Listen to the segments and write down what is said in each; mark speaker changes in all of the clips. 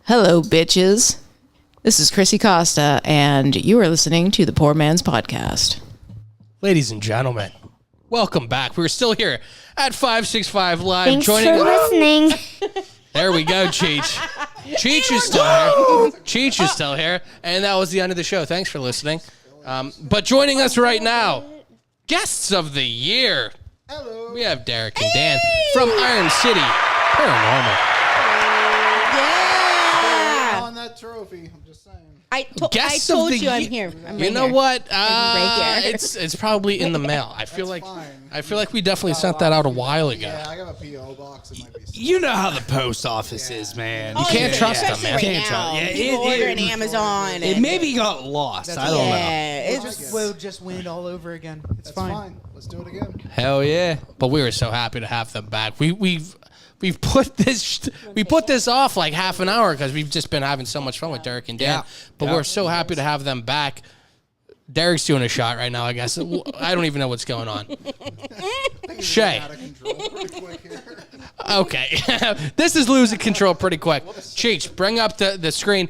Speaker 1: Hello, bitches. This is Chrissy Costa, and you are listening to the Poor Man's Podcast.
Speaker 2: Ladies and gentlemen, welcome back. We're still here at 565 Live.
Speaker 3: Thanks for listening.
Speaker 2: There we go, Cheech. Cheech is still here. Cheech is still here. And that was the end of the show. Thanks for listening. But joining us right now, guests of the year.
Speaker 4: Hello.
Speaker 2: We have Derek and Dan from Iron City Paranormal.
Speaker 4: On that trophy, I'm just saying.
Speaker 3: I
Speaker 2: Guests
Speaker 3: told
Speaker 2: of the
Speaker 3: you I'm
Speaker 2: year.
Speaker 3: here. I'm
Speaker 2: You
Speaker 3: right
Speaker 2: know
Speaker 3: here.
Speaker 2: what?
Speaker 3: right here.
Speaker 2: It's probably in the mail. I feel like
Speaker 4: fine.
Speaker 2: we definitely sent that out a while ago.
Speaker 4: Yeah, I got a P.O. box. It might be.
Speaker 5: You know how the post office is, man.
Speaker 2: You can't trust them,
Speaker 3: especially
Speaker 2: man.
Speaker 3: right
Speaker 5: Can't
Speaker 3: now.
Speaker 5: trust- yeah,
Speaker 3: People
Speaker 5: it-
Speaker 3: ordering Amazon.
Speaker 5: It
Speaker 3: and-
Speaker 5: maybe got lost. I don't know.
Speaker 3: Yeah, it's
Speaker 4: just-
Speaker 6: We'll just win it all over again. It's
Speaker 4: That's
Speaker 6: fine.
Speaker 4: fine. Let's do it again.
Speaker 5: Hell yeah.
Speaker 2: But we were so happy to have them back. We've put this off like half an hour because we've just been having so much fun with Derek and Dan.
Speaker 5: Yeah.
Speaker 2: But
Speaker 5: Yeah.
Speaker 2: we're so happy to have them back. Derek's doing a shot right now, I guess. I don't even know what's going on. Shay.
Speaker 4: Out of control pretty quick here.
Speaker 2: Okay. This is losing control pretty quick. Cheech, bring up the screen.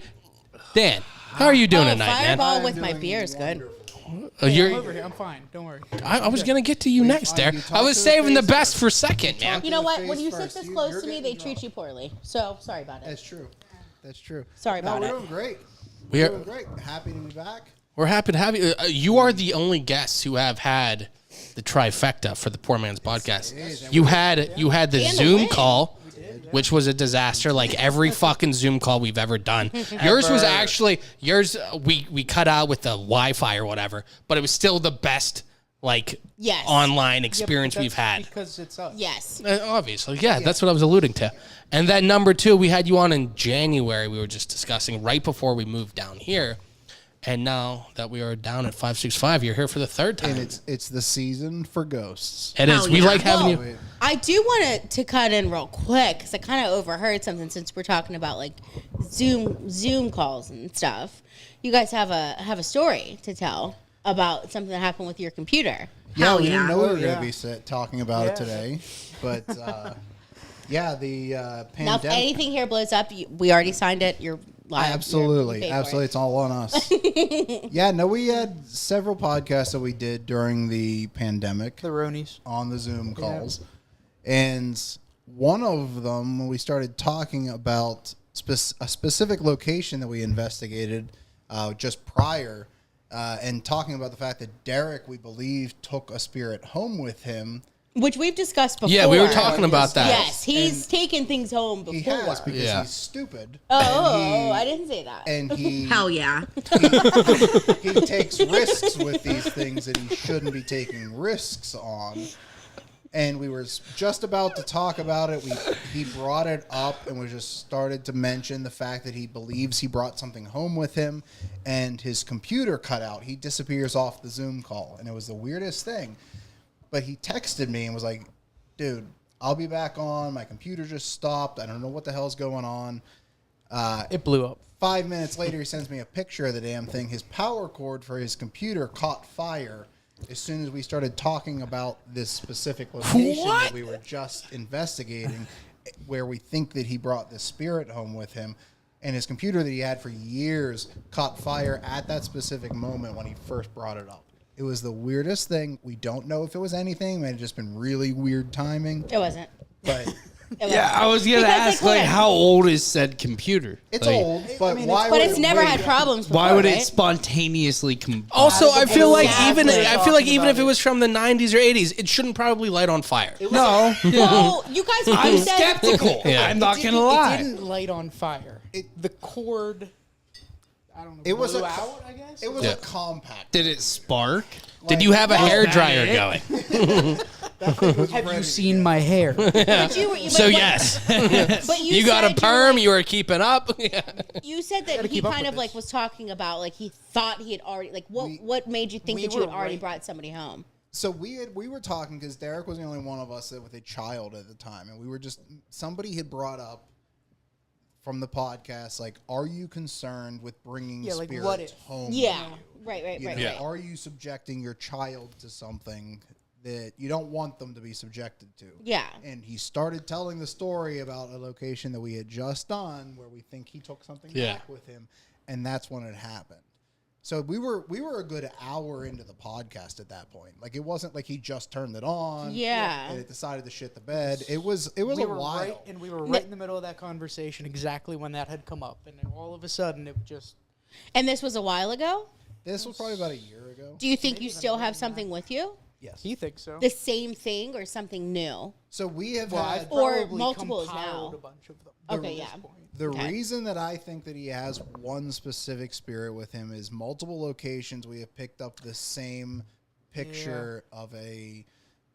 Speaker 2: Dan, how are you doing tonight, man?
Speaker 3: Fireball with my beer is good.
Speaker 6: I'm
Speaker 2: You're,
Speaker 6: over here. I'm fine. Don't worry.
Speaker 2: I was going to get to you next, Derek.
Speaker 4: you
Speaker 2: I
Speaker 4: talk
Speaker 2: was
Speaker 4: to the
Speaker 2: saving the
Speaker 4: face
Speaker 2: best
Speaker 4: first.
Speaker 2: for second, man.
Speaker 3: You know what?
Speaker 4: face
Speaker 3: When you sit
Speaker 4: first.
Speaker 3: this
Speaker 4: You-
Speaker 3: close
Speaker 4: you're
Speaker 3: to me,
Speaker 4: getting
Speaker 3: they treat you poorly. So sorry about it.
Speaker 4: That's true. That's true.
Speaker 3: Sorry
Speaker 4: No,
Speaker 3: about
Speaker 4: we're
Speaker 3: it.
Speaker 4: doing great.
Speaker 2: We are-
Speaker 4: Doing great. Happy to be back.
Speaker 2: We're happy to have you. You are the only guests who have had the trifecta for the Poor Man's Podcast. You had the
Speaker 3: And the
Speaker 2: Zoom
Speaker 3: win.
Speaker 2: call, which was a disaster, like every fucking Zoom call we've ever done. Yours was actually we cut out with the Wi-Fi or whatever, but it was still the best
Speaker 3: Yes.
Speaker 2: online experience we've had.
Speaker 6: Because it's us.
Speaker 3: Yes.
Speaker 2: Obviously, yeah, that's what I was alluding to. And then number two, we had you on in January. We were just discussing right before we moved down here. And now that we are down at 565, you're here for the third time.
Speaker 4: And it's the season for ghosts.
Speaker 2: It is. We like having
Speaker 3: Well,
Speaker 2: you.
Speaker 3: I do want to cut in real quick because I kind of overheard something since we're talking about like Zoom calls and stuff. You guys have a story to tell about something that happened with your computer.
Speaker 4: Yeah, we didn't know we were
Speaker 6: yeah.
Speaker 4: going to be talking about it today, but yeah, the
Speaker 3: Now, if
Speaker 4: pandemic.
Speaker 3: anything here blows up, we already signed it. You're live.
Speaker 4: Absolutely,
Speaker 3: You paid for
Speaker 4: absolutely,
Speaker 3: it.
Speaker 4: it's all on us. Yeah, no, we had several podcasts that we did during the pandemic
Speaker 6: The Ronies.
Speaker 4: on the Zoom calls, and one of them we started talking about a specific location that we investigated just prior, and talking about the fact that Derek, we believe, took a spirit home with him.
Speaker 3: Which we've discussed before.
Speaker 2: Yeah, we were talking about that.
Speaker 3: Yes, he's taken things home before.
Speaker 4: He has because
Speaker 2: Yeah.
Speaker 4: he's stupid.
Speaker 3: Oh, I didn't say that.
Speaker 4: And he
Speaker 7: Hell yeah.
Speaker 4: he takes risks with these things that he shouldn't be taking risks on. And we were just about to talk about it. He brought it up and we just started to mention the fact that he believes he brought something home with him and his computer cut out. He disappears off the Zoom call. And it was the weirdest thing. But he texted me and was like, dude, I'll be back on. My computer just stopped. I don't know what the hell's going on.
Speaker 6: It blew up.
Speaker 4: 5 minutes later, he sends me a picture of the damn thing. His power cord for his computer caught fire as soon as we started talking about this specific location that we were just investigating, where we think that he brought the spirit home with him. And his computer that he had for years caught fire at that specific moment when he first brought it up. It was the weirdest thing. We don't know if it was anything. It might have just been really weird timing.
Speaker 3: It wasn't.
Speaker 4: But
Speaker 5: Yeah, I was going to
Speaker 3: Because they
Speaker 5: ask, like,
Speaker 3: could.
Speaker 5: how old is said computer?
Speaker 4: it's
Speaker 5: Like,
Speaker 4: old. But why?
Speaker 3: But
Speaker 4: would
Speaker 3: it's
Speaker 4: it
Speaker 3: never
Speaker 4: wait?
Speaker 3: had problems before,
Speaker 5: Why would
Speaker 3: right?
Speaker 5: it spontaneously combust?
Speaker 2: Also, I feel like
Speaker 3: Exactly.
Speaker 2: even if it was from the 90s or 80s, it shouldn't probably light on fire.
Speaker 5: No.
Speaker 3: Well, you guys
Speaker 5: I'm
Speaker 3: said
Speaker 5: skeptical.
Speaker 2: Yeah.
Speaker 5: I'm not
Speaker 6: It
Speaker 5: going to
Speaker 6: didn't-
Speaker 5: lie.
Speaker 6: It didn't light on fire. The cord, I don't know,
Speaker 4: It was
Speaker 6: blew
Speaker 4: a
Speaker 6: out, I guess?
Speaker 4: It was
Speaker 2: Yeah.
Speaker 4: a compact.
Speaker 5: Did it spark?
Speaker 2: Did you have a hair
Speaker 5: that
Speaker 2: dryer
Speaker 5: it?
Speaker 2: going?
Speaker 6: Have you seen my hair?
Speaker 3: But
Speaker 2: So yes,
Speaker 3: But
Speaker 2: you got a
Speaker 3: said
Speaker 2: perm.
Speaker 3: were
Speaker 2: You were keeping up. Yeah.
Speaker 3: You said that he
Speaker 6: keep up
Speaker 3: kind
Speaker 6: with
Speaker 3: of like
Speaker 6: this.
Speaker 3: was talking about like he thought he had already like what made you think
Speaker 6: we
Speaker 3: that you had
Speaker 6: were
Speaker 3: already
Speaker 6: right.
Speaker 3: brought somebody home?
Speaker 4: So we were talking because Derek was the only one of us with a child at the time, and we were just somebody had brought up from the podcast like, are you concerned with bringing
Speaker 6: Yeah, like,
Speaker 4: spirits
Speaker 6: what if?
Speaker 4: home?
Speaker 3: Yeah, right,
Speaker 4: You know,
Speaker 3: right.
Speaker 4: Are you subjecting your child to something that you don't want them to be subjected to.
Speaker 3: Yeah.
Speaker 4: And he started telling the story about a location that we had just done where we think he took something back with him, and that's when it happened. So we were a good hour into the podcast at that point. Like, it wasn't like he just turned it on.
Speaker 3: Yeah.
Speaker 4: And it decided to shit the bed. It was a while.
Speaker 6: We were right in the middle of that conversation exactly when that had come up, and then all of a sudden it just.
Speaker 3: And this was a while ago?
Speaker 4: This was probably about a year ago.
Speaker 3: Do you think you still have something with you?
Speaker 4: Yes.
Speaker 6: He thinks so.
Speaker 3: The same thing or something new?
Speaker 4: So we have
Speaker 6: I've
Speaker 4: had
Speaker 3: Or
Speaker 6: probably
Speaker 3: multiples
Speaker 6: compiled
Speaker 3: now.
Speaker 6: a bunch of them.
Speaker 3: Okay,
Speaker 6: at
Speaker 3: yeah.
Speaker 6: this point.
Speaker 4: the
Speaker 3: Okay.
Speaker 4: reason that I think that he has one specific spirit with him is multiple locations we have picked up the same picture of a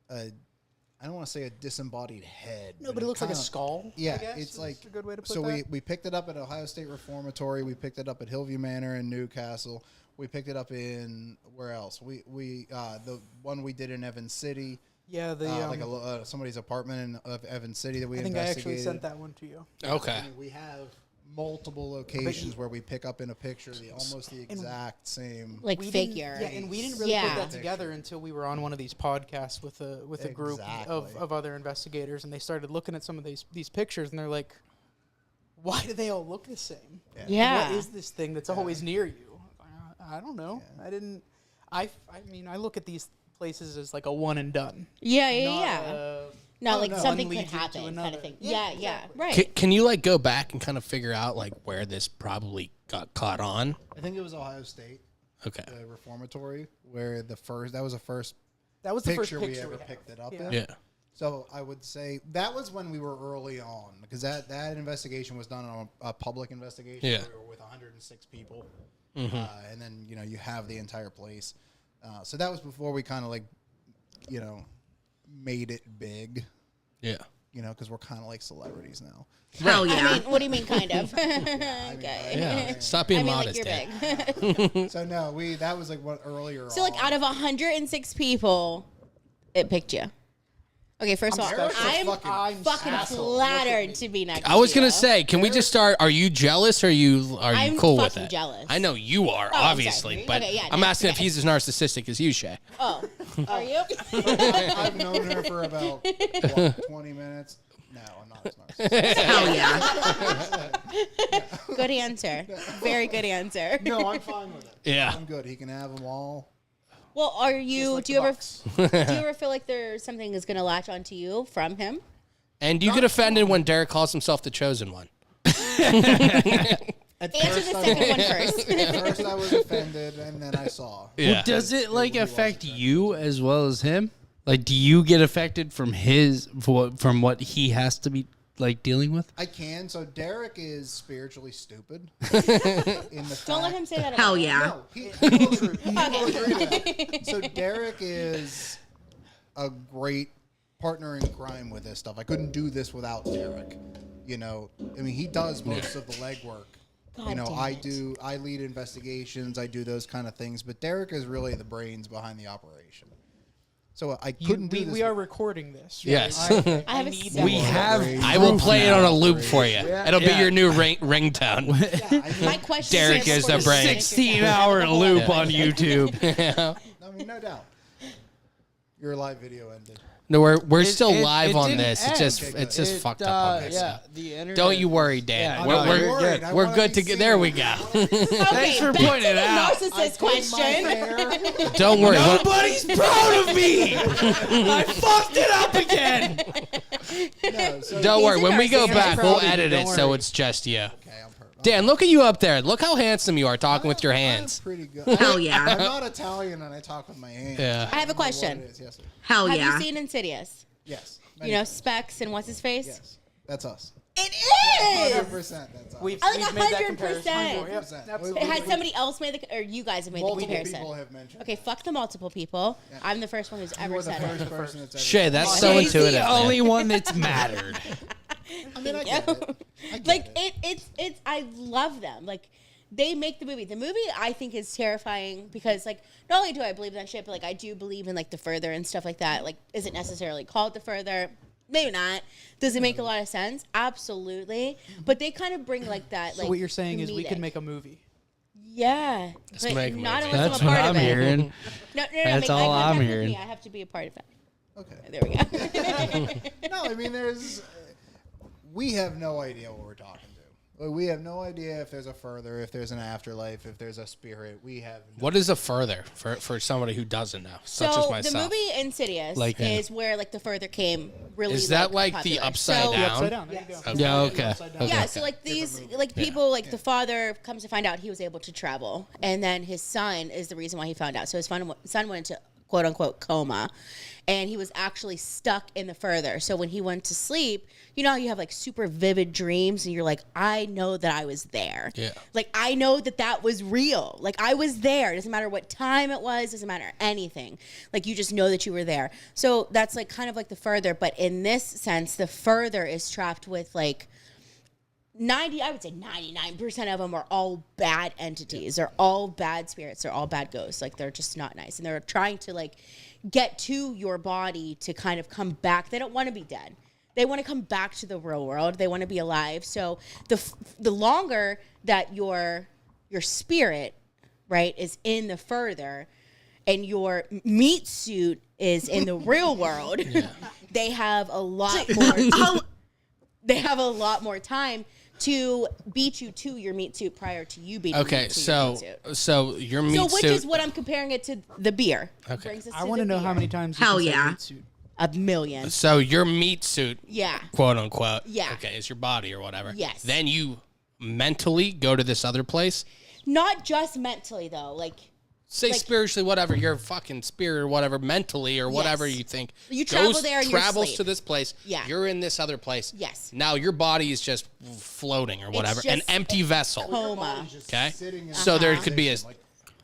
Speaker 4: I don't want to say a disembodied head.
Speaker 6: No, but it looks like a
Speaker 4: kinda-
Speaker 6: skull.
Speaker 4: Yeah,
Speaker 6: I guess,
Speaker 4: it's
Speaker 6: is
Speaker 4: like
Speaker 6: a good way to put
Speaker 4: so
Speaker 6: that.
Speaker 4: we picked it up at Ohio State Reformatory. We picked it up at Hillview Manor in Newcastle. We picked it up in where else? We the one we did in Evans City.
Speaker 6: Yeah, the
Speaker 4: Like somebody's apartment in Evans City that we
Speaker 6: I think I
Speaker 4: investigated.
Speaker 6: actually sent that one to you.
Speaker 2: Okay.
Speaker 4: I mean, we have multiple locations where we pick up in a picture almost the exact same.
Speaker 3: Like
Speaker 6: We
Speaker 3: figure.
Speaker 6: didn't- Yeah, and we didn't really
Speaker 3: Yeah.
Speaker 6: put that together until we were on one of these podcasts with a group
Speaker 4: Exactly.
Speaker 6: of other investigators, and they started looking at some of these pictures, and they're like, "Why do they all look the same?
Speaker 3: Yeah.
Speaker 6: What is this thing that's always near you?" I don't know. I didn't. I mean, I look at these places as like a one and done.
Speaker 3: Yeah,
Speaker 6: Not,
Speaker 3: yeah. No, like
Speaker 4: no.
Speaker 3: something
Speaker 6: One
Speaker 3: could
Speaker 6: leads you to
Speaker 3: happen, kind
Speaker 6: another.
Speaker 3: of thing.
Speaker 6: Yeah,
Speaker 3: Yeah, right.
Speaker 2: Can you like go back and kind of figure out like where this probably got caught on?
Speaker 4: I think it was Ohio State,
Speaker 2: Okay.
Speaker 4: the Reformatory, where that was the first
Speaker 6: That was the
Speaker 4: picture,
Speaker 6: first
Speaker 4: we
Speaker 6: picture
Speaker 4: ever
Speaker 6: had.
Speaker 4: picked it up
Speaker 6: Yeah.
Speaker 4: in.
Speaker 2: Yeah.
Speaker 4: So I would say that was when we were early on, because that investigation was done on a public investigation.
Speaker 2: Yeah.
Speaker 4: We were with 106 people, and then you have the entire place. So that was before we kind of like made it big.
Speaker 2: Yeah.
Speaker 4: Because we're kind of like celebrities now.
Speaker 3: Hell yeah. I mean, what do you mean, kind of? Okay.
Speaker 2: Yeah. Stop being
Speaker 3: I mean,
Speaker 2: modest.
Speaker 3: like
Speaker 2: Dad.
Speaker 3: you're big.
Speaker 4: So no, that was like what earlier.
Speaker 3: So, like,
Speaker 4: on.
Speaker 3: out of 106 people, it picked you. Okay, first of all,
Speaker 4: Eric's a
Speaker 3: I'm
Speaker 4: fucking
Speaker 3: fucking
Speaker 4: asshole.
Speaker 3: flattered to be next
Speaker 2: I was
Speaker 3: to
Speaker 2: gonna
Speaker 3: you.
Speaker 2: say, can we just start? Are you jealous? Or are you
Speaker 3: I'm
Speaker 2: cool with
Speaker 3: fucking
Speaker 2: it?
Speaker 3: jealous.
Speaker 2: I know you are,
Speaker 3: Oh, I'm
Speaker 2: obviously,
Speaker 3: sorry.
Speaker 2: but
Speaker 3: Okay, yeah,
Speaker 2: I'm
Speaker 3: no,
Speaker 2: asking if
Speaker 3: okay.
Speaker 2: he's as narcissistic as you, Shay.
Speaker 3: Oh, are you?
Speaker 4: I've known her for about 20 minutes. No, I'm not as narcissistic.
Speaker 3: Hell yeah. Good answer. Very good answer.
Speaker 4: No, I'm fine with it.
Speaker 2: Yeah.
Speaker 4: I'm good. He can have them all.
Speaker 3: Well, are you?
Speaker 6: like
Speaker 3: Do
Speaker 6: the
Speaker 3: you ever?
Speaker 6: Bucks.
Speaker 3: Do you ever feel like there's something is gonna latch onto you from him?
Speaker 2: And do you get offended when Derek calls himself the chosen one?
Speaker 4: At
Speaker 3: Answer the second one first.
Speaker 4: At first, I was offended, and then I saw.
Speaker 2: Yeah.
Speaker 5: Well, does it like
Speaker 4: He was
Speaker 5: affect
Speaker 4: affected.
Speaker 5: you as well as him? Like, do you get affected from from what he has to be like dealing with?
Speaker 4: I can. So Derek is spiritually stupid. In the
Speaker 3: Don't let
Speaker 4: fact-
Speaker 3: him say that.
Speaker 7: Hell
Speaker 3: again.
Speaker 7: yeah.
Speaker 4: No, he will agree to that. So Derek is a great partner in crime with this stuff. I couldn't do this without Derek. I mean, he does most of the legwork.
Speaker 3: God damn
Speaker 4: I
Speaker 3: it.
Speaker 4: do. I lead investigations. I do those kind of things. But Derek is really the brains behind the operation. So I couldn't do this.
Speaker 6: We are recording this. right?
Speaker 2: Yes.
Speaker 3: I have a
Speaker 6: need
Speaker 3: second.
Speaker 5: We have.
Speaker 2: I will play it on a loop for you.
Speaker 6: Yeah.
Speaker 2: It'll be
Speaker 5: Yeah.
Speaker 2: your new ringtone.
Speaker 3: My question
Speaker 2: Derek is the brain.
Speaker 5: 16-hour loop on YouTube.
Speaker 4: I mean, no doubt. Your live video ended.
Speaker 2: No, we're still
Speaker 5: It
Speaker 2: live on
Speaker 5: didn't
Speaker 2: this.
Speaker 5: end.
Speaker 2: It's just fucked up on this.
Speaker 6: Yeah, the internet.
Speaker 2: Don't you worry, Dan.
Speaker 5: Yeah,
Speaker 2: we're
Speaker 5: no,
Speaker 2: we're,
Speaker 5: you're
Speaker 4: good. I
Speaker 2: we're
Speaker 4: wanna
Speaker 2: good
Speaker 4: be
Speaker 2: to get.
Speaker 4: seen.
Speaker 2: There we go.
Speaker 3: Thanks
Speaker 5: for pointing it out.
Speaker 3: Narcissist question.
Speaker 2: Don't worry.
Speaker 5: Nobody's proud of me. I fucked it up again.
Speaker 4: No, so
Speaker 2: Don't worry.
Speaker 3: He's a
Speaker 2: When we go
Speaker 3: narcissist.
Speaker 2: back,
Speaker 6: Proud
Speaker 2: we'll
Speaker 6: of you,
Speaker 2: edit
Speaker 6: don't
Speaker 2: it so
Speaker 6: worry.
Speaker 2: it's just you.
Speaker 4: Okay, I'm perfect.
Speaker 2: Dan, look at you up there. Look how handsome you are talking with your
Speaker 4: I'm
Speaker 2: hands.
Speaker 4: pretty good.
Speaker 7: Hell yeah.
Speaker 4: I'm not Italian and I talk with my hands.
Speaker 2: Yeah.
Speaker 3: I have a
Speaker 4: What
Speaker 3: question.
Speaker 4: it is. Yes, sir.
Speaker 7: Hell
Speaker 3: Have
Speaker 7: yeah.
Speaker 3: you seen Insidious?
Speaker 4: Yes.
Speaker 3: You know, Specs and what's his face?
Speaker 4: Yes. That's us.
Speaker 3: It
Speaker 4: 100%.
Speaker 3: is.
Speaker 4: That's us.
Speaker 6: We've
Speaker 3: I like
Speaker 6: made that comparison
Speaker 3: 100%.
Speaker 6: before. Yep.
Speaker 4: 100%.
Speaker 6: Absolutely.
Speaker 3: Has somebody else made the, or you guys have made the
Speaker 4: Multiple
Speaker 3: comparison?
Speaker 4: people have mentioned.
Speaker 3: Okay, fuck the multiple people. I'm the first one who's
Speaker 4: You
Speaker 3: ever
Speaker 4: were the
Speaker 3: said
Speaker 4: first
Speaker 3: it.
Speaker 4: person that's ever.
Speaker 2: Shay, that's so
Speaker 5: He's
Speaker 2: intuitive.
Speaker 5: the
Speaker 2: man.
Speaker 5: only one that's mattered.
Speaker 4: I mean, I get it. I get
Speaker 3: Like
Speaker 4: it.
Speaker 3: it's I love them. Like they make the movie. The movie I think is terrifying because like not only do I believe in that shit, but like I do believe in like the further and stuff like that. Like is it necessarily called the further? Maybe not. Does it make a lot of sense? Absolutely. But they kind of bring like that.
Speaker 6: So
Speaker 3: like
Speaker 6: what you're saying is we
Speaker 3: comedic.
Speaker 6: could make a movie.
Speaker 3: Yeah, but
Speaker 2: make
Speaker 3: not
Speaker 2: movie.
Speaker 3: unless
Speaker 5: That's
Speaker 3: I'm a
Speaker 5: what
Speaker 3: part
Speaker 5: I'm
Speaker 3: of it.
Speaker 5: hearing.
Speaker 3: No,
Speaker 5: That's
Speaker 3: make
Speaker 5: all
Speaker 3: eye
Speaker 5: I'm
Speaker 3: contact with
Speaker 5: hearing.
Speaker 3: me. I have to be a part of that.
Speaker 4: Okay.
Speaker 3: There we go.
Speaker 4: No, I mean, we have no idea what we're talking to. Like, we have no idea if there's a further, if there's an afterlife, if there's a spirit. We have no.
Speaker 2: What is a further for somebody who doesn't know, such as
Speaker 3: So the
Speaker 2: myself?
Speaker 3: movie Insidious
Speaker 5: Like-
Speaker 3: is where like the further came really.
Speaker 2: Is that like the
Speaker 3: popular.
Speaker 2: upside
Speaker 3: So-
Speaker 2: down?
Speaker 6: Upside down. There you go.
Speaker 5: Yeah, okay.
Speaker 6: Upside down.
Speaker 5: Okay.
Speaker 3: Yeah, so like these like people like the father comes to find out he was able to travel, and then his son is the reason why he found out. So his son went into quote unquote coma, and he was actually stuck in the further. So when he went to sleep, you know how you have like super vivid dreams, and you're like, I know that I was there.
Speaker 2: Yeah.
Speaker 3: Like I know that that was real. Like I was there. It doesn't matter what time it was. Doesn't matter anything. Like you just know that you were there. So that's like kind of like the further, but in this sense, the further is trapped with like. I would say 99% of them are all bad entities. They're all bad spirits. They're all bad ghosts. Like they're just not nice. And they're trying to like get to your body to kind of come back. They don't want to be dead. They want to come back to the real world. They want to be alive. So the longer that your spirit, right, is in the further and your meat suit is in the real world, they have a lot more they have a lot more time to beat you to your meat suit prior to you beating
Speaker 2: Okay,
Speaker 3: you to your
Speaker 2: so
Speaker 3: meat suit.
Speaker 2: so your meat
Speaker 3: So which
Speaker 2: suit.
Speaker 3: is what I'm comparing it to the beer.
Speaker 2: Okay.
Speaker 3: Brings us
Speaker 6: I
Speaker 3: to
Speaker 6: want to
Speaker 3: the
Speaker 6: know how
Speaker 3: beer.
Speaker 6: many times. You
Speaker 7: Hell
Speaker 6: can say
Speaker 7: yeah.
Speaker 6: meat suit.
Speaker 3: A million.
Speaker 2: So your meat suit,
Speaker 3: Yeah.
Speaker 2: quote unquote.
Speaker 3: Yeah.
Speaker 2: Okay, is your body or whatever.
Speaker 3: Yes.
Speaker 2: Then you mentally go to this other place.
Speaker 3: Not just mentally though. Like
Speaker 2: Say
Speaker 3: Like-
Speaker 2: spiritually, whatever your fucking spirit or whatever, mentally or whatever
Speaker 3: Yes.
Speaker 2: you think.
Speaker 3: You travel there in your
Speaker 2: travels
Speaker 3: sleep.
Speaker 2: to this place.
Speaker 3: Yeah.
Speaker 2: You're in this other place.
Speaker 3: Yes.
Speaker 2: Now your body is just floating or whatever, an
Speaker 3: just
Speaker 2: empty vessel.
Speaker 3: coma.
Speaker 2: Okay.
Speaker 4: Sitting in
Speaker 2: So there could be a.
Speaker 4: like,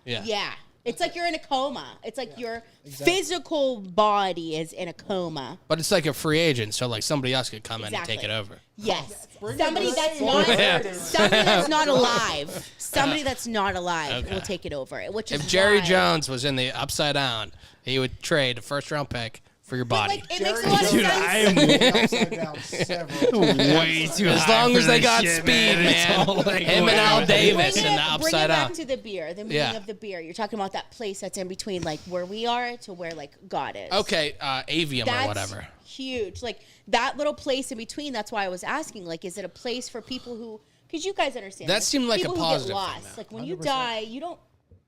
Speaker 2: Yeah.
Speaker 3: Yeah. It's like you're in a coma. It's like your physical body is in a coma.
Speaker 2: But it's like a free agent, so like somebody else could come in and take
Speaker 3: Exactly.
Speaker 2: it over.
Speaker 3: Yes.
Speaker 4: Bring
Speaker 3: Somebody
Speaker 4: it
Speaker 3: that's
Speaker 4: back.
Speaker 3: not
Speaker 2: Yeah.
Speaker 3: somebody that's not alive. Somebody that's not alive
Speaker 2: Okay.
Speaker 3: will take it over. Which is
Speaker 2: If Jerry
Speaker 3: why-
Speaker 2: Jones was in the Upside Down, he would trade a first round pick for your
Speaker 3: But,
Speaker 2: body.
Speaker 3: like, it makes a
Speaker 4: Jerry
Speaker 3: lot of
Speaker 5: Dude,
Speaker 3: sense.
Speaker 5: I am
Speaker 4: upside down several times.
Speaker 5: way too
Speaker 2: As
Speaker 5: high
Speaker 2: long
Speaker 5: for
Speaker 2: as they
Speaker 5: this
Speaker 2: got
Speaker 5: shit,
Speaker 2: speed, man.
Speaker 5: It's all like,
Speaker 2: Him and Al
Speaker 5: wait,
Speaker 2: Davis
Speaker 3: Bring
Speaker 2: in the
Speaker 3: bring
Speaker 2: Upside
Speaker 3: it back
Speaker 2: Down.
Speaker 3: to the beer, the meaning
Speaker 2: Yeah.
Speaker 3: of the beer. You're talking about that place that's in between, like where we are to where like God is.
Speaker 2: Okay, Avium
Speaker 3: That's
Speaker 2: or whatever.
Speaker 3: huge. Like that little place in between. That's why I was asking. Like, is it a place for people who? Because you guys understand.
Speaker 2: That
Speaker 3: this,
Speaker 2: seemed like a
Speaker 3: people who
Speaker 2: positive
Speaker 3: get
Speaker 2: thing,
Speaker 3: lost.
Speaker 2: though.
Speaker 3: Like when you
Speaker 4: 100%.
Speaker 3: die, you don't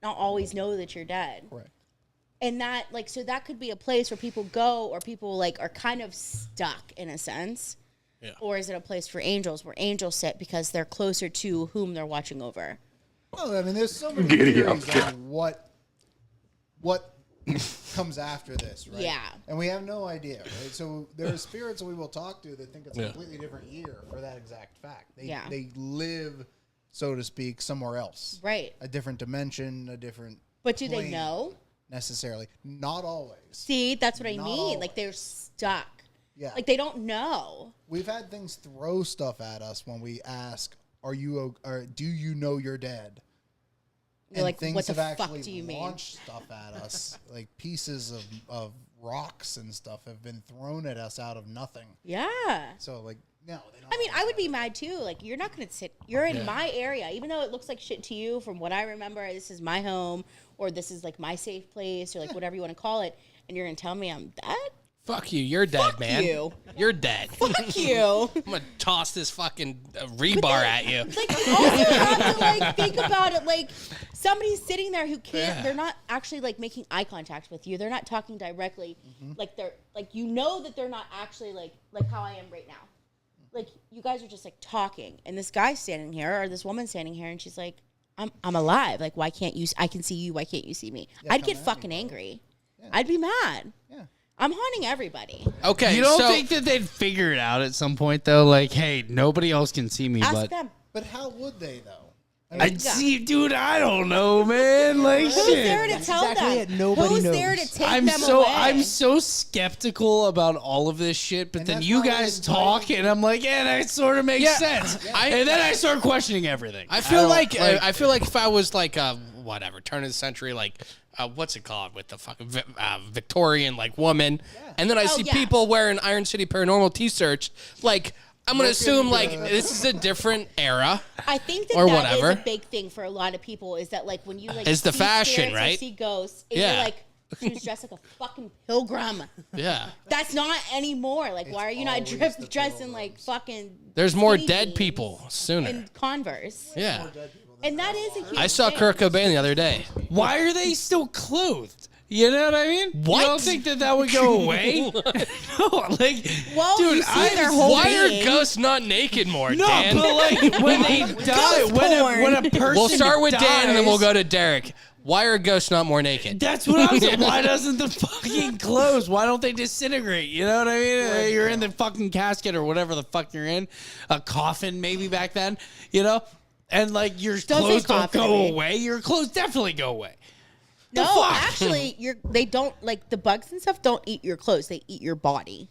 Speaker 3: not always know that you're dead.
Speaker 4: Correct.
Speaker 3: And that like so that could be a place where people go or people like are kind of stuck in a sense.
Speaker 2: Yeah.
Speaker 3: Or is it a place for angels where angels sit because they're closer to whom they're watching over?
Speaker 4: Well, I mean, there's so many theories on what comes after this, right?
Speaker 3: Yeah.
Speaker 4: And we have no idea, right? So there are spirits that we will talk to that think it's a
Speaker 2: Yeah.
Speaker 4: completely different year for that exact fact.
Speaker 3: Yeah.
Speaker 4: They live, so to speak, somewhere else.
Speaker 3: Right.
Speaker 4: A different dimension, a different
Speaker 3: But do they
Speaker 4: plane,
Speaker 3: know?
Speaker 4: necessarily. Not always.
Speaker 3: See, that's what I
Speaker 4: Not
Speaker 3: mean. Like
Speaker 4: always.
Speaker 3: they're stuck.
Speaker 4: Yeah.
Speaker 3: Like they don't know.
Speaker 4: We've had things throw stuff at us when we ask, or do you know you're dead?
Speaker 3: You're like,
Speaker 4: things
Speaker 3: what the
Speaker 4: have
Speaker 3: fuck
Speaker 4: actually
Speaker 3: do you mean?
Speaker 4: launched stuff at us. Like pieces of rocks and stuff have been thrown at us out of nothing.
Speaker 3: Yeah.
Speaker 4: So like, no, they don't.
Speaker 3: I mean, I would be mad too. Like, you're not going to sit, you're in my area, even though it looks like shit to you from what I remember. This is my home, or this is like my safe place, or like whatever you want to call it. And you're going to tell me I'm dead?
Speaker 2: Fuck you, you're dead, man.
Speaker 3: you.
Speaker 2: You're dead.
Speaker 3: Fuck you.
Speaker 2: I'm gonna toss this fucking rebar at you.
Speaker 3: Like, you also have to like think about it. Like, somebody's sitting there who can't.
Speaker 2: Yeah.
Speaker 3: They're not actually like making eye contact with you. They're not talking directly. Like they're like you know that they're not actually like how I am right now. Like you guys are just like talking, and this guy's standing here or this woman's standing here, and she's like, "I'm alive. Like, why can't you? I can see you. Why can't you see me?"
Speaker 4: Yeah,
Speaker 3: I'd
Speaker 4: come
Speaker 3: get
Speaker 4: at me,
Speaker 3: fucking
Speaker 4: bro.
Speaker 3: angry. I'd be mad.
Speaker 4: Yeah.
Speaker 3: I'm haunting everybody.
Speaker 2: Okay,
Speaker 5: You don't
Speaker 2: so
Speaker 5: think that they'd figure it out at some point though? Like, hey, nobody else can see me,
Speaker 3: Ask
Speaker 5: but
Speaker 3: them.
Speaker 4: But how would they though?
Speaker 5: I'd see, dude. I don't know, man. Like,
Speaker 3: Who's there
Speaker 5: shit.
Speaker 3: to tell
Speaker 6: exactly
Speaker 3: them?
Speaker 6: it. Nobody
Speaker 3: Who's
Speaker 6: knows.
Speaker 3: there to take
Speaker 5: I'm
Speaker 3: them
Speaker 5: so
Speaker 3: away?
Speaker 5: I'm so skeptical about all of this shit, but
Speaker 4: And
Speaker 5: then
Speaker 4: that's
Speaker 5: you
Speaker 4: why
Speaker 5: guys
Speaker 4: I'm
Speaker 5: talk, and I'm like, yeah, that sort of makes
Speaker 2: Yeah,
Speaker 5: sense.
Speaker 2: I-
Speaker 5: And then I start questioning everything.
Speaker 2: I feel
Speaker 5: don't-
Speaker 2: like I feel like if I was like whatever turn of the century, like what's it called with the fucking Victorian like woman, and then I see
Speaker 3: yeah.
Speaker 2: people wearing Iron City Paranormal t-shirts, like I'm gonna assume like this is a different era.
Speaker 3: I think that
Speaker 2: Or
Speaker 3: that
Speaker 2: whatever.
Speaker 3: is a big thing for a lot of people. Is that like when you like
Speaker 2: It's the
Speaker 3: see
Speaker 2: fashion,
Speaker 3: spirits or
Speaker 2: right?
Speaker 3: see ghosts, and
Speaker 2: Yeah.
Speaker 3: you're like, she was dressed like a fucking pilgrim.
Speaker 2: Yeah.
Speaker 3: That's not anymore. Like, why are you not
Speaker 4: always the
Speaker 3: dressed in like
Speaker 4: pilgrims.
Speaker 3: fucking?
Speaker 2: There's more
Speaker 3: skinny
Speaker 2: dead
Speaker 3: jeans
Speaker 2: people sooner.
Speaker 3: and Converse,
Speaker 2: Yeah.
Speaker 3: and that is a huge.
Speaker 2: I saw
Speaker 3: thing.
Speaker 2: Kurt Cobain the other day.
Speaker 5: Why are they still clothed? You know what I mean?
Speaker 2: What?
Speaker 5: You don't think that would go away? No, like,
Speaker 3: Well,
Speaker 5: dude,
Speaker 3: you see their whole
Speaker 2: Why
Speaker 3: being.
Speaker 2: are ghosts not naked more,
Speaker 5: no,
Speaker 2: Dan?
Speaker 5: but like when they die, when a person
Speaker 2: We'll start with
Speaker 5: dies,
Speaker 2: Dan and then we'll go to Derek. Why are ghosts not more naked?
Speaker 5: That's what I'm saying. Why doesn't the fucking clothes? Why don't they disintegrate? You know what I mean? You're in the fucking casket or whatever the fuck you're in, a coffin maybe back then. You know, and like your
Speaker 3: Don't say
Speaker 5: clothes don't
Speaker 3: coffin,
Speaker 5: go
Speaker 3: man.
Speaker 5: away. Your clothes definitely go away.
Speaker 3: No,
Speaker 5: fuck?
Speaker 3: actually, they don't like the bugs and stuff. Don't eat your clothes; they eat your body.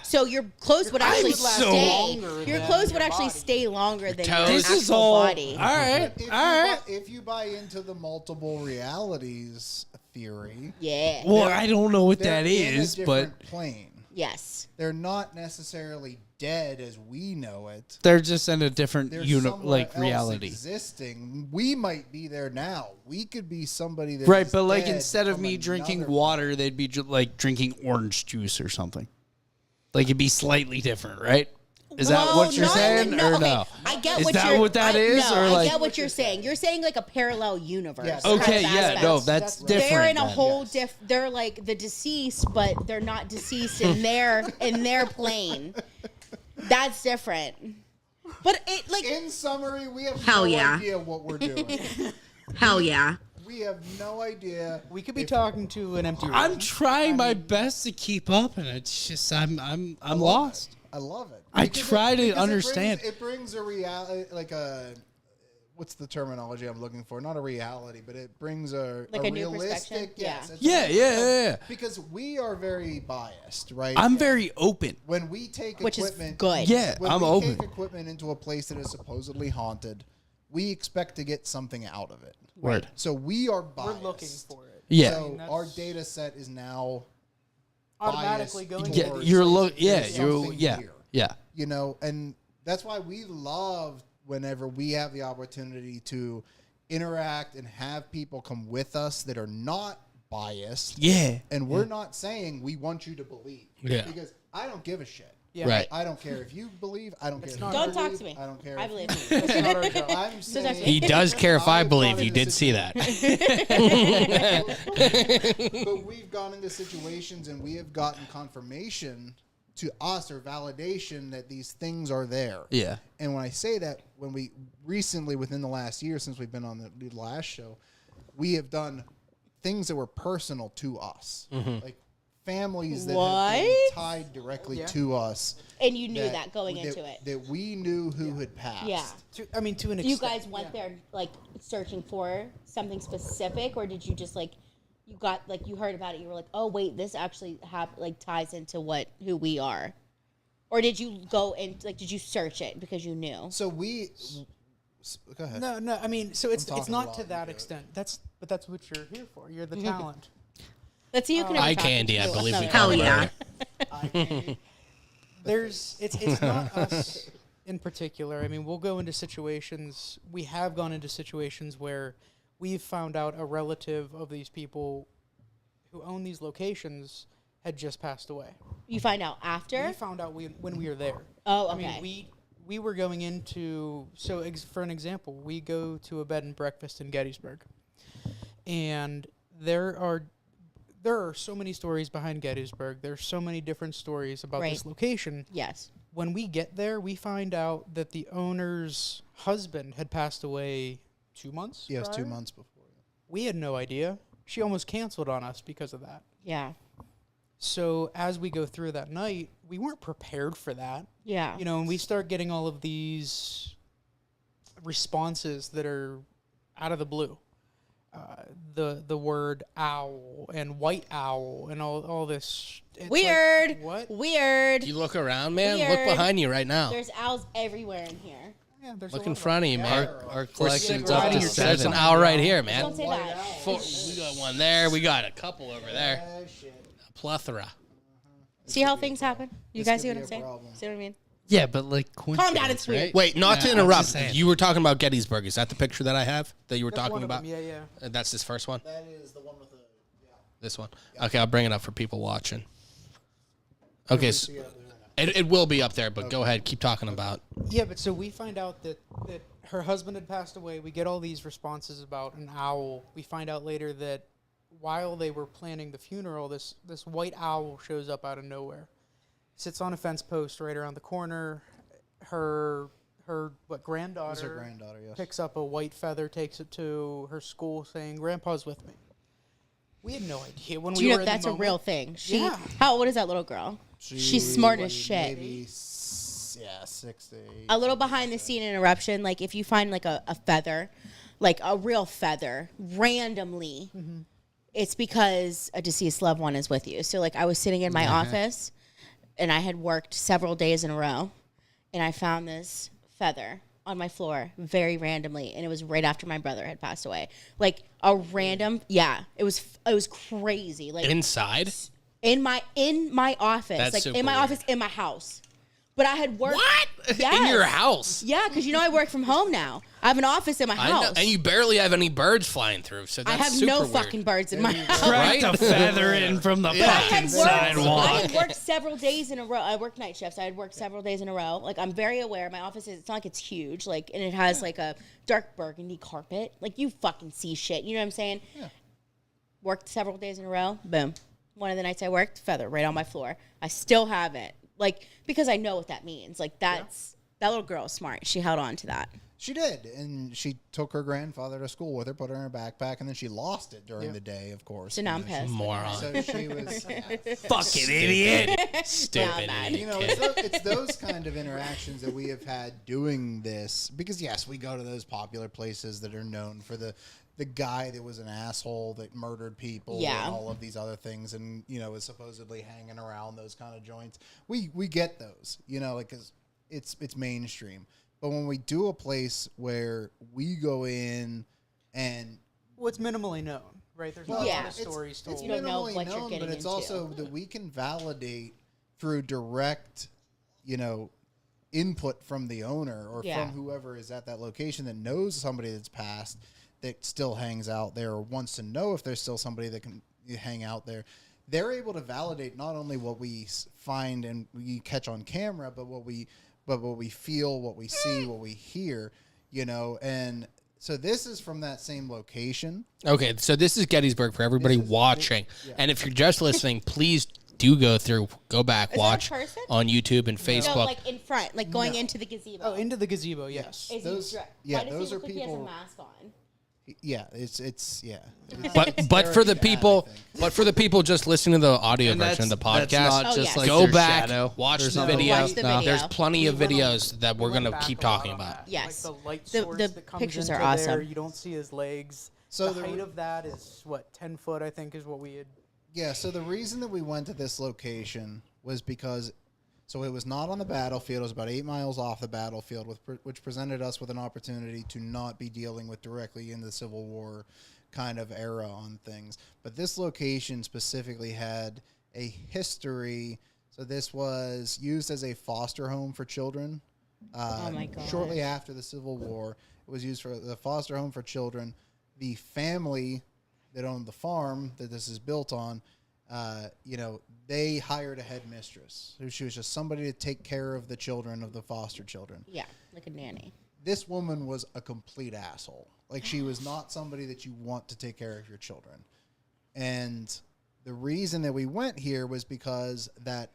Speaker 3: So your clothes would actually
Speaker 5: so
Speaker 3: stay.
Speaker 6: longer
Speaker 3: Your
Speaker 6: than
Speaker 3: clothes
Speaker 6: your
Speaker 3: would actually
Speaker 6: body.
Speaker 3: stay longer than your
Speaker 2: toes.
Speaker 5: This
Speaker 3: actual
Speaker 5: is all
Speaker 3: body.
Speaker 5: all right.
Speaker 4: If you,
Speaker 5: All right.
Speaker 4: if you buy into the multiple realities theory,
Speaker 3: Yeah.
Speaker 5: Well, I don't know what
Speaker 4: they're
Speaker 5: that
Speaker 4: in
Speaker 5: is,
Speaker 4: a
Speaker 5: but
Speaker 4: different plane.
Speaker 3: Yes.
Speaker 4: They're not necessarily dead as we know it.
Speaker 5: they're just in a different
Speaker 4: They're somewhere
Speaker 5: like
Speaker 4: else
Speaker 5: reality.
Speaker 4: existing. We might be there now. We could be somebody that
Speaker 5: Right,
Speaker 4: is
Speaker 5: but like
Speaker 4: dead
Speaker 5: instead of
Speaker 4: from
Speaker 5: me drinking
Speaker 4: another
Speaker 5: water, they'd be like drinking orange juice or something. Like it'd be slightly different, right? Is that
Speaker 3: Well,
Speaker 5: what you're
Speaker 3: no,
Speaker 5: saying, or
Speaker 3: okay.
Speaker 5: no?
Speaker 3: I get
Speaker 5: Is
Speaker 3: what
Speaker 5: that
Speaker 3: you're,
Speaker 5: what that
Speaker 3: I,
Speaker 5: is,
Speaker 3: no,
Speaker 5: or
Speaker 3: I
Speaker 5: like?
Speaker 3: get what you're saying. You're saying like a parallel universe.
Speaker 4: Yes.
Speaker 3: kind
Speaker 5: Okay,
Speaker 3: of
Speaker 5: yeah,
Speaker 3: aspect.
Speaker 5: no, that's different.
Speaker 3: They're in a
Speaker 5: then.
Speaker 3: whole they're like the deceased, but they're not deceased in their plane. That's different. But it like
Speaker 4: In summary, we have
Speaker 7: Hell
Speaker 4: no
Speaker 7: yeah.
Speaker 4: idea what we're doing.
Speaker 7: Hell yeah.
Speaker 4: We have no idea.
Speaker 6: We could be talking to an empty room.
Speaker 5: I'm trying my best to keep up, and it's just I'm lost.
Speaker 4: I love it.
Speaker 5: I
Speaker 4: Because
Speaker 5: try to
Speaker 4: because
Speaker 5: understand.
Speaker 4: It brings a reality, like a, what's the terminology I'm looking for? Not a reality, but it brings a
Speaker 3: Like a new
Speaker 4: realistic.
Speaker 3: perspective?
Speaker 4: Yes,
Speaker 3: Yeah.
Speaker 4: it's
Speaker 5: Yeah,
Speaker 4: a-
Speaker 5: yeah.
Speaker 4: Because we are very biased, right?
Speaker 5: I'm very open.
Speaker 4: when we take
Speaker 3: Which is
Speaker 4: equipment,
Speaker 3: good.
Speaker 5: Yeah,
Speaker 4: when
Speaker 5: I'm
Speaker 4: we
Speaker 5: open.
Speaker 4: take equipment into a place that is supposedly haunted, we expect to get something out of it.
Speaker 5: Word.
Speaker 4: So we are
Speaker 6: We're
Speaker 4: biased.
Speaker 6: looking for it.
Speaker 5: Yeah.
Speaker 4: So
Speaker 6: that's-
Speaker 4: our data set is now
Speaker 6: Automatically
Speaker 4: biased
Speaker 6: going
Speaker 5: Yeah,
Speaker 4: towards
Speaker 5: you're
Speaker 4: like,
Speaker 5: yeah,
Speaker 4: there's
Speaker 5: you're
Speaker 4: something
Speaker 5: yeah,
Speaker 4: here.
Speaker 5: yeah.
Speaker 4: You know, and that's why we love whenever we have the opportunity to interact and have people come with us that are not biased.
Speaker 5: Yeah.
Speaker 4: And we're not saying we want you to believe.
Speaker 2: Yeah.
Speaker 4: Because I don't give a shit.
Speaker 6: Yeah.
Speaker 5: Right.
Speaker 4: I don't care if you believe. I don't care if you
Speaker 3: Don't talk
Speaker 4: believe,
Speaker 3: to me.
Speaker 4: I don't care.
Speaker 3: I
Speaker 4: if
Speaker 3: believe.
Speaker 6: That's not our job.
Speaker 4: I'm
Speaker 3: talk
Speaker 4: saying
Speaker 3: to
Speaker 2: He does care if I
Speaker 4: I've
Speaker 2: believe.
Speaker 4: gone
Speaker 2: You
Speaker 4: into
Speaker 2: did see that.
Speaker 4: But we've gone into situations and we have gotten confirmation to us or validation that these things are there.
Speaker 5: Yeah.
Speaker 4: And when I say that, when we recently, within the last year since we've been on the last show, we have done things that were personal to us. Like families that have been
Speaker 3: What?
Speaker 4: tied directly
Speaker 6: Yeah.
Speaker 4: to us.
Speaker 3: And you knew that going into it.
Speaker 4: That we knew who had passed.
Speaker 3: Yeah.
Speaker 6: To an extent.
Speaker 3: You guys went there like searching for something specific, or did you just like you got like you heard about it, you were like, oh wait, this actually like ties into who we are, or did you go and like did you search it because you knew?
Speaker 4: So we. Go ahead.
Speaker 6: No. I mean, so it's
Speaker 4: talking
Speaker 6: not
Speaker 4: a
Speaker 6: to
Speaker 4: lot
Speaker 6: that
Speaker 4: into it.
Speaker 6: extent. But that's what you're here for. You're the talent.
Speaker 3: Let's see who can.
Speaker 2: Eye candy, I believe we
Speaker 7: Hell
Speaker 2: call it
Speaker 7: yeah.
Speaker 2: earlier.
Speaker 6: It's not us in particular. I mean, we'll go into situations. We have gone into situations where we've found out a relative of these people who own these locations had just passed away.
Speaker 3: You find out after.
Speaker 6: We found out when we were there.
Speaker 3: Oh,
Speaker 6: I
Speaker 3: okay.
Speaker 6: mean, we were going into for an example, we go to a bed and breakfast in Gettysburg, and there are so many stories behind Gettysburg. There's so many different stories about this
Speaker 3: Right.
Speaker 6: location.
Speaker 3: Yes.
Speaker 6: When we get there, we find out that the owner's husband had passed away 2 months.
Speaker 4: Yes, 2
Speaker 6: prior.
Speaker 4: months before.
Speaker 6: We had no idea. She almost canceled on us because of that.
Speaker 3: Yeah.
Speaker 6: So as we go through that night, we weren't prepared for that.
Speaker 3: Yeah.
Speaker 6: You know, and we start getting all of these responses that are out of the blue. The word owl and white owl and all this. It's like,
Speaker 3: Weird.
Speaker 6: what?
Speaker 3: Weird.
Speaker 2: You look around, man. Look
Speaker 3: Weird.
Speaker 2: behind you right now.
Speaker 3: There's owls everywhere in here.
Speaker 6: Yeah, there's
Speaker 2: Look
Speaker 6: a
Speaker 2: in
Speaker 6: lot
Speaker 2: front of you, man.
Speaker 5: Our collection's
Speaker 6: we're
Speaker 5: up
Speaker 6: riding
Speaker 5: to
Speaker 6: your
Speaker 2: There's
Speaker 5: 7.
Speaker 2: an owl right here, man.
Speaker 3: Don't say that.
Speaker 2: We got one there. We got a couple over there. A plethora.
Speaker 3: See how things happen? You
Speaker 4: This
Speaker 3: guys
Speaker 4: could
Speaker 3: see what
Speaker 4: be
Speaker 3: I'm
Speaker 4: a
Speaker 3: saying?
Speaker 4: problem.
Speaker 3: See what I mean?
Speaker 5: Yeah, but like
Speaker 3: Calm down,
Speaker 5: coincidence,
Speaker 3: it's weird.
Speaker 5: right?
Speaker 2: Wait, not to
Speaker 5: Yeah, I'm
Speaker 2: interrupt.
Speaker 5: just saying.
Speaker 2: You were talking about Gettysburg. Is that the picture that I have that you were
Speaker 6: That's
Speaker 2: talking
Speaker 6: one of
Speaker 2: about?
Speaker 6: them. Yeah.
Speaker 2: That's this first one?
Speaker 4: That is the one with the. Yeah.
Speaker 2: This one? Okay, I'll bring it up for people watching. Okay, so it will be up there, but go ahead. Keep talking about.
Speaker 6: Yeah, but so we find out that her husband had passed away. We get all these responses about an owl. We find out later that while they were planning the funeral, this white owl shows up out of nowhere. Sits on a fence post right around the corner. Her granddaughter,
Speaker 4: That's her granddaughter, yes.
Speaker 6: picks up a white feather, takes it to her school, saying, "Grandpa's with me." We had no idea when
Speaker 3: Do
Speaker 6: we
Speaker 3: you
Speaker 6: were
Speaker 3: know
Speaker 6: in
Speaker 3: that's
Speaker 6: the
Speaker 3: a
Speaker 6: moment.
Speaker 3: real thing?
Speaker 6: Yeah.
Speaker 3: How old is that little girl? She's smart as shit.
Speaker 4: Maybe 6 to 8.
Speaker 3: A little behind the scene interruption, like if you find like a feather, like a real feather, randomly, it's because a deceased loved one is with you. So like I was sitting in my office and I had worked several days in a row and I found this feather on my floor very randomly, and it was right after my brother had passed away. Like a random, it was crazy. Like
Speaker 2: Inside?
Speaker 3: in my office,
Speaker 2: That's
Speaker 3: like
Speaker 2: super
Speaker 3: in my
Speaker 2: weird.
Speaker 3: office, in my house. But I had worked.
Speaker 2: What? In
Speaker 3: Yes.
Speaker 2: your house?
Speaker 3: Yeah, because I work from home now. I have an office in my
Speaker 2: I know.
Speaker 3: house.
Speaker 2: And you barely have any birds flying through, so
Speaker 3: I
Speaker 2: that's
Speaker 3: have
Speaker 2: super
Speaker 3: no
Speaker 2: weird.
Speaker 3: fucking birds in my house.
Speaker 2: Right?
Speaker 5: Right? The feather in from the
Speaker 3: But I
Speaker 5: fucking
Speaker 3: had worked. I
Speaker 5: sidewalk.
Speaker 3: had worked several days in a row. I worked night shifts. I had worked several days in a row. Like I'm very aware. My office is. It's not like it's huge. Like and it has like a dark burgundy carpet. Like you fucking see shit. You know what I'm saying?
Speaker 4: Yeah.
Speaker 3: Worked several days in a row. Boom. One of the nights I worked, feather right on my floor. I still have it. Like because I know what that means. Like that's that little girl is smart. She held on to that.
Speaker 4: She did, and she took her grandfather to school with her, put her in her backpack, and then she lost it during the day, of course.
Speaker 3: So now I'm
Speaker 4: You know,
Speaker 3: pissed.
Speaker 2: Moron.
Speaker 4: So she was.
Speaker 5: Fucking idiot.
Speaker 2: Stupid
Speaker 3: Nah,
Speaker 2: idiot
Speaker 4: You know,
Speaker 2: kid.
Speaker 4: it's those kind of interactions that we have had doing this because yes, we go to those popular places that are known for the guy that was an asshole that murdered people
Speaker 3: Yeah.
Speaker 4: and all of these other things, and is supposedly hanging around those kind of joints. We get those, like because it's mainstream. But when we do a place where we go in and
Speaker 6: What's minimally known, right? There's not a
Speaker 3: Yeah.
Speaker 6: lot of stories told.
Speaker 3: You don't know
Speaker 4: minimally
Speaker 3: what you're
Speaker 4: known,
Speaker 3: getting
Speaker 4: but it's
Speaker 3: into.
Speaker 4: also that we can validate through direct, input from the owner or
Speaker 3: Yeah.
Speaker 4: from whoever is at that location that knows somebody that's passed that still hangs out there or wants to know if there's still somebody that can hang out there. They're able to validate not only what we find and we catch on camera, but what we feel, what we see, what we hear, and so this is from that same location.
Speaker 2: Okay, so this is Gettysburg for everybody watching. And if you're just listening, please do go back,
Speaker 3: Is
Speaker 2: watch
Speaker 3: that a person?
Speaker 2: on YouTube and Facebook.
Speaker 3: No, like in front, like going into the gazebo.
Speaker 6: Oh, into the gazebo, yes.
Speaker 3: Is
Speaker 4: those-
Speaker 3: he
Speaker 4: yeah,
Speaker 3: why does
Speaker 4: those
Speaker 3: he look
Speaker 4: are
Speaker 3: like he has a
Speaker 4: people-
Speaker 3: mask on?
Speaker 4: Yeah, it's yeah.
Speaker 2: But for the
Speaker 4: bad,
Speaker 2: people,
Speaker 4: I
Speaker 2: but for the people just listening to the audio
Speaker 5: And
Speaker 2: version of the
Speaker 5: that's
Speaker 2: podcast,
Speaker 5: not
Speaker 3: Oh,
Speaker 5: just
Speaker 3: yes.
Speaker 5: like
Speaker 2: go
Speaker 5: their
Speaker 2: back,
Speaker 5: shadow.
Speaker 2: watch
Speaker 5: There's
Speaker 2: the
Speaker 5: nothing-
Speaker 2: video.
Speaker 3: Watch the video.
Speaker 2: There's plenty of
Speaker 6: We went
Speaker 2: videos that we're
Speaker 6: We went
Speaker 2: gonna
Speaker 6: back
Speaker 2: keep
Speaker 6: a lot
Speaker 2: talking
Speaker 6: on
Speaker 2: about.
Speaker 6: that.
Speaker 3: Yes.
Speaker 6: Like the light
Speaker 3: The-
Speaker 6: source
Speaker 3: the
Speaker 6: that comes
Speaker 3: pictures
Speaker 6: into
Speaker 3: are
Speaker 6: there,
Speaker 3: awesome.
Speaker 6: you don't see his legs.
Speaker 4: So
Speaker 6: the
Speaker 4: the
Speaker 6: height
Speaker 4: re-
Speaker 6: of that is what 10 foot, I think, is what we had.
Speaker 4: Yeah, so the reason that we went to this location was because, so it was not on the battlefield. It was about 8 miles off the battlefield, which presented us with an opportunity to not be dealing with directly in the Civil War kind of era on things. But this location specifically had a history. So this was used as a foster home for children.
Speaker 3: Oh my God.
Speaker 4: Shortly after the Civil War, it was used for the foster home for children. The family that owned the farm that this is built on, they hired a headmistress. She was just somebody to take care of the children, of the foster children.
Speaker 3: Yeah, like a nanny.
Speaker 4: This woman was a complete asshole. Like, she was not somebody that you want to take care of your children. And the reason that we went here was because that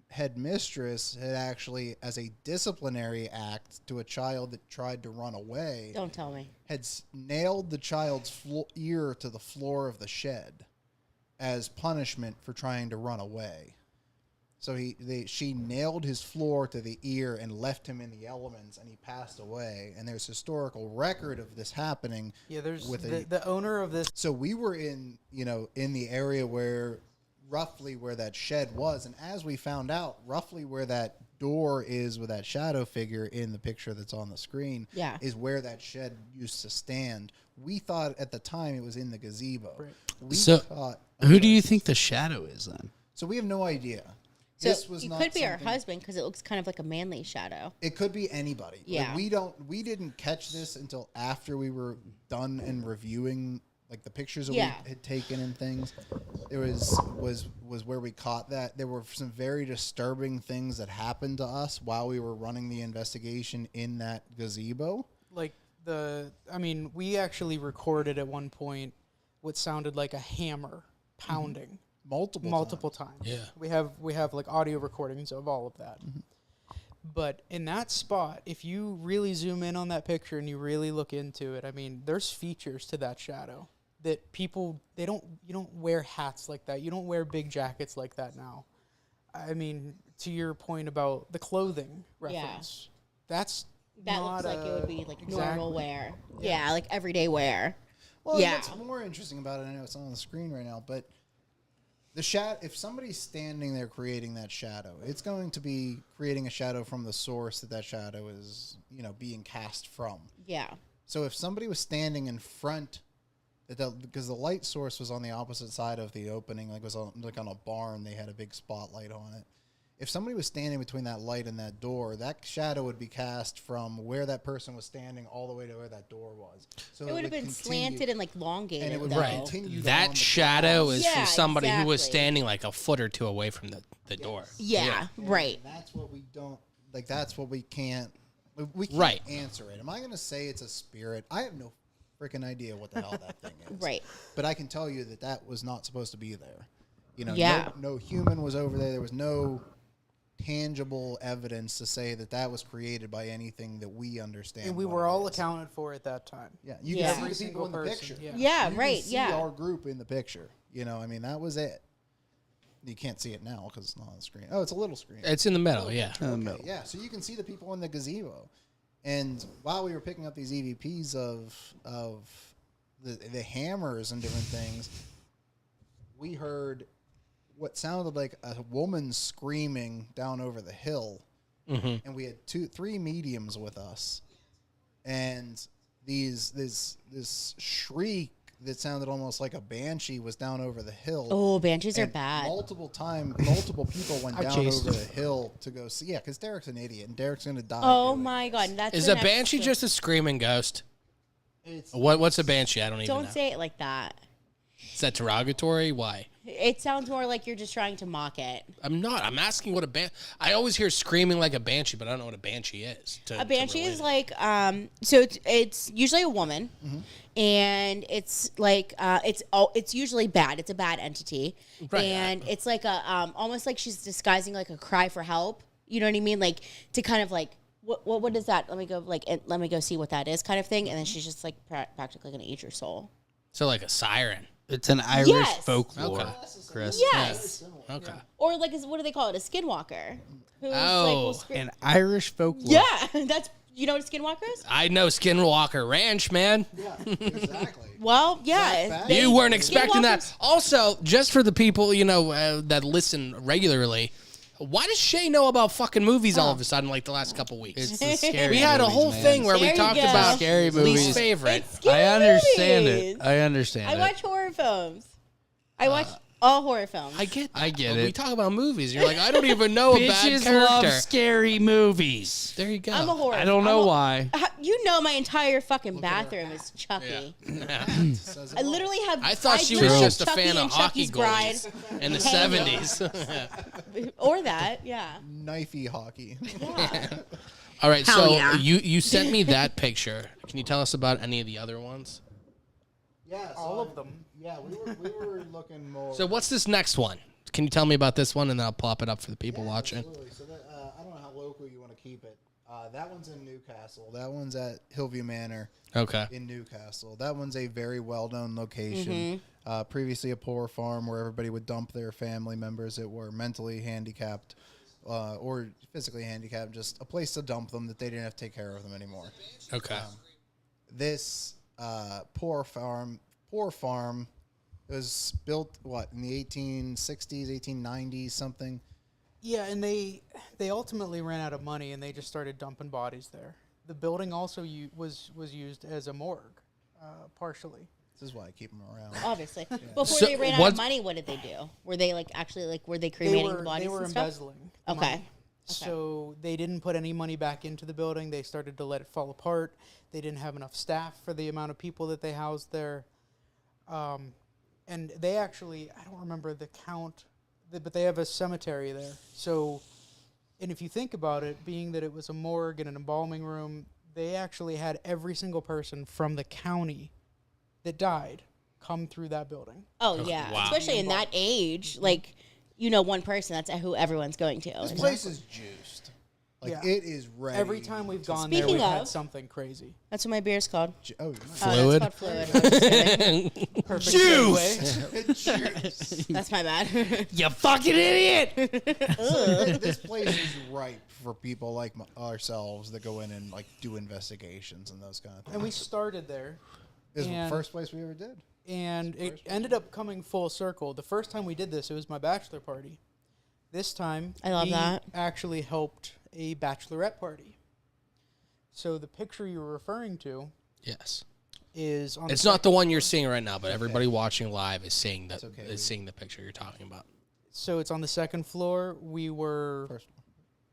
Speaker 4: headmistress had actually, as a disciplinary act to a child that tried to run away,
Speaker 3: Don't tell me.
Speaker 4: had nailed the child's ear to the floor of the shed as punishment for trying to run away. So she nailed his floor to the ear and left him in the elements, and he passed away. And there's historical record of this happening.
Speaker 6: Yeah, there's
Speaker 4: with
Speaker 6: the owner of this.
Speaker 4: So we were in the area where roughly where that shed was, and as we found out, roughly where that door is with that shadow figure in the picture that's on the screen,
Speaker 3: Yeah.
Speaker 4: is where that shed used to stand. We thought at the time it was in the gazebo.
Speaker 6: Right.
Speaker 4: We
Speaker 5: So,
Speaker 4: thought,
Speaker 5: Who do you think the shadow is then?
Speaker 4: so we have no idea.
Speaker 3: So
Speaker 4: this was
Speaker 3: it
Speaker 4: not
Speaker 3: could be her
Speaker 4: something-
Speaker 3: husband because it looks kind of like a manly shadow.
Speaker 4: It could be anybody.
Speaker 3: Yeah.
Speaker 4: Like, we didn't catch this until after we were done and reviewing like the pictures that
Speaker 3: Yeah.
Speaker 4: we had taken and things. It was where we caught that. There were some very disturbing things that happened to us while we were running the investigation in that gazebo.
Speaker 6: Like we actually recorded at one point what sounded like a hammer pounding
Speaker 4: Multiple
Speaker 6: times.
Speaker 2: Yeah.
Speaker 6: We have like audio recordings of all of that. But in that spot, if you really zoom in on that picture and you really look into it, I mean, there's features to that shadow that you don't wear hats like that. You don't wear big jackets like that now. I mean, to your point about the clothing reference, that
Speaker 3: Looks like it would be like
Speaker 6: exactly.
Speaker 3: normal wear. Yeah, like everyday wear.
Speaker 4: Well,
Speaker 3: Yeah.
Speaker 4: what's more interesting about it, I know it's not on the screen right now, but if somebody's standing there creating that shadow, it's going to be creating a shadow from the source that shadow is, being cast from.
Speaker 3: Yeah.
Speaker 4: So if somebody was standing in front, because the light source was on the opposite side of the opening, like it was on a barn, they had a big spotlight on it. If somebody was standing between that light and that door, that shadow would be cast from where that person was standing all the way to where that door was. So
Speaker 3: It would have been slanted and like elongated.
Speaker 4: and it would
Speaker 3: though.
Speaker 4: continue on
Speaker 2: That
Speaker 4: the
Speaker 2: shadow is
Speaker 3: Yeah,
Speaker 2: from somebody who was
Speaker 3: exactly.
Speaker 2: standing like a foot or two away from the door.
Speaker 3: Yeah, right.
Speaker 4: And that's what we don't like. That's what we can't. We can't
Speaker 2: Right.
Speaker 4: answer it. Am I going to say it's a spirit? I have no freaking idea what the hell that thing is.
Speaker 3: Right.
Speaker 4: But I can tell you that was not supposed to be there.
Speaker 3: Yeah.
Speaker 4: No human was over there. There was no tangible evidence to say that was created by anything that we understand.
Speaker 6: And we
Speaker 4: what
Speaker 6: were
Speaker 4: it
Speaker 6: all
Speaker 4: is.
Speaker 6: accounted for at that time.
Speaker 4: Yeah, you
Speaker 3: Yeah.
Speaker 4: can
Speaker 6: Every
Speaker 4: see the people in
Speaker 6: single
Speaker 4: the
Speaker 6: person,
Speaker 4: picture.
Speaker 6: yeah.
Speaker 3: Yeah,
Speaker 4: You
Speaker 3: right.
Speaker 4: can see
Speaker 3: Yeah.
Speaker 4: our group in the picture. I mean, that was it. You can't see it now because it's not on the screen. Oh, it's a little screen.
Speaker 2: It's in the middle, yeah.
Speaker 4: Okay, yeah, so you can see the people in the gazebo. And while we were picking up these EVPs of the hammers and different things, we heard what sounded like a woman screaming down over the hill.
Speaker 2: Mm-hmm.
Speaker 4: And we had 3 mediums with us. And this shriek that sounded almost like a banshee was down over the hill.
Speaker 3: Oh, banshees are
Speaker 4: And
Speaker 3: bad.
Speaker 4: multiple people went down
Speaker 6: chased
Speaker 4: over the hill to go see. Yeah, because Derek's an idiot, and Derek's going to die.
Speaker 3: Oh
Speaker 4: doing
Speaker 3: my
Speaker 4: this.
Speaker 3: god, that's
Speaker 2: Is
Speaker 3: the
Speaker 2: a
Speaker 3: next
Speaker 2: banshee
Speaker 3: thing.
Speaker 2: just a screaming ghost?
Speaker 4: It's,
Speaker 2: What's a banshee? I don't even
Speaker 3: Don't
Speaker 2: know.
Speaker 3: say it like that.
Speaker 2: Is that derogatory? Why?
Speaker 3: It sounds more like you're just trying to mock it.
Speaker 2: I'm not. I'm asking what I always hear screaming like a banshee, but I don't know what a banshee is.
Speaker 3: A banshee is like so it's usually a woman, and it's like it's usually bad. It's a bad entity,
Speaker 2: Right.
Speaker 3: and it's like a almost like she's disguising like a cry for help. You know what I mean? Like to kind of like what is that? Let me go see what that is, kind of thing. And then she's just like practically gonna eat your soul.
Speaker 2: So like a siren.
Speaker 5: It's an Irish
Speaker 3: Yes.
Speaker 5: folklore,
Speaker 2: Okay.
Speaker 5: Chris.
Speaker 3: Yes,
Speaker 2: Okay.
Speaker 3: or like what do they call it? A skinwalker. Who's
Speaker 2: Oh,
Speaker 3: like, will scream.
Speaker 5: An Irish folklore.
Speaker 3: Yeah, that's you know what a skinwalker is?
Speaker 2: I know Skinwalker Ranch, man.
Speaker 4: yeah, exactly.
Speaker 3: Well, yeah.
Speaker 4: bad?
Speaker 3: they-
Speaker 2: You weren't expecting that.
Speaker 3: skinwalkers-
Speaker 2: Also, just for the people that listen regularly, why does Shay know about fucking movies all of a sudden, like the last couple weeks?
Speaker 5: It's the scary
Speaker 2: We had a
Speaker 5: movies,
Speaker 2: whole
Speaker 5: man.
Speaker 2: thing where
Speaker 3: There
Speaker 2: we
Speaker 3: you
Speaker 2: talked
Speaker 3: go.
Speaker 2: about
Speaker 5: Scary
Speaker 2: least
Speaker 5: movies.
Speaker 2: favorite.
Speaker 3: It's scary
Speaker 5: I understand
Speaker 3: movies.
Speaker 5: it. I understand
Speaker 3: I
Speaker 5: it.
Speaker 3: watch horror films. I watch all horror films.
Speaker 2: I get that.
Speaker 5: I get
Speaker 2: but We
Speaker 5: it.
Speaker 2: talk about movies. You're like, I don't even know a bad
Speaker 5: Bitches
Speaker 2: character.
Speaker 5: love scary movies.
Speaker 2: There you go.
Speaker 3: I'm a horror.
Speaker 5: I don't know
Speaker 3: I'm a-
Speaker 5: why.
Speaker 3: You know, my entire fucking bathroom is Chucky.
Speaker 4: Says it
Speaker 3: I
Speaker 4: all.
Speaker 3: literally have.
Speaker 2: I thought she was
Speaker 3: literally
Speaker 2: just a
Speaker 3: have Chucky
Speaker 2: fan of
Speaker 3: and
Speaker 2: hockey
Speaker 3: Chucky's Bride,
Speaker 2: goalies in the
Speaker 3: hanging.
Speaker 2: 70s.
Speaker 3: or that. Yeah.
Speaker 4: knifey hockey.
Speaker 2: All right,
Speaker 3: Hell
Speaker 2: so
Speaker 3: yeah.
Speaker 2: you sent me that picture. Can you tell us about any of the other ones?
Speaker 4: Yeah,
Speaker 6: All of them.
Speaker 4: Yeah, we were looking more.
Speaker 2: So what's this next one? Can you tell me about this one, and then I'll plop it up for the people watching?
Speaker 4: Absolutely. So I don't know how local you want to keep it. That one's in Newcastle. That one's at Hillview Manor
Speaker 2: Okay.
Speaker 4: in Newcastle. That one's a very well-known location. Previously a poor farm where everybody would dump their family members that were mentally handicapped or physically handicapped, just a place to dump them that they didn't have to take care of them anymore.
Speaker 2: Okay.
Speaker 4: This poor farm was built, in the 1860s, 1890s, something.
Speaker 6: Yeah, and they ultimately ran out of money and they just started dumping bodies there. The building also was used as a morgue, partially.
Speaker 4: This is why I keep them around.
Speaker 3: Obviously. Before
Speaker 2: So
Speaker 3: they ran out of money, what did they do? Were they like actually like were they cremating the bodies
Speaker 6: They were
Speaker 3: and stuff?
Speaker 6: embezzling. the
Speaker 3: Okay.
Speaker 6: money. So they didn't put any money back into the building. They started to let it fall apart. They didn't have enough staff for the amount of people that they housed there. And they actually, I don't remember the count, but they have a cemetery there. So, and if you think about it, being that it was a morgue and an embalming room, they actually had every single person from the county that died come through that building.
Speaker 3: Oh yeah,
Speaker 2: wow.
Speaker 3: especially in that age, like you know, one person. That's who everyone's going to.
Speaker 4: This place is juiced. Like,
Speaker 6: Yeah.
Speaker 4: it is ready.
Speaker 6: Every time we've gone
Speaker 3: Speaking
Speaker 6: there, we've had
Speaker 3: of-
Speaker 6: something crazy.
Speaker 3: That's what my beer's called.
Speaker 4: Oh, you're nice.
Speaker 2: Fluid?
Speaker 3: That's called fluid. I was just kidding.
Speaker 6: Perfect
Speaker 2: Juice!
Speaker 6: segue.
Speaker 3: That's my bad.
Speaker 5: You fucking idiot!
Speaker 4: This place is ripe for people like ourselves that go in and like do investigations and those kind of things.
Speaker 6: And we started there.
Speaker 4: This is the
Speaker 6: and-
Speaker 4: first place we ever did.
Speaker 6: And it ended up coming full circle. The first time we did this, it was my bachelor party. This time,
Speaker 3: I love
Speaker 6: we
Speaker 3: that.
Speaker 6: actually helped a bachelorette party. So the picture you're referring to
Speaker 2: Yes.
Speaker 6: is on.
Speaker 2: It's not the one you're seeing right now, but everybody watching live is seeing that
Speaker 4: okay.
Speaker 2: is seeing the picture you're talking about.
Speaker 6: So it's on the second floor. We were.
Speaker 4: First one.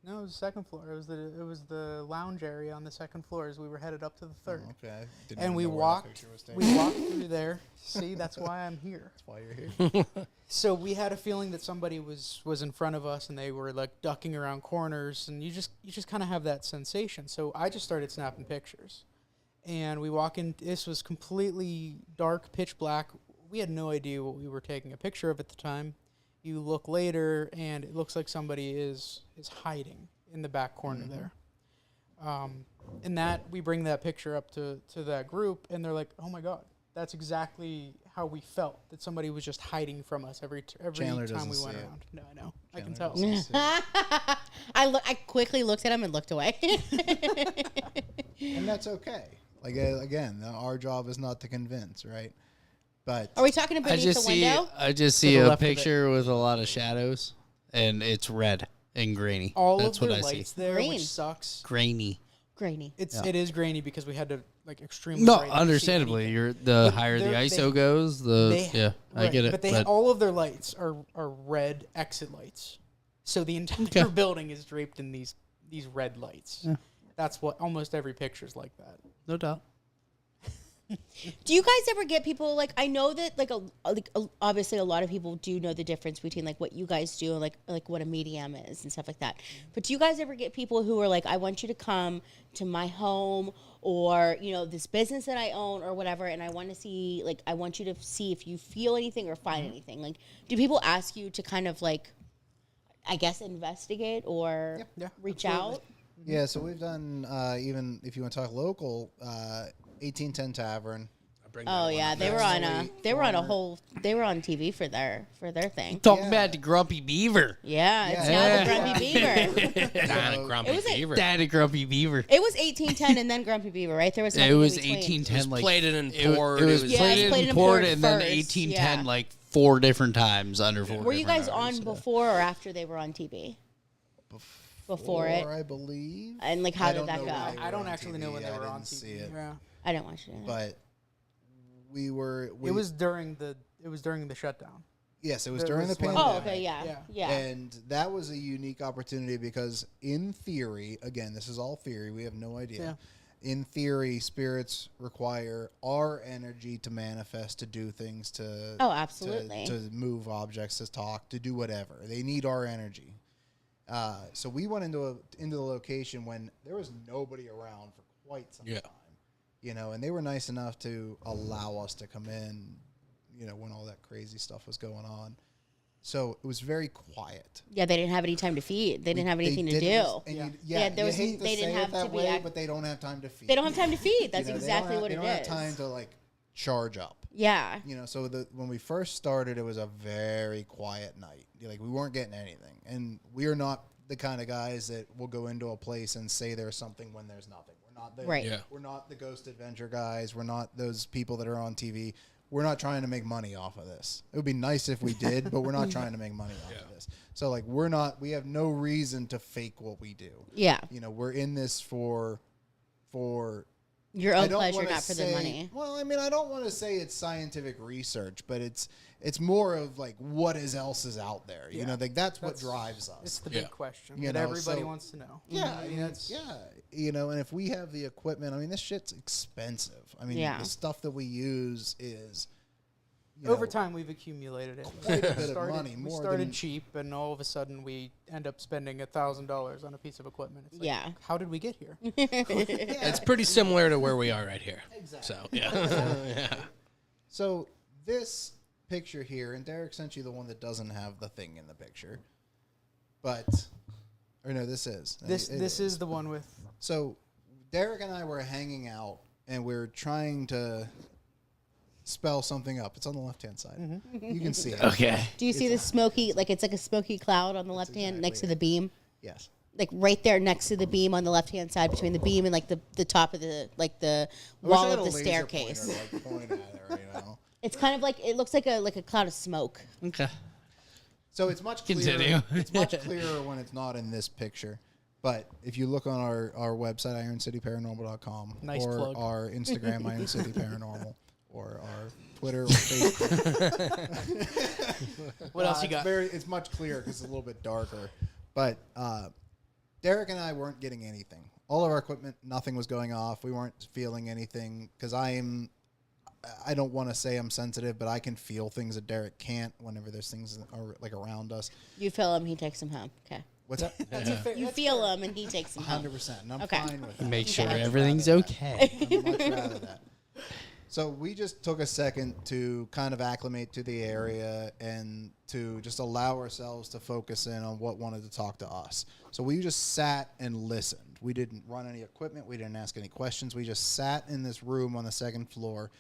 Speaker 6: No, it was the second floor. It was the lounge area on the second floor as we were headed up to the third.
Speaker 4: Okay. Didn't
Speaker 6: And
Speaker 4: even
Speaker 6: we
Speaker 4: know where that
Speaker 6: walked.
Speaker 4: picture was taken.
Speaker 6: We walked through there. See, that's why I'm here.
Speaker 4: That's why you're here.
Speaker 6: So we had a feeling that somebody was in front of us and they were like ducking around corners, and you just kind of have that sensation. So I just started snapping pictures, and we walk in. This was completely dark, pitch black. We had no idea what we were taking a picture of at the time. You look later, and it looks like somebody is hiding in the back corner there. And that we bring that picture up to that group, and they're like, "Oh my God, that's exactly how we felt. That somebody was just hiding from us every
Speaker 4: Chandler
Speaker 6: time
Speaker 4: doesn't
Speaker 6: we went
Speaker 4: see it.
Speaker 6: around." No, I know, I can
Speaker 4: Chandler
Speaker 6: tell.
Speaker 4: doesn't see it.
Speaker 3: I quickly looked at him and looked away.
Speaker 4: And that's okay. Like, again, our job is not to convince, right? But
Speaker 3: Are we talking about beneath the window?
Speaker 5: I just see
Speaker 6: the
Speaker 5: a
Speaker 6: left of it.
Speaker 5: picture with a lot of shadows, and it's red and grainy.
Speaker 6: All
Speaker 5: That's
Speaker 6: of
Speaker 5: what
Speaker 6: their
Speaker 5: I
Speaker 6: lights
Speaker 5: see.
Speaker 6: there,
Speaker 3: Green.
Speaker 6: which sucks.
Speaker 5: Grainy.
Speaker 3: Grainy.
Speaker 6: It is grainy because we had to like extremely.
Speaker 5: No,
Speaker 6: bright to see
Speaker 5: understandably,
Speaker 6: anything.
Speaker 5: you're the
Speaker 6: But
Speaker 5: higher the
Speaker 6: they're-
Speaker 5: ISO
Speaker 6: they-
Speaker 5: goes, I
Speaker 6: Right,
Speaker 5: get it.
Speaker 6: But they all of their lights are red exit lights, so the entire building is draped in these red lights.
Speaker 5: Yeah.
Speaker 6: That's what almost every picture's like that.
Speaker 5: no doubt.
Speaker 3: Do you guys ever get people like I know that obviously a lot of people do know the difference between like what you guys do and like what a medium is and stuff like that. But do you guys ever get people who are like, I want you to come to my home or you know this business that I own or whatever, and I want to see like I want you to see if you feel anything or find anything. Like, do people ask you to kind of like, I guess, investigate or
Speaker 6: Yeah,
Speaker 3: reach
Speaker 6: absolutely.
Speaker 3: out?
Speaker 4: yeah, so we've done, even if you want to talk local, 1810 Tavern.
Speaker 3: Oh yeah, they were on on TV for their thing.
Speaker 5: Talking
Speaker 4: Yeah.
Speaker 5: about the Grumpy Beaver.
Speaker 3: Yeah, it's
Speaker 4: Yeah.
Speaker 3: now the Grumpy Beaver.
Speaker 2: Down at Grumpy
Speaker 3: It was like-
Speaker 2: Beaver.
Speaker 5: Daddy Grumpy Beaver.
Speaker 3: It was 1810 and then Grumpy Beaver, right? There was
Speaker 5: It
Speaker 3: nothing
Speaker 5: was
Speaker 3: in between.
Speaker 5: 1810. Like
Speaker 2: played it in
Speaker 5: it,
Speaker 2: poured.
Speaker 5: It was
Speaker 3: Yeah,
Speaker 5: played
Speaker 3: it's
Speaker 5: in
Speaker 3: played in
Speaker 5: poured,
Speaker 3: poured
Speaker 5: and then
Speaker 3: first,
Speaker 5: 1810
Speaker 3: yeah.
Speaker 5: like 4 different times under 4.
Speaker 3: Were you guys
Speaker 5: different
Speaker 3: on
Speaker 5: hours,
Speaker 3: before or after they were on TV? Before it,
Speaker 4: I believe.
Speaker 3: and like how
Speaker 4: I
Speaker 3: did
Speaker 4: don't
Speaker 3: that
Speaker 4: know
Speaker 3: go?
Speaker 4: when
Speaker 6: I don't actually know when they
Speaker 4: I
Speaker 6: were on
Speaker 4: didn't
Speaker 6: TV.
Speaker 4: see it.
Speaker 6: Yeah.
Speaker 3: I didn't watch it.
Speaker 4: But we
Speaker 6: It was during the shutdown.
Speaker 4: yes, it was
Speaker 6: There
Speaker 4: during the
Speaker 6: was one-
Speaker 4: pandemic.
Speaker 3: Oh, okay, yeah,
Speaker 6: Yeah.
Speaker 3: yeah.
Speaker 4: And that was a unique opportunity because, in theory, again, this is all theory, we have no idea. In theory, spirits require our energy to manifest, to do things, to
Speaker 3: Oh, absolutely.
Speaker 4: to move objects, to talk, to do whatever. They need our energy. So we went into the location when there was nobody around for quite some time, you know, and they were nice enough to allow us to come in, you know, when all that crazy stuff was going on. So it was very quiet.
Speaker 3: Yeah, they didn't have any time to feed. They didn't have anything to do. They didn't have to be
Speaker 4: but they don't have time to feed.
Speaker 3: They don't have time to feed. That's
Speaker 4: You know,
Speaker 3: exactly what
Speaker 4: they
Speaker 3: it
Speaker 4: don't have
Speaker 3: is.
Speaker 4: time to like charge up.
Speaker 3: Yeah.
Speaker 4: You know, so when we first started, it was a very quiet night. Like, we weren't getting anything. And we are not the kind of guys that will go into a place and say there's something when there's nothing. We're not
Speaker 3: Right.
Speaker 2: Yeah.
Speaker 4: We're not the Ghost Adventure guys. We're not those people that are on TV. We're not trying to make money off of this. It would be nice if we did, but we're not trying to make money off of this. So, like, we have no reason to fake what we do.
Speaker 3: Yeah.
Speaker 4: You know, we're in this for
Speaker 3: Your
Speaker 4: I
Speaker 3: own
Speaker 4: don't
Speaker 3: pleasure,
Speaker 4: wanna
Speaker 3: not for the
Speaker 4: say-
Speaker 3: money.
Speaker 4: Well, I mean, I don't want to say it's scientific research, but it's more of like what else is out there. You know, like that's what drives us.
Speaker 6: It's the
Speaker 2: Yeah.
Speaker 6: big question
Speaker 4: You
Speaker 6: that
Speaker 4: know,
Speaker 6: everybody
Speaker 4: so-
Speaker 6: wants to know.
Speaker 4: Yeah, I mean, you know, and if we have the equipment, I mean, this shit's expensive. I mean,
Speaker 3: Yeah.
Speaker 4: the stuff that we use is
Speaker 6: Over time, we've accumulated it.
Speaker 4: quite a bit of money,
Speaker 6: We
Speaker 4: more
Speaker 6: started
Speaker 4: than
Speaker 6: cheap, and all of a sudden, we end up spending $1,000 on a piece of equipment. It's like,
Speaker 3: Yeah.
Speaker 6: how did we get here?
Speaker 2: It's pretty similar to where we are right here.
Speaker 4: Exactly.
Speaker 2: So yeah.
Speaker 4: So this picture here, and Derek sent you the one that doesn't have the thing in the picture, but or no, this is
Speaker 6: This is the one with.
Speaker 4: So Derek and I were hanging out, and we're trying to spell something up. It's on the left-hand side. You can see it.
Speaker 5: Okay.
Speaker 3: Do you see the smoky, like it's like a smoky cloud on the left hand next to the beam?
Speaker 4: Yes.
Speaker 3: Like right there next to the beam on the left hand side between the beam and like the top of the
Speaker 4: I wish I
Speaker 3: wall
Speaker 4: had
Speaker 3: of
Speaker 4: a
Speaker 3: the
Speaker 4: laser
Speaker 3: staircase.
Speaker 4: pointer to, like, point at it, right now.
Speaker 3: It's kind of like it looks like a cloud of smoke.
Speaker 5: Okay.
Speaker 4: So it's much clearer.
Speaker 5: Continue.
Speaker 4: It's much clearer when it's not in this picture. But if you look on our website, IronCityParanormal.com,
Speaker 6: Nice
Speaker 4: or
Speaker 6: plug.
Speaker 4: our Instagram, IronCityParanormal, or our Twitter or Facebook.
Speaker 6: What else you got?
Speaker 4: It's much clearer because it's a little bit darker. But Derek and I weren't getting anything. All of our equipment, nothing was going off. We weren't feeling anything because I don't want to say I'm sensitive, but I can feel things that Derek can't whenever there's things are like around us.
Speaker 3: You feel him, he takes him home. Okay.
Speaker 4: What's that?
Speaker 3: You feel him, and he takes him home.
Speaker 4: 100%. And I'm
Speaker 3: Okay.
Speaker 4: fine with that.
Speaker 5: Make sure
Speaker 3: Okay.
Speaker 5: everything's
Speaker 4: I'd
Speaker 5: okay.
Speaker 4: much rather that. So we just took a second to kind of acclimate to the area and to just allow ourselves to focus in on what wanted to talk to us. So we just sat and listened. We didn't run any equipment. We didn't ask any questions. We just sat in this room on the second floor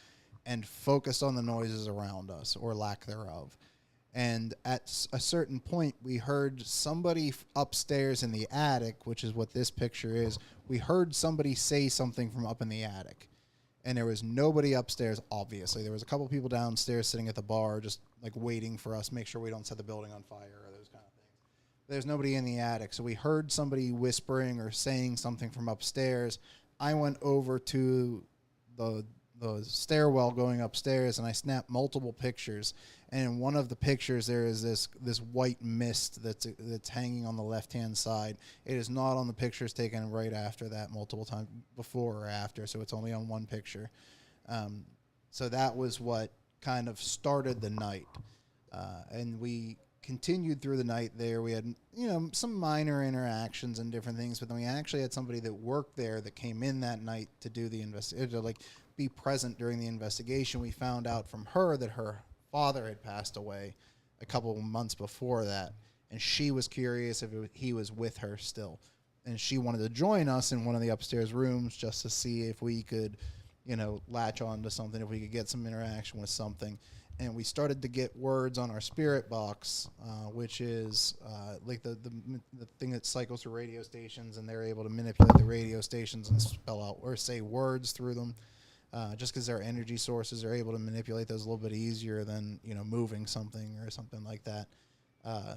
Speaker 4: and focused on the noises around us, or lack thereof. And at a certain point, we heard somebody upstairs in the attic, which is what this picture is. We heard somebody say something from up in the attic. And there was nobody upstairs, obviously. There was a couple people downstairs sitting at the bar, just like waiting for us, make sure we don't set the building on fire or those kind of things. There's nobody in the attic. So we heard somebody whispering or saying something from upstairs. I went over to the stairwell going upstairs, and I snapped multiple pictures. And in one of the pictures, there is this white mist that's hanging on the left-hand side. It is not on the pictures taken right after that, multiple times before or after, so it's only on one picture. So that was what kind of started the night. And we continued through the night there. We had, some minor interactions and different things, but then we actually had somebody that worked there that came in that night to do the investigation, to be present during the investigation. We found out from her that her father had passed away a couple of months before that, and she was curious if he was with her still, and she wanted to join us in one of the upstairs rooms just to see if we could, latch on to something, if we could get some interaction with something. And we started to get words on our spirit box, which is like the thing that cycles through radio stations, and they're able to manipulate the radio stations and spell out or say words through them. Just because they're energy sources, they're able to manipulate those a little bit easier than moving something or something like that.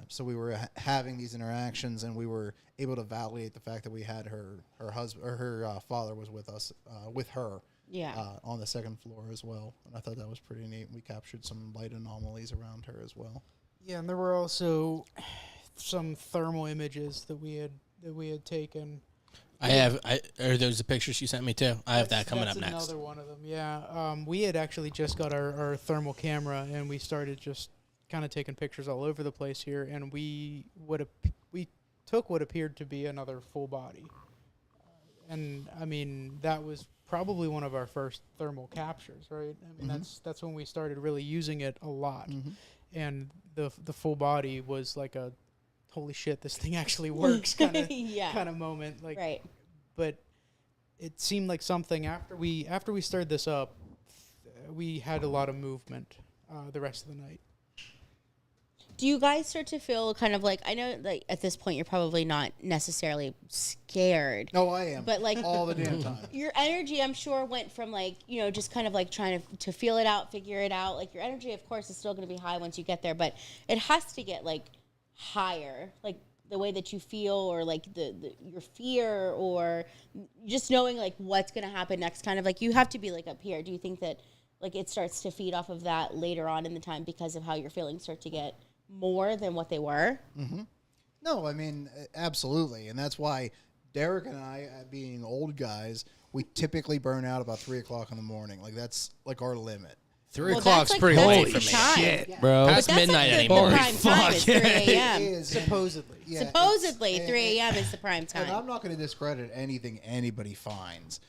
Speaker 4: So we were having these interactions, and we were able to validate the fact that we had her husband or her father was with us with her.
Speaker 3: Yeah.
Speaker 4: On the second floor as well, and I thought that was pretty neat. We captured some light anomalies around her as well.
Speaker 6: Yeah, and there were also some thermal images that we had taken.
Speaker 2: There's the pictures you sent me too. I have that coming up
Speaker 6: That's
Speaker 2: next.
Speaker 6: another one of them. Yeah, we had actually just got our thermal camera, and we started just kind of taking pictures all over the place here, and we took what appeared to be another full body, and I mean that was probably one of our first thermal captures, right? I mean that's when we started really using it a lot, and the full body was like a holy shit, this thing actually works kind of kind of moment, like.
Speaker 3: Right.
Speaker 6: But it seemed like something after we started this up, we had a lot of movement the rest of the night.
Speaker 3: Do you guys start to feel kind of like, I know like at this point you're probably not necessarily scared.
Speaker 4: No, I am.
Speaker 3: But like
Speaker 4: all the damn time.
Speaker 3: your energy, I'm sure, went from like, just kind of like trying to feel it out, figure it out. Like your energy, of course, is still going to be high once you get there, but it has to get like higher. Like the way that you feel, or like your fear, or just knowing like what's gonna happen next, kind of like you have to be like up here. Do you think that like it starts to feed off of that later on in the time because of how your feelings start to get more than what they were?
Speaker 4: No, I mean, absolutely. And that's why Derek and I, being old guys, we typically burn out about 3 o'clock in the morning. Like, that's like our limit.
Speaker 2: 3
Speaker 3: Well,
Speaker 2: o'clock's
Speaker 3: that's, like,
Speaker 2: pretty
Speaker 3: that's
Speaker 2: late
Speaker 3: like
Speaker 2: for
Speaker 3: the
Speaker 2: me.
Speaker 3: time.
Speaker 5: Shit, bro.
Speaker 2: Past
Speaker 3: That's
Speaker 2: midnight
Speaker 3: like the
Speaker 2: anymore.
Speaker 3: prime time is 3
Speaker 4: It
Speaker 3: a.m.
Speaker 4: is.
Speaker 6: Supposedly.
Speaker 4: Yeah,
Speaker 3: Supposedly,
Speaker 4: it's-
Speaker 3: 3 a.m. is the prime
Speaker 4: And I'm
Speaker 3: time.
Speaker 4: not going to discredit anything anybody finds.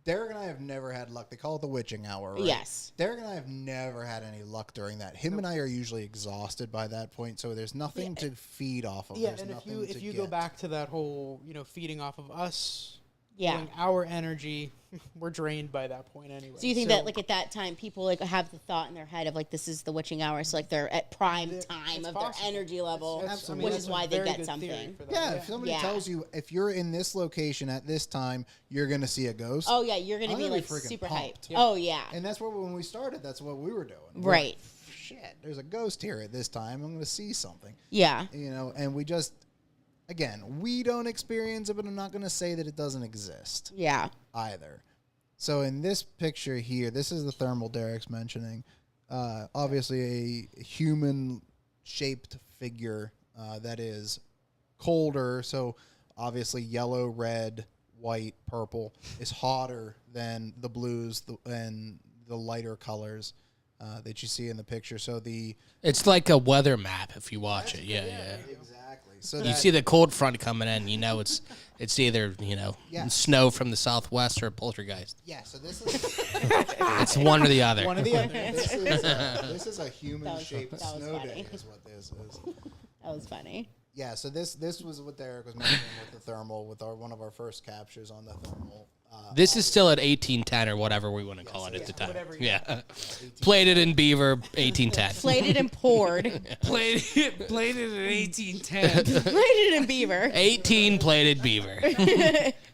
Speaker 4: Derek and I have never had luck. They call it the witching hour, right?
Speaker 3: Yes.
Speaker 4: Derek and I have never had any luck during that. Him and I are usually exhausted by that point, so there's nothing to feed off of.
Speaker 6: Yeah,
Speaker 4: There's
Speaker 6: and
Speaker 4: nothing
Speaker 6: if
Speaker 4: to
Speaker 6: you go
Speaker 4: get.
Speaker 6: back to that whole, feeding off of us,
Speaker 3: Yeah.
Speaker 6: feeling our energy, we're drained by that point anyway.
Speaker 3: So you think that like at that time people like have the thought in their head of like this is the witching hour, so like they're at prime time
Speaker 6: it's
Speaker 3: of
Speaker 6: possible.
Speaker 3: their energy level,
Speaker 6: That's- I mean,
Speaker 3: which
Speaker 6: that's
Speaker 3: is
Speaker 6: a
Speaker 3: why they
Speaker 6: very
Speaker 3: get
Speaker 6: good theory
Speaker 3: something.
Speaker 6: for that.
Speaker 4: Yeah, if somebody
Speaker 3: Yeah.
Speaker 4: tells you if you're in this location at this time, you're going to see a ghost.
Speaker 3: Oh yeah, you're gonna
Speaker 4: I'm
Speaker 3: be
Speaker 4: gonna be
Speaker 3: like
Speaker 4: freaking
Speaker 3: super
Speaker 4: pumped.
Speaker 3: hyped. Oh yeah,
Speaker 4: And that's what when we started, that's what we were doing. We're
Speaker 3: right.
Speaker 4: like, shit, there's a ghost here at this time. I'm going to see something.
Speaker 3: Yeah,
Speaker 4: And we just, again, we don't experience it, but I'm not going to say that it doesn't exist
Speaker 3: yeah.
Speaker 4: either. So in this picture here, this is the thermal Derek's mentioning. Obviously a human-shaped figure that is colder. So obviously yellow, red, white, purple is hotter than the blues and the lighter colors that you see in the picture. So
Speaker 2: It's like a weather map if you watch it. Yeah.
Speaker 4: exactly. So
Speaker 2: You
Speaker 4: that-
Speaker 2: see the cold front coming in, it's either,
Speaker 4: Yeah.
Speaker 2: snow from the southwest or a poltergeist.
Speaker 4: yeah. So this is
Speaker 2: It's one or the other.
Speaker 6: One of the other.
Speaker 4: this is a human-shaped
Speaker 3: that was
Speaker 4: snow
Speaker 3: funny.
Speaker 4: day is what this is.
Speaker 3: That was funny.
Speaker 4: Yeah, so this was what Derek was mentioning with the thermal, with one of our first captures on the thermal.
Speaker 2: This is still at 1810 or whatever we want to call it at the time.
Speaker 6: whatever,
Speaker 2: Yeah. Plated in beaver, 1810.
Speaker 3: Plated and poured.
Speaker 5: Played it in 1810.
Speaker 3: Plated and beaver.
Speaker 2: 18 plated beaver.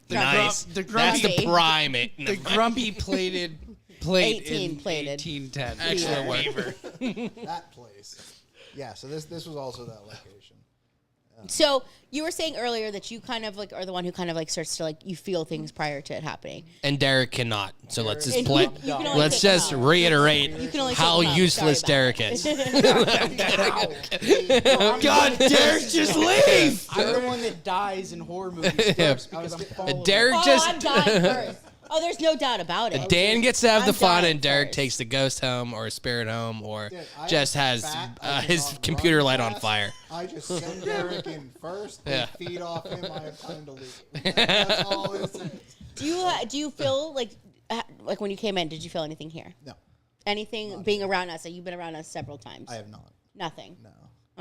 Speaker 2: Nice.
Speaker 5: the
Speaker 2: That's
Speaker 3: grumpy-
Speaker 2: the prime.
Speaker 5: The grumpy plated plate
Speaker 3: 18
Speaker 5: in
Speaker 3: plated.
Speaker 5: 1810.
Speaker 2: Excellent work.
Speaker 4: That place. Yeah, so this was also that location.
Speaker 3: So you were saying earlier that you kind of like are the one who kind of like starts to like you feel things prior to it happening.
Speaker 2: And Derek cannot. So let's just
Speaker 3: And
Speaker 2: play.
Speaker 3: you can only
Speaker 2: Let's
Speaker 3: take
Speaker 2: just
Speaker 3: half.
Speaker 2: reiterate
Speaker 3: You can only
Speaker 2: how
Speaker 3: take half.
Speaker 2: useless
Speaker 3: Sorry
Speaker 2: Derek
Speaker 3: about
Speaker 2: is.
Speaker 5: God, Derek, just leave!
Speaker 6: I'm the one that dies in horror movies first because I'm following.
Speaker 2: Derek
Speaker 3: Oh,
Speaker 2: just.
Speaker 3: I'm dying first. Oh, there's no doubt about it.
Speaker 2: Dan gets to have the
Speaker 3: I'm
Speaker 2: fun,
Speaker 3: dying
Speaker 2: and Derek
Speaker 3: first.
Speaker 2: takes the ghost home or a spirit home, or
Speaker 4: Dude, I
Speaker 2: just
Speaker 4: am
Speaker 2: has
Speaker 4: fat, I
Speaker 2: his
Speaker 4: cannot
Speaker 2: computer
Speaker 4: run
Speaker 2: light on
Speaker 4: fast.
Speaker 2: fire.
Speaker 4: I just send Derek in first,
Speaker 2: Yeah.
Speaker 4: and feed off him. I have time to leave. That's all it is.
Speaker 3: Do you feel like when you came in? Did you feel anything here?
Speaker 4: No,
Speaker 3: Anything being around us? Like you've been around us several times.
Speaker 4: I have not.
Speaker 3: Nothing.
Speaker 4: No,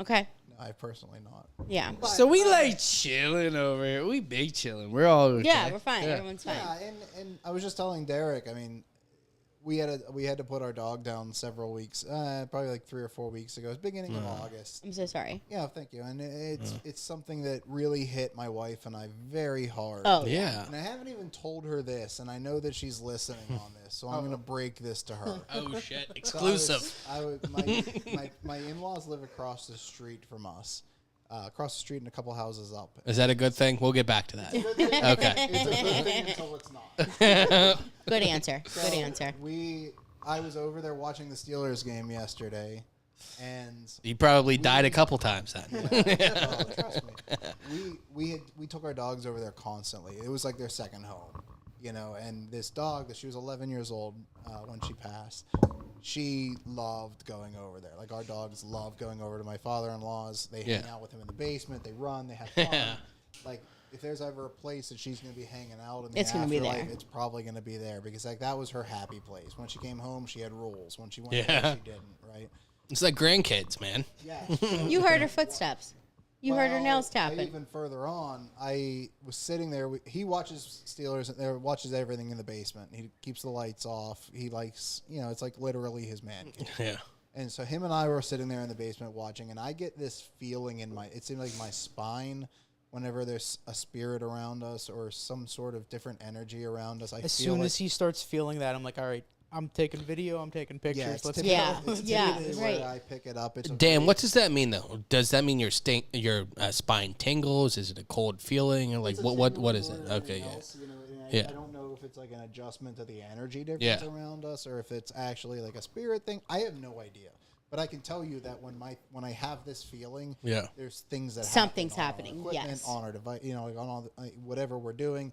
Speaker 3: Okay.
Speaker 4: I have personally not.
Speaker 3: Yeah.
Speaker 5: So we like chilling over here. We big chilling. We're all okay.
Speaker 3: Yeah, we're fine.
Speaker 5: Yeah.
Speaker 3: Everyone's fine.
Speaker 4: Yeah, and I was just telling Derek. I mean, we had to put our dog down several weeks, probably like 3 or 4 weeks ago. It was beginning of August.
Speaker 3: I'm so sorry.
Speaker 4: Yeah, thank you. And it's something that really hit my wife and I very hard.
Speaker 3: Oh,
Speaker 2: Yeah.
Speaker 4: And I haven't even told her this, and I know that she's listening on this, so I'm gonna break this to her.
Speaker 2: Oh shit!
Speaker 4: So
Speaker 2: Exclusive.
Speaker 4: my in-laws live across the street from us, across the street and a couple houses up.
Speaker 2: Is that a good thing? We'll get back to that. Okay.
Speaker 4: It's a good thing until it's not.
Speaker 3: Good answer. Good answer.
Speaker 4: I was over there watching the Steelers game yesterday, and
Speaker 2: You probably died a couple times then.
Speaker 4: oh, trust me, we took our dogs over there constantly. It was like their second home, And this dog, she was 11 years old when she passed. She loved going over there. Like our dogs love going over to my father-in-law's. They hang
Speaker 2: Yeah.
Speaker 4: out with him in the basement. They run. They have fun. Like if there's ever a place that she's going to be hanging out in the
Speaker 3: It's gonna be
Speaker 4: afterlife,
Speaker 3: there.
Speaker 4: it's probably going to be there because like that was her happy place. When she came home, she had rules. When she went
Speaker 2: Yeah.
Speaker 4: away, she didn't. Right?
Speaker 2: It's like grandkids, man.
Speaker 4: Yeah.
Speaker 3: You heard her footsteps. You heard her
Speaker 4: Well,
Speaker 3: nails tapping.
Speaker 4: Even further on, I was sitting there. He watches Steelers. Watches everything in the basement. He keeps the lights off. He likes, it's like literally his man cave.
Speaker 2: Yeah.
Speaker 4: And so him and I were sitting there in the basement watching, and I get this feeling it seems like my spine, whenever there's a spirit around us or some sort of different energy around us.
Speaker 6: As soon as he starts feeling that, I'm like, all right, I'm taking video. I'm taking pictures.
Speaker 4: Yeah, it's
Speaker 6: Let's
Speaker 4: typically,
Speaker 3: Yeah.
Speaker 6: go.
Speaker 4: it's
Speaker 3: Yeah,
Speaker 4: typically
Speaker 3: right.
Speaker 4: where I pick it up. It's a
Speaker 2: Dan,
Speaker 4: very-
Speaker 2: what does that mean though? Does that mean your spine tingles? Is it a cold feeling, or like
Speaker 4: it's a
Speaker 2: what
Speaker 4: tingle
Speaker 2: is it?
Speaker 4: more than
Speaker 2: Okay,
Speaker 4: anything
Speaker 2: yeah.
Speaker 4: else, you know, and
Speaker 2: Yeah.
Speaker 4: I don't know if it's like an adjustment to the energy difference
Speaker 2: Yeah.
Speaker 4: around us, or if it's actually like a spirit thing. I have no idea. But I can tell you that when I have this feeling,
Speaker 2: Yeah.
Speaker 4: there's things that
Speaker 3: Something's
Speaker 4: happen on our
Speaker 3: happening,
Speaker 4: equipment,
Speaker 3: yes.
Speaker 4: on our device, you know, like on all the, whatever we're doing.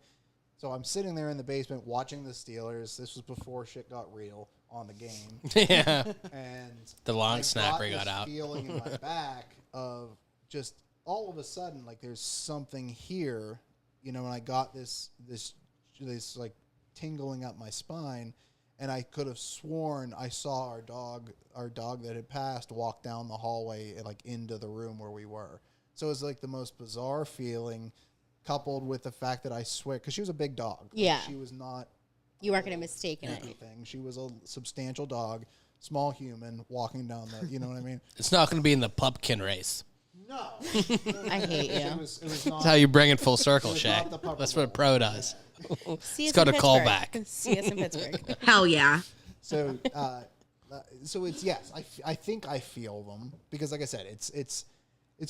Speaker 4: So I'm sitting there in the basement watching the Steelers. This was before shit got real on the game,
Speaker 2: Yeah.
Speaker 4: and
Speaker 2: The long
Speaker 4: I
Speaker 2: snapper
Speaker 4: got
Speaker 2: got
Speaker 4: this
Speaker 2: out.
Speaker 4: feeling in my back of just all of a sudden, like there's something here, you know, and I got this like tingling up my spine, and I could have sworn I saw our dog that had passed walk down the hallway and like into the room where we were. So it was like the most bizarre feeling, coupled with the fact that I swear, because she was a big dog. Like,
Speaker 3: Yeah.
Speaker 4: she was not
Speaker 3: You weren't going to mistake it.
Speaker 4: anything. She was a substantial dog, small human walking down the. You know what I mean?
Speaker 2: It's not going to be in the pumpkin race.
Speaker 4: No,
Speaker 3: I hate you.
Speaker 4: it was not.
Speaker 2: That's how you bring it full circle,
Speaker 4: was
Speaker 2: Shay.
Speaker 4: not the pupper
Speaker 2: That's what a
Speaker 4: bowl.
Speaker 2: pro does.
Speaker 3: See us
Speaker 2: It's got
Speaker 3: in
Speaker 2: a
Speaker 3: Pittsburgh.
Speaker 2: callback.
Speaker 3: See us in Pittsburgh.
Speaker 7: Hell yeah.
Speaker 4: So, so it's yes. I think I feel them because, like I said, it's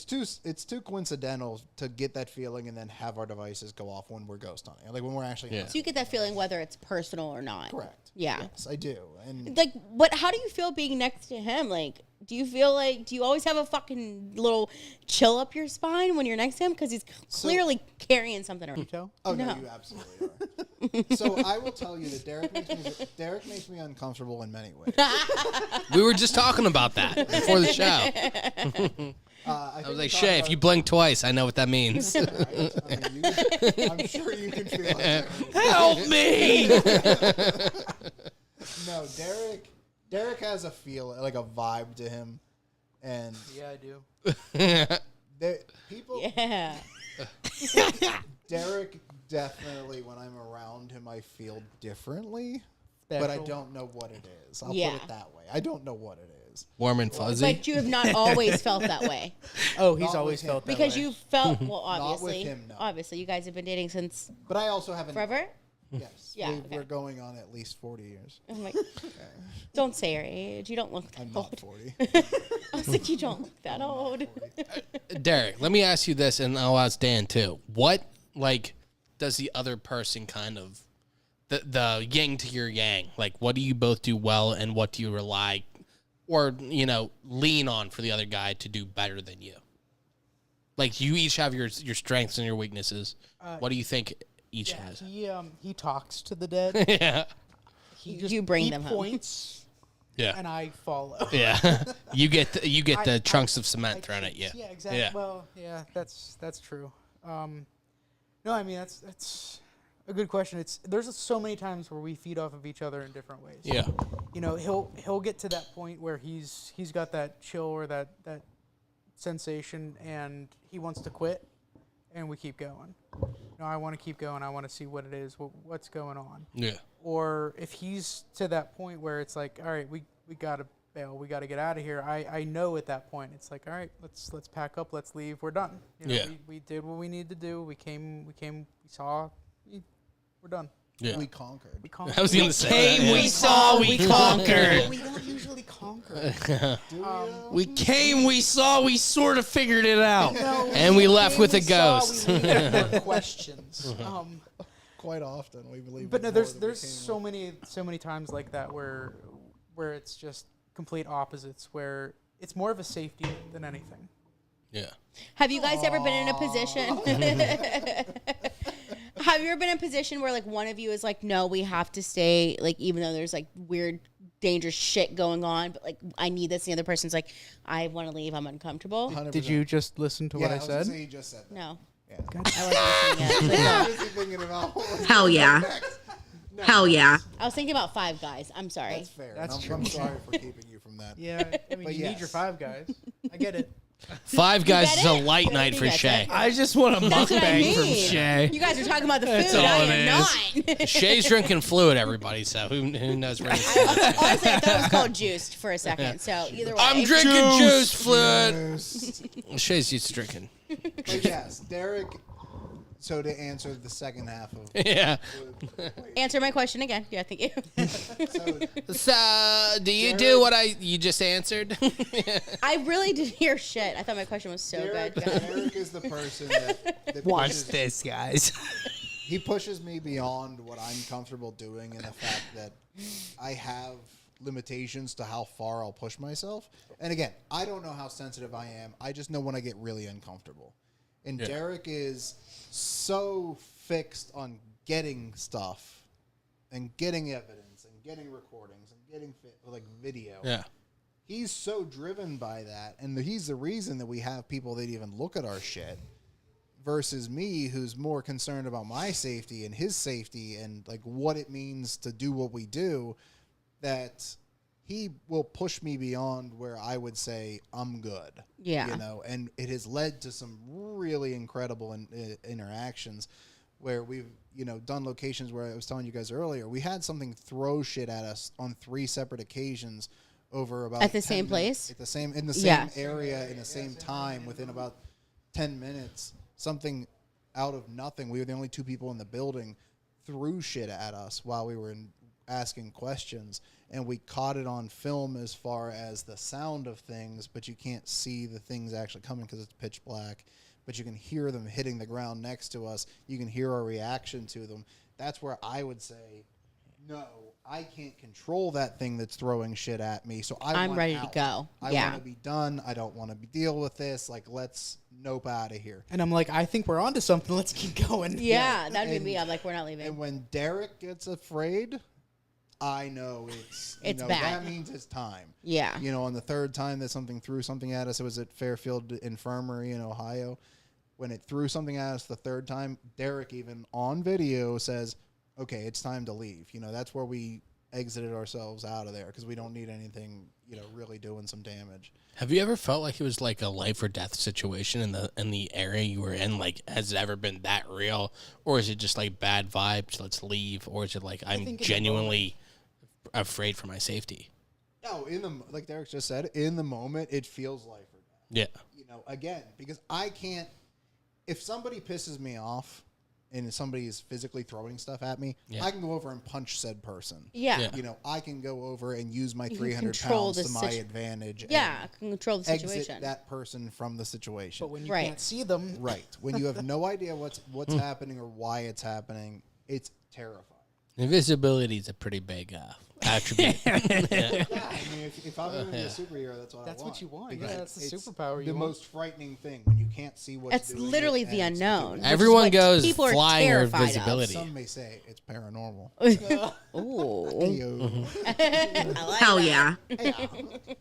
Speaker 4: too coincidental to get that feeling and then have our devices go off when we're ghost hunting, like when we're actually
Speaker 2: Yeah.
Speaker 3: So you get that feeling whether it's personal or not.
Speaker 4: correct.
Speaker 3: Yeah.
Speaker 4: Yes, I do. And
Speaker 3: Like, but how do you feel being next to him? Like, do you always have a fucking little chill up your spine when you're next to him? Because he's clearly carrying something around.
Speaker 6: Tell?
Speaker 4: oh no,
Speaker 3: No.
Speaker 4: you absolutely are. So I will tell you that Derek makes me uncomfortable in many ways.
Speaker 2: We were just talking about that before the show.
Speaker 4: I
Speaker 2: I was like, Shay, if you blink twice, I know what that means.
Speaker 4: I'm sure you can feel it.
Speaker 5: Help me!
Speaker 4: No, Derek has a feel, like a vibe to him, and
Speaker 6: Yeah, I do.
Speaker 4: people.
Speaker 3: Yeah.
Speaker 4: Derek definitely, when I'm around him, I feel differently, but I
Speaker 6: Special.
Speaker 4: don't know what it is. I'll
Speaker 3: Yeah.
Speaker 4: put it that way. I don't know what it is.
Speaker 2: Warm and fuzzy.
Speaker 3: But you have not always felt that way.
Speaker 6: Oh, he's
Speaker 4: Not
Speaker 6: always
Speaker 4: with him.
Speaker 6: felt that
Speaker 3: Because
Speaker 6: way.
Speaker 3: you felt, well,
Speaker 4: Not with
Speaker 3: obviously.
Speaker 4: him, no.
Speaker 3: Obviously, you guys have been dating since
Speaker 4: But I also haven't.
Speaker 3: forever?
Speaker 4: Yes.
Speaker 3: Yeah,
Speaker 4: We're
Speaker 3: okay.
Speaker 4: going on at least 40 years.
Speaker 3: I'm like, don't say your age. You don't look that
Speaker 4: I'm
Speaker 3: old.
Speaker 4: not 40.
Speaker 3: I was like, you don't look that old.
Speaker 2: Derek, let me ask you this, and I'll ask Dan too. What, like, does the other person kind of, the yin to your yang, like, what do you both do well, and what do you rely, or, you know, lean on for the other guy to do better than you? Like, you each have your strengths and your weaknesses. What do you think each has?
Speaker 6: He talks to the dead.
Speaker 2: Yeah.
Speaker 6: He
Speaker 3: You bring
Speaker 6: he
Speaker 3: them home.
Speaker 6: points,
Speaker 2: Yeah.
Speaker 6: and I follow.
Speaker 2: Yeah. you get the
Speaker 6: I-
Speaker 2: chunks of cement thrown at you.
Speaker 6: Yeah, exactly.
Speaker 2: Yeah.
Speaker 6: Well, yeah, that's true. No, I mean that's a good question. There's so many times where we feed off of each other in different ways.
Speaker 2: Yeah.
Speaker 6: You know, he'll get to that point where he's got that chill or that sensation, and he wants to quit, and we keep going. No, I want to keep going. I want to see what it is, what's going on.
Speaker 2: Yeah.
Speaker 6: Or if he's to that point where it's like, all right, we gotta bail, we gotta get out of here. I know at that point it's like, all right, let's pack up, let's leave, we're done. You know,
Speaker 2: Yeah.
Speaker 6: we did what we needed to do. We came, we saw, we're done.
Speaker 2: Yeah.
Speaker 4: We conquered.
Speaker 6: We conquered.
Speaker 2: I was going to say that, yeah.
Speaker 5: we saw, we conquered.
Speaker 6: We don't usually conquer.
Speaker 5: We came, we saw, we sort of figured it out.
Speaker 2: And we left with a
Speaker 6: We saw,
Speaker 2: ghost.
Speaker 6: we needed more questions.
Speaker 4: Quite often, we believe.
Speaker 6: But no,
Speaker 4: more
Speaker 6: there's
Speaker 4: than we came
Speaker 6: so many times like that where it's just complete opposites, where it's more of a safety than anything.
Speaker 2: Yeah.
Speaker 3: Have you guys ever been in a position? Have you ever been in a position where like one of you is like, no, we have to stay, like even though there's like weird, dangerous shit going on, but like I need this. And the other person's like, I want to leave. I'm uncomfortable.
Speaker 4: 100%.
Speaker 6: Did you just listen to
Speaker 4: Yeah,
Speaker 6: what I
Speaker 4: was gonna
Speaker 6: said?
Speaker 4: say you just said that.
Speaker 3: No,
Speaker 4: Yeah.
Speaker 3: I wasn't listening yet.
Speaker 4: I was thinking about what was
Speaker 7: Hell yeah.
Speaker 4: next. No,
Speaker 7: Hell yeah.
Speaker 3: I was thinking about Five Guys. I'm sorry.
Speaker 4: That's fair.
Speaker 6: That's
Speaker 4: I'm,
Speaker 6: true.
Speaker 4: I'm sorry for keeping you from that.
Speaker 6: Yeah, I mean,
Speaker 4: But
Speaker 6: you need your
Speaker 4: yes.
Speaker 6: 5 guys. I get it.
Speaker 2: Five Guys
Speaker 3: get
Speaker 2: is a
Speaker 3: it?
Speaker 2: light night
Speaker 3: You
Speaker 2: for
Speaker 3: get
Speaker 2: Shay.
Speaker 3: it?
Speaker 5: I just want a
Speaker 3: That's what I
Speaker 5: mukbang from
Speaker 3: mean.
Speaker 5: Shay.
Speaker 3: You guys are talking about the food.
Speaker 5: That's all
Speaker 3: I
Speaker 5: it
Speaker 3: am not.
Speaker 2: Shay's drinking fluid, everybody, so who knows where this is.
Speaker 3: Honestly, I thought it was called juiced for a second. So either way,
Speaker 2: I'm drinking juice fluid.
Speaker 4: Yes.
Speaker 2: Shay's used to drinking.
Speaker 4: But yes, Derek. So to answer the second half of
Speaker 2: Yeah.
Speaker 3: Answer my question again. Yeah, thank you.
Speaker 4: so
Speaker 2: So, do you do what you just answered?
Speaker 3: I really didn't hear shit. I thought my question was so
Speaker 4: Derek,
Speaker 3: good.
Speaker 4: Derek is the person that
Speaker 5: Watch
Speaker 4: pushes,
Speaker 5: this, guys.
Speaker 4: he pushes me beyond what I'm comfortable doing, and the fact that I have limitations to how far I'll push myself. And again, I don't know how sensitive I am. I just know when I get really uncomfortable. And Derek is so fixed on getting stuff and getting evidence and getting recordings and getting video.
Speaker 2: Yeah.
Speaker 4: He's so driven by that, and he's the reason that we have people that even look at our shit versus me, who's more concerned about my safety and his safety and like what it means to do what we do, that he will push me beyond where I would say I'm good.
Speaker 3: Yeah.
Speaker 4: You know, and it has led to some really incredible interactions where we've, done locations where I was telling you guys earlier, we had something throw shit at us on 3 separate occasions over about
Speaker 3: At the
Speaker 4: 10
Speaker 3: same
Speaker 4: minutes.
Speaker 3: place?
Speaker 4: In the same area, in the same time, within about 10 minutes. Something out of nothing. We were the only 2 people in the building, threw shit at us while we were asking questions, and we caught it on film as far as the sound of things, but you can't see the things actually coming because it's pitch black, but you can hear them hitting the ground next to us. You can hear our reaction to them. That's where I would say, no, I can't control that thing that's throwing shit at me, so I'm
Speaker 3: ready to
Speaker 4: out.
Speaker 3: go.
Speaker 4: I
Speaker 3: Yeah.
Speaker 4: want to be done. I don't want to deal with this. Like, let's nope out of here.
Speaker 6: And I'm like, I think we're onto something. Let's keep going.
Speaker 3: Yeah, that'd be
Speaker 4: And-
Speaker 3: me. I'm like, we're not leaving.
Speaker 4: And when Derek gets afraid, I know it's
Speaker 3: It's
Speaker 4: bad.
Speaker 3: bad.
Speaker 4: That means it's time.
Speaker 3: Yeah.
Speaker 4: On the third time that something threw something at us, it was at Fairfield Infirmary in Ohio. When it threw something at us the third time, Derek even on video says, okay, it's time to leave. That's where we exited ourselves out of there because we don't need anything, really doing some damage.
Speaker 2: Have you ever felt like it was like a life or death situation in the area you were in? Like, has it ever been that real, or is it just like bad vibes? Let's leave, or is it like I'm
Speaker 6: think in the
Speaker 2: genuinely afraid for my safety?
Speaker 4: No, like Derek just said, in the moment, it feels life or death.
Speaker 2: Yeah.
Speaker 4: Again, because I can't, if somebody pisses me off and somebody is physically throwing stuff at me,
Speaker 2: Yeah.
Speaker 4: I can go over and punch said person.
Speaker 3: Yeah.
Speaker 2: Yeah.
Speaker 4: I can go over and use my
Speaker 3: You can
Speaker 4: 300
Speaker 3: control
Speaker 4: pounds to
Speaker 3: the
Speaker 4: my
Speaker 3: situ-
Speaker 4: advantage.
Speaker 3: Yeah,
Speaker 4: and
Speaker 3: control the situation.
Speaker 4: exit that person from the situation.
Speaker 6: But when you
Speaker 3: Right.
Speaker 6: can't see them,
Speaker 4: Right. When you have no idea what's happening or why it's happening, it's terrifying.
Speaker 2: Invisibility is a pretty big attribute.
Speaker 4: Yeah, I mean, if I'm going to be a superhero, that's what
Speaker 6: That's
Speaker 4: I want.
Speaker 6: what you want.
Speaker 4: Because
Speaker 6: Yeah, that's the
Speaker 4: it's
Speaker 6: superpower you
Speaker 4: the
Speaker 6: want.
Speaker 4: most frightening thing when you can't see what's
Speaker 3: It's
Speaker 4: doing
Speaker 3: literally
Speaker 4: it
Speaker 3: the
Speaker 4: and it's
Speaker 3: unknown.
Speaker 4: doing it.
Speaker 3: which is
Speaker 2: Everyone
Speaker 3: what
Speaker 2: goes
Speaker 3: people are
Speaker 2: flying or
Speaker 3: terrified of.
Speaker 2: invisibility.
Speaker 4: Some may say it's paranormal.
Speaker 3: Ooh.
Speaker 4: Heyo.
Speaker 7: Hell yeah.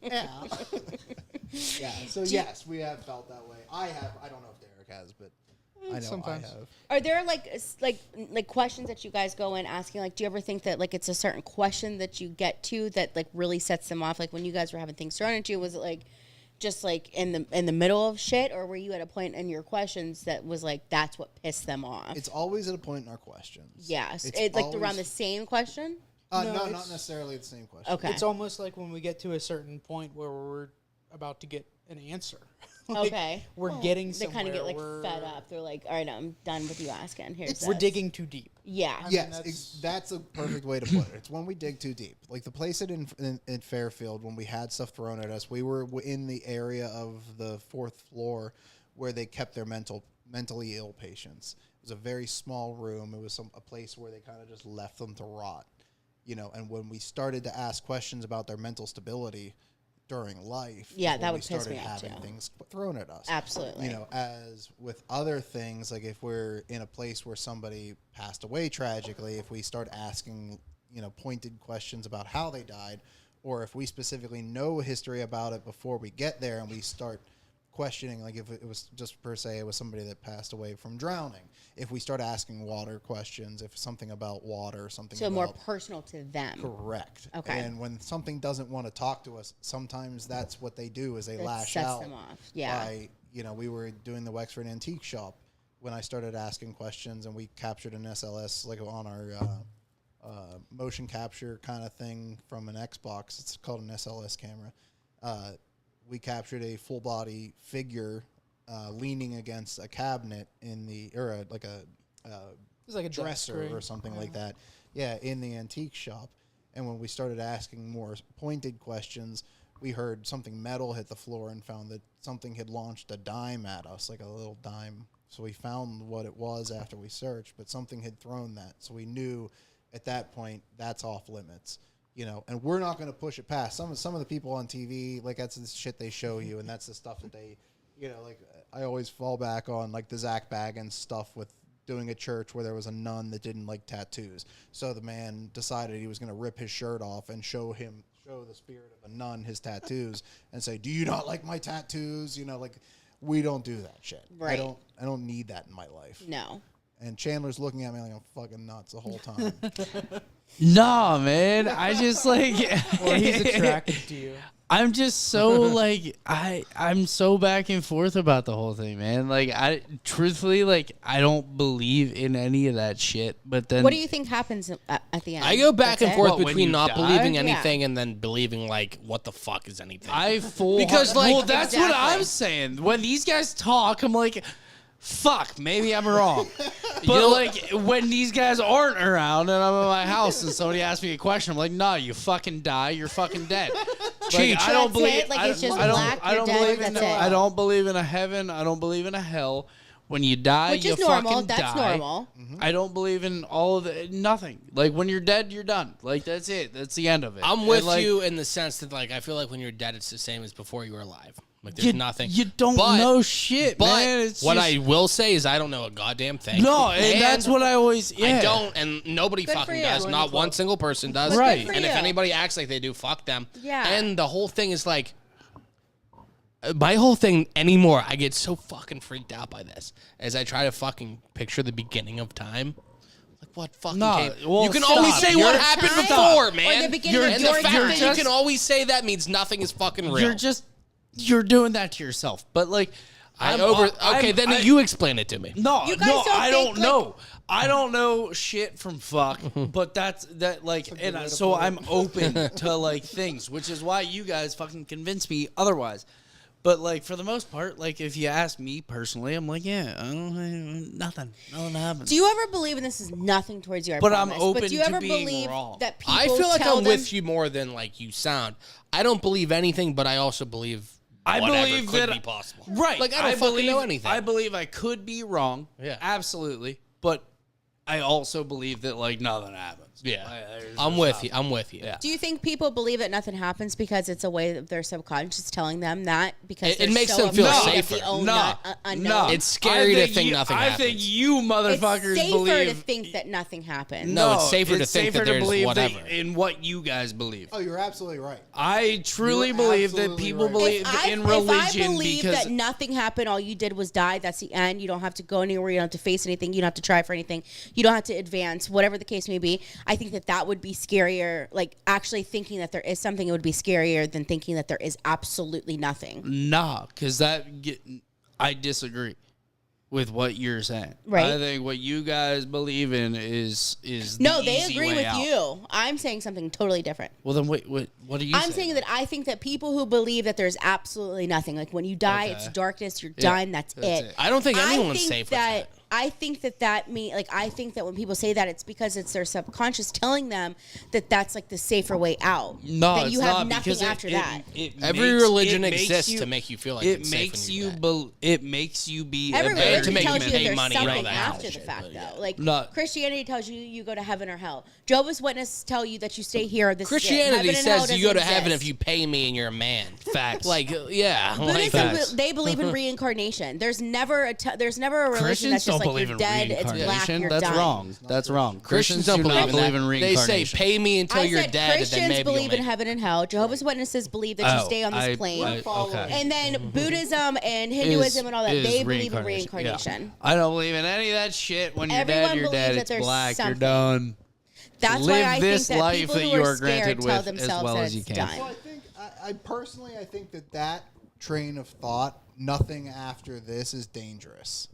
Speaker 4: Yeah. So yes, we have felt that way. I have. I don't know if Derek has, but I know
Speaker 6: Sometimes.
Speaker 4: I have.
Speaker 3: Are there like questions that you guys go in asking? Like, do you ever think that like it's a certain question that you get to that like really sets them off? Like when you guys were having things thrown at you, was it like just like in the middle of shit, or were you at a point in your questions that was like that's what pissed them off?
Speaker 4: It's always at a point in our questions.
Speaker 3: Yes,
Speaker 4: It's
Speaker 3: it's like
Speaker 4: always-
Speaker 3: around the same question.
Speaker 6: No,
Speaker 4: No, not
Speaker 6: it's-
Speaker 4: necessarily the same question.
Speaker 3: Okay.
Speaker 6: it's almost like when we get to a certain point where we're about to get an answer. Like,
Speaker 3: Okay.
Speaker 6: We're getting
Speaker 3: They
Speaker 6: somewhere.
Speaker 3: kind of get like
Speaker 6: we're,
Speaker 3: fed up. They're like, all right, I'm done with you asking. Here's
Speaker 6: We're
Speaker 3: this."
Speaker 6: digging too deep.
Speaker 3: Yeah.
Speaker 4: Yes, that's a perfect way to put it. It's when we dig too deep. Like the place in Fairfield, when we had stuff thrown at us, we were in the area of the 4th floor where they kept their mentally ill patients. It was a very small room. It was a place where they kind of just left them to rot. And when we started to ask questions about their mental stability during life,
Speaker 3: Yeah,
Speaker 4: is
Speaker 3: that
Speaker 4: when
Speaker 3: would
Speaker 4: we
Speaker 3: piss
Speaker 4: started
Speaker 3: me off,
Speaker 4: having
Speaker 3: too.
Speaker 4: things thrown at us.
Speaker 3: Absolutely.
Speaker 4: As with other things, like if we're in a place where somebody passed away tragically, if we start asking, pointed questions about how they died, or if we specifically know history about it before we get there and we start questioning, like if it was just per se, it was somebody that passed away from drowning. If we start asking water questions, if something about water, something
Speaker 3: So
Speaker 4: about
Speaker 3: more personal to them.
Speaker 4: correct.
Speaker 3: Okay.
Speaker 4: And when something doesn't want to talk to us, sometimes that's what they do is they
Speaker 3: That
Speaker 4: lash
Speaker 3: sets
Speaker 4: out.
Speaker 3: them off. Yeah.
Speaker 4: By, we were doing the Wexford Antique Shop when I started asking questions, and we captured an SLS like on our motion capture kind of thing from an Xbox. It's called an SLS camera. We captured a full body figure leaning against a cabinet in the like a
Speaker 6: It's like a
Speaker 4: dresser
Speaker 6: desk, right?
Speaker 4: or something like that. Yeah, in the antique shop. And when we started asking more pointed questions, we heard something metal hit the floor and found that something had launched a dime at us, like a little dime. So we found what it was after we searched, but something had thrown that. So we knew at that point that's off limits, and we're not going to push it past. Some of the people on TV, like that's the shit they show you, and that's the stuff that they, like I always fall back on like the Zach Baggins stuff with doing a church where there was a nun that didn't like tattoos. So the man decided he was going to rip his shirt off and show the spirit of a nun his tattoos and say, "Do you not like my tattoos?" Like we don't do that shit.
Speaker 3: Right.
Speaker 4: I don't need that in my life.
Speaker 3: No.
Speaker 4: And Chandler's looking at me like I'm fucking nuts the whole time.
Speaker 5: Nah, man. I just like.
Speaker 6: Or he's attracted to you.
Speaker 5: I'm just so like I'm so back and forth about the whole thing, man. Like I truthfully I don't believe in any of that shit. But then
Speaker 3: What do you think happens at the end?
Speaker 2: I go back
Speaker 3: That's
Speaker 2: and
Speaker 3: it?
Speaker 2: forth
Speaker 5: What, when
Speaker 2: between
Speaker 5: you
Speaker 2: not
Speaker 5: die?
Speaker 2: believing
Speaker 3: Yeah.
Speaker 2: anything and then believing what the fuck is anything.
Speaker 5: Because
Speaker 2: like-
Speaker 5: well, that's what
Speaker 3: Exactly.
Speaker 5: I'm saying. When these guys talk, I'm like, fuck, maybe I'm wrong. But
Speaker 2: know-
Speaker 5: like when these guys aren't around and I'm at my house and somebody asks me a question, I'm like, nah, you fucking die, you're fucking dead. Like, I don't
Speaker 3: That's
Speaker 5: believe.
Speaker 3: it? Like, it's just
Speaker 5: I don't,
Speaker 3: black,
Speaker 5: I
Speaker 3: you're
Speaker 5: don't
Speaker 3: dead,
Speaker 5: believe in.
Speaker 3: that's it.
Speaker 5: I don't believe in a heaven. I don't believe in a hell. When you die,
Speaker 3: Which
Speaker 5: you
Speaker 3: is normal.
Speaker 5: fucking
Speaker 3: That's
Speaker 5: die.
Speaker 3: normal.
Speaker 5: I don't believe in all of the nothing. Like when you're dead, you're done. Like that's it. That's the end of it.
Speaker 2: I'm with
Speaker 5: And, like,
Speaker 2: you in the sense that I feel like when you're dead, it's the same as before you were alive. Like there's
Speaker 5: You,
Speaker 2: nothing.
Speaker 5: You don't
Speaker 2: But-
Speaker 5: know shit,
Speaker 2: But
Speaker 5: man. It's
Speaker 2: what
Speaker 5: just,
Speaker 2: I will say is I don't know a goddamn thing.
Speaker 5: no, and that's what I always. Yeah.
Speaker 2: I don't, and nobody
Speaker 3: Good for
Speaker 2: fucking
Speaker 3: you.
Speaker 2: does.
Speaker 3: Join
Speaker 2: Not
Speaker 6: the
Speaker 2: one
Speaker 6: club.
Speaker 2: single person does.
Speaker 5: Right.
Speaker 3: Good for
Speaker 2: And if
Speaker 3: you.
Speaker 2: anybody acts like they do, fuck them.
Speaker 3: Yeah.
Speaker 2: And the whole thing is my whole thing anymore, I get so fucking freaked out by this as I try to fucking picture the beginning of time. Like what fucking
Speaker 5: No,
Speaker 2: came?
Speaker 5: well,
Speaker 2: You can
Speaker 5: stop.
Speaker 2: always say
Speaker 5: You're-
Speaker 2: what happened
Speaker 3: Time
Speaker 2: before,
Speaker 3: or
Speaker 2: man.
Speaker 3: the beginning of
Speaker 2: and
Speaker 3: your
Speaker 2: the fact that
Speaker 5: just-
Speaker 2: you can always say that means nothing is fucking real.
Speaker 5: You're doing that to yourself. But like,
Speaker 2: then you explain it to me.
Speaker 5: No,
Speaker 3: You guys
Speaker 5: no,
Speaker 3: don't
Speaker 5: I
Speaker 3: think,
Speaker 5: don't know. I don't know shit from fuck, but so I'm open to things, which is why you guys fucking convince me otherwise. But for the most part, if you ask me personally, I'm like, yeah, nothing happens.
Speaker 3: Do you ever believe, and this is nothing towards you, I
Speaker 5: But I'm
Speaker 3: promise,
Speaker 5: open
Speaker 3: but do you
Speaker 5: to
Speaker 3: ever
Speaker 5: being
Speaker 3: believe
Speaker 5: wrong.
Speaker 3: that people
Speaker 2: I feel like
Speaker 3: tell
Speaker 2: I'm
Speaker 3: them,
Speaker 2: with you more than you sound. I don't believe anything, but I also believe
Speaker 5: I
Speaker 2: whatever
Speaker 5: believe
Speaker 2: could
Speaker 5: that
Speaker 2: be possible.
Speaker 5: Right.
Speaker 2: Like I don't fucking know anything.
Speaker 5: I believe I could be wrong.
Speaker 2: Yeah.
Speaker 5: Absolutely. But I also believe that nothing happens.
Speaker 2: Yeah.
Speaker 5: There's
Speaker 2: I'm
Speaker 5: just
Speaker 2: with
Speaker 5: nothing.
Speaker 2: you. I'm with you.
Speaker 5: Yeah.
Speaker 3: Do you think people believe that nothing happens because it's a way of their subconscious telling them that? Because
Speaker 2: It
Speaker 3: they're
Speaker 2: makes
Speaker 3: so
Speaker 2: them feel
Speaker 3: afraid of
Speaker 2: safer.
Speaker 3: the unknown.
Speaker 5: No.
Speaker 2: It's scary to think nothing
Speaker 5: I
Speaker 2: happens.
Speaker 5: think you motherfuckers
Speaker 3: It's safer
Speaker 5: believe.
Speaker 3: to think that nothing happens.
Speaker 2: No, it's safer to think that there's
Speaker 5: believe
Speaker 2: whatever.
Speaker 5: in what you guys believe.
Speaker 4: Oh, you're absolutely right.
Speaker 5: I truly
Speaker 4: You're
Speaker 5: believe that
Speaker 4: absolutely
Speaker 5: people
Speaker 4: right.
Speaker 5: believe
Speaker 3: If
Speaker 5: in
Speaker 3: I
Speaker 5: religion
Speaker 3: believe
Speaker 5: because
Speaker 3: that nothing happened, all you did was die, that's the end. You don't have to go anywhere. You don't have to face anything. You don't have to try for anything. You don't have to advance, whatever the case may be. I think that would be scarier. Actually thinking that there is something, it would be scarier than thinking that there is absolutely nothing.
Speaker 5: nah, because I disagree with what you're saying.
Speaker 3: Right.
Speaker 5: I think what you guys believe in is
Speaker 3: No,
Speaker 5: the
Speaker 3: they
Speaker 5: easy
Speaker 3: agree
Speaker 5: way
Speaker 3: with
Speaker 5: out.
Speaker 3: you. I'm saying something totally different.
Speaker 5: Well, then wait, what are you
Speaker 3: I'm saying that I think that people who believe that there's absolutely nothing, like when you die,
Speaker 5: Okay.
Speaker 3: it's darkness, you're
Speaker 5: Yeah,
Speaker 3: done, that's it.
Speaker 2: I don't think anyone's
Speaker 3: think
Speaker 2: safe with
Speaker 3: that.
Speaker 2: that.
Speaker 3: I think that I think that when people say that, it's because it's their subconscious telling them that that's the safer way out.
Speaker 5: No,
Speaker 3: that
Speaker 5: it's
Speaker 3: you have
Speaker 5: not,
Speaker 3: nothing
Speaker 5: because
Speaker 3: after that.
Speaker 2: Every religion exists to make you feel like
Speaker 5: it
Speaker 2: it's safe
Speaker 5: makes
Speaker 2: when
Speaker 5: you
Speaker 2: you're dead.
Speaker 5: it makes you be
Speaker 3: Every
Speaker 5: a better
Speaker 3: religion
Speaker 2: to make you
Speaker 3: tells you that
Speaker 2: pay
Speaker 3: there's
Speaker 2: money and all
Speaker 3: something
Speaker 2: that
Speaker 3: after the
Speaker 2: bullshit,
Speaker 3: fact,
Speaker 2: but yeah.
Speaker 3: though. Like
Speaker 5: No.
Speaker 3: Christianity tells you go to heaven or hell. Jehovah's Witnesses tell you that you stay here. This
Speaker 2: Christianity
Speaker 3: is it. Heaven and hell
Speaker 2: says you go to
Speaker 3: doesn't
Speaker 2: heaven
Speaker 3: exist.
Speaker 2: if you pay me and you're a man.
Speaker 5: Facts.
Speaker 2: Yeah.
Speaker 3: Buddhism, they believe in reincarnation. There's never a religion
Speaker 5: Christians
Speaker 3: that's just
Speaker 5: don't
Speaker 3: like
Speaker 5: believe
Speaker 3: you're
Speaker 5: in
Speaker 3: dead, it's black,
Speaker 5: reincarnation.
Speaker 3: you're
Speaker 5: That's
Speaker 3: done.
Speaker 5: wrong. That's wrong.
Speaker 2: Christians
Speaker 5: do
Speaker 2: don't
Speaker 5: not
Speaker 2: believe in
Speaker 5: in
Speaker 2: that. They
Speaker 5: reincarnation.
Speaker 2: say pay me until
Speaker 3: I
Speaker 2: you're
Speaker 3: said
Speaker 2: dead, and
Speaker 3: Christians
Speaker 2: then maybe
Speaker 3: believe
Speaker 2: you'll
Speaker 3: in
Speaker 2: make
Speaker 3: heaven and hell. Jehovah's Witnesses believe that you stay on this plane.
Speaker 5: Okay.
Speaker 3: And then Buddhism and Hinduism and all that,
Speaker 5: Is
Speaker 3: they believe in reincarnation.
Speaker 5: Yeah. I don't believe in any of that shit. When you're
Speaker 3: Everyone
Speaker 5: dead, you're dead.
Speaker 3: believes that
Speaker 5: It's
Speaker 3: there's
Speaker 5: black.
Speaker 3: something.
Speaker 5: You're done.
Speaker 3: That's
Speaker 5: Live
Speaker 3: why I
Speaker 5: this
Speaker 3: think that
Speaker 5: life
Speaker 3: people
Speaker 5: that
Speaker 3: who
Speaker 5: you
Speaker 3: are
Speaker 5: are granted
Speaker 3: scared tell
Speaker 5: with as
Speaker 3: themselves
Speaker 5: well
Speaker 3: that
Speaker 5: as you
Speaker 3: it's
Speaker 5: can.
Speaker 3: done.
Speaker 4: So I personally, I think that train of thought, nothing after this is dangerous.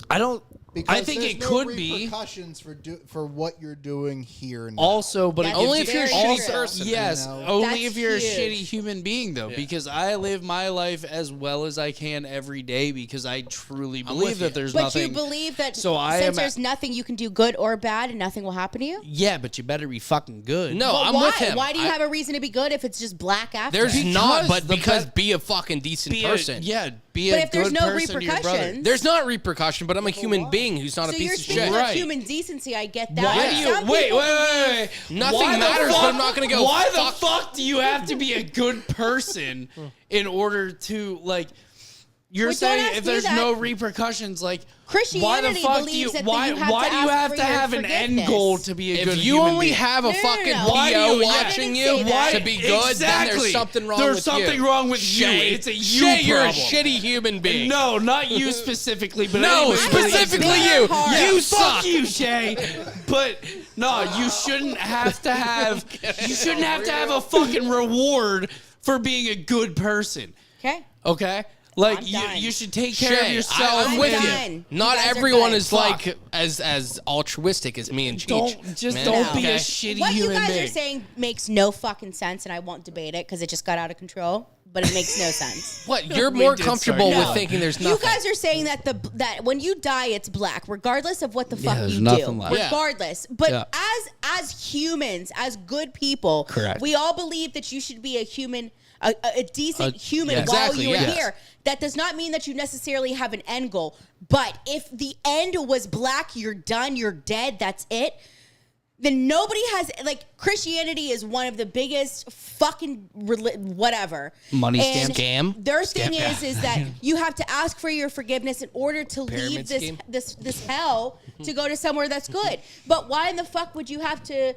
Speaker 5: I don't.
Speaker 4: Because
Speaker 5: I think
Speaker 4: there's
Speaker 5: it
Speaker 4: no
Speaker 5: could be.
Speaker 4: repercussions for what you're doing here now.
Speaker 5: Also, but
Speaker 3: That's
Speaker 2: Only if you're a
Speaker 3: very
Speaker 2: shitty
Speaker 3: true.
Speaker 2: person.
Speaker 5: Yes,
Speaker 4: You know?
Speaker 5: only
Speaker 3: That's
Speaker 5: if you're
Speaker 3: huge.
Speaker 5: a shitty human being, though, because I live my life as well as I can every day because I truly believe
Speaker 2: with
Speaker 5: that
Speaker 2: you.
Speaker 5: there's
Speaker 3: But
Speaker 5: nothing.
Speaker 3: you believe that
Speaker 5: So I
Speaker 3: since
Speaker 5: am
Speaker 3: there's nothing you can do good or bad and nothing will happen to you?
Speaker 5: Yeah, but you better be fucking good.
Speaker 2: No,
Speaker 3: But
Speaker 2: I'm
Speaker 3: why?
Speaker 2: with him.
Speaker 3: Why do you have a reason to be good if it's just black after?
Speaker 2: There's
Speaker 3: it?
Speaker 2: not,
Speaker 5: Because
Speaker 2: but
Speaker 5: the
Speaker 2: because
Speaker 5: bet-
Speaker 2: be a fucking decent person.
Speaker 5: Be
Speaker 3: But
Speaker 5: a
Speaker 3: if there's
Speaker 5: good
Speaker 3: no
Speaker 5: person to your brother.
Speaker 3: repercussions-
Speaker 2: There's not repercussion, but I'm a human being who's not
Speaker 3: So
Speaker 2: a
Speaker 3: you're
Speaker 2: piece of
Speaker 3: speaking
Speaker 2: shit.
Speaker 3: of
Speaker 5: Right.
Speaker 3: human decency. I get that.
Speaker 5: Why
Speaker 3: But
Speaker 5: do you
Speaker 3: some
Speaker 5: wait?
Speaker 3: people
Speaker 5: Wait.
Speaker 2: Nothing
Speaker 5: Why the
Speaker 2: matters,
Speaker 5: fuck-
Speaker 2: but I'm not gonna go.
Speaker 5: Why
Speaker 2: fuck.
Speaker 5: the fuck do you have to be a good person in order to like? You're
Speaker 3: Well, don't
Speaker 5: saying
Speaker 3: ask
Speaker 5: if
Speaker 3: me
Speaker 5: there's
Speaker 3: that.
Speaker 5: no repercussions, like
Speaker 3: Christianity
Speaker 5: why the fuck do
Speaker 3: believes
Speaker 5: you
Speaker 3: that
Speaker 5: why
Speaker 3: you have
Speaker 5: why
Speaker 3: to
Speaker 5: do you
Speaker 3: ask
Speaker 5: have
Speaker 3: for
Speaker 5: to
Speaker 3: your
Speaker 5: have an end
Speaker 3: forgiveness.
Speaker 5: goal to be a
Speaker 2: If
Speaker 5: good
Speaker 2: you
Speaker 5: human
Speaker 2: only
Speaker 5: being?
Speaker 2: have a
Speaker 3: No, no,
Speaker 2: fucking
Speaker 3: no.
Speaker 5: Why do
Speaker 2: PO
Speaker 5: you-
Speaker 2: watching
Speaker 3: I didn't
Speaker 2: you
Speaker 3: say that.
Speaker 2: to be good, then
Speaker 5: Exactly.
Speaker 2: there's something wrong
Speaker 5: There's
Speaker 2: with
Speaker 5: something
Speaker 2: you.
Speaker 5: wrong with
Speaker 2: Shay,
Speaker 5: you. It's a you
Speaker 2: Shay, you're a
Speaker 5: problem.
Speaker 2: shitty human being.
Speaker 5: No, not you specifically, but
Speaker 2: No,
Speaker 5: anybody
Speaker 2: specifically
Speaker 3: I have a
Speaker 2: you.
Speaker 3: big heart.
Speaker 2: You
Speaker 5: fuck
Speaker 2: suck.
Speaker 5: you, Shay. But no, you shouldn't have to have. You shouldn't have to have a fucking reward for being a good person.
Speaker 3: Okay.
Speaker 5: Okay, like
Speaker 3: I'm done.
Speaker 5: you should take care of
Speaker 2: Shay,
Speaker 5: yourself.
Speaker 2: I'm with
Speaker 3: I'm
Speaker 2: you.
Speaker 3: done.
Speaker 2: Not
Speaker 3: You guys are
Speaker 2: everyone
Speaker 3: good.
Speaker 2: is
Speaker 5: Fuck.
Speaker 2: like as altruistic as me and Cheech.
Speaker 5: Don't
Speaker 2: man.
Speaker 5: don't be
Speaker 2: Okay.
Speaker 5: a shitty
Speaker 3: What you
Speaker 5: human
Speaker 3: guys
Speaker 5: being.
Speaker 3: are saying makes no fucking sense, and I won't debate it because it just got out of control. But it makes no sense.
Speaker 2: What? You're
Speaker 5: We
Speaker 2: more
Speaker 5: did
Speaker 2: comfortable
Speaker 5: start
Speaker 2: with
Speaker 5: going.
Speaker 2: thinking there's nothing.
Speaker 3: You guys are saying that that when you die, it's black, regardless of what the fuck
Speaker 5: there's
Speaker 3: you
Speaker 5: nothing
Speaker 3: do.
Speaker 5: left.
Speaker 2: Yeah.
Speaker 3: Regardless, but
Speaker 5: Yeah.
Speaker 3: as humans, as good people,
Speaker 5: Correct.
Speaker 3: we all believe that you should be a human, a decent human
Speaker 5: yeah.
Speaker 3: while
Speaker 2: Exactly,
Speaker 3: you're
Speaker 2: yes.
Speaker 3: here. That does not mean that you necessarily have an end goal. But if the end was black, you're done, you're dead, that's it. Then nobody has, like, Christianity is one of the biggest fucking whatever
Speaker 5: Money
Speaker 3: And
Speaker 2: Scam?
Speaker 3: Their thing is that you have to ask for your forgiveness in order to
Speaker 2: Pyramid
Speaker 3: leave
Speaker 2: scheme?
Speaker 3: this hell to go to somewhere that's good. But why in the fuck would you have to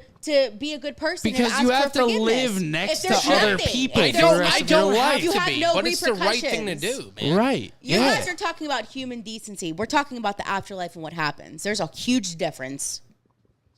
Speaker 3: be a good person?
Speaker 5: Because
Speaker 3: and
Speaker 5: you
Speaker 3: ask
Speaker 5: have
Speaker 3: for
Speaker 5: to
Speaker 3: forgiveness?
Speaker 5: live next
Speaker 3: If there's
Speaker 5: to other
Speaker 3: nothing,
Speaker 5: people
Speaker 3: if
Speaker 5: for
Speaker 3: there's
Speaker 5: the rest
Speaker 2: I
Speaker 5: of your
Speaker 2: don't
Speaker 5: life.
Speaker 2: have
Speaker 3: You
Speaker 2: to
Speaker 3: have
Speaker 2: be,
Speaker 3: no
Speaker 2: but it's the right thing to
Speaker 3: repercussions.
Speaker 2: do, man.
Speaker 5: Right.
Speaker 3: You
Speaker 5: yeah.
Speaker 3: guys are talking about human decency. We're talking about the afterlife and what happens. There's a huge difference.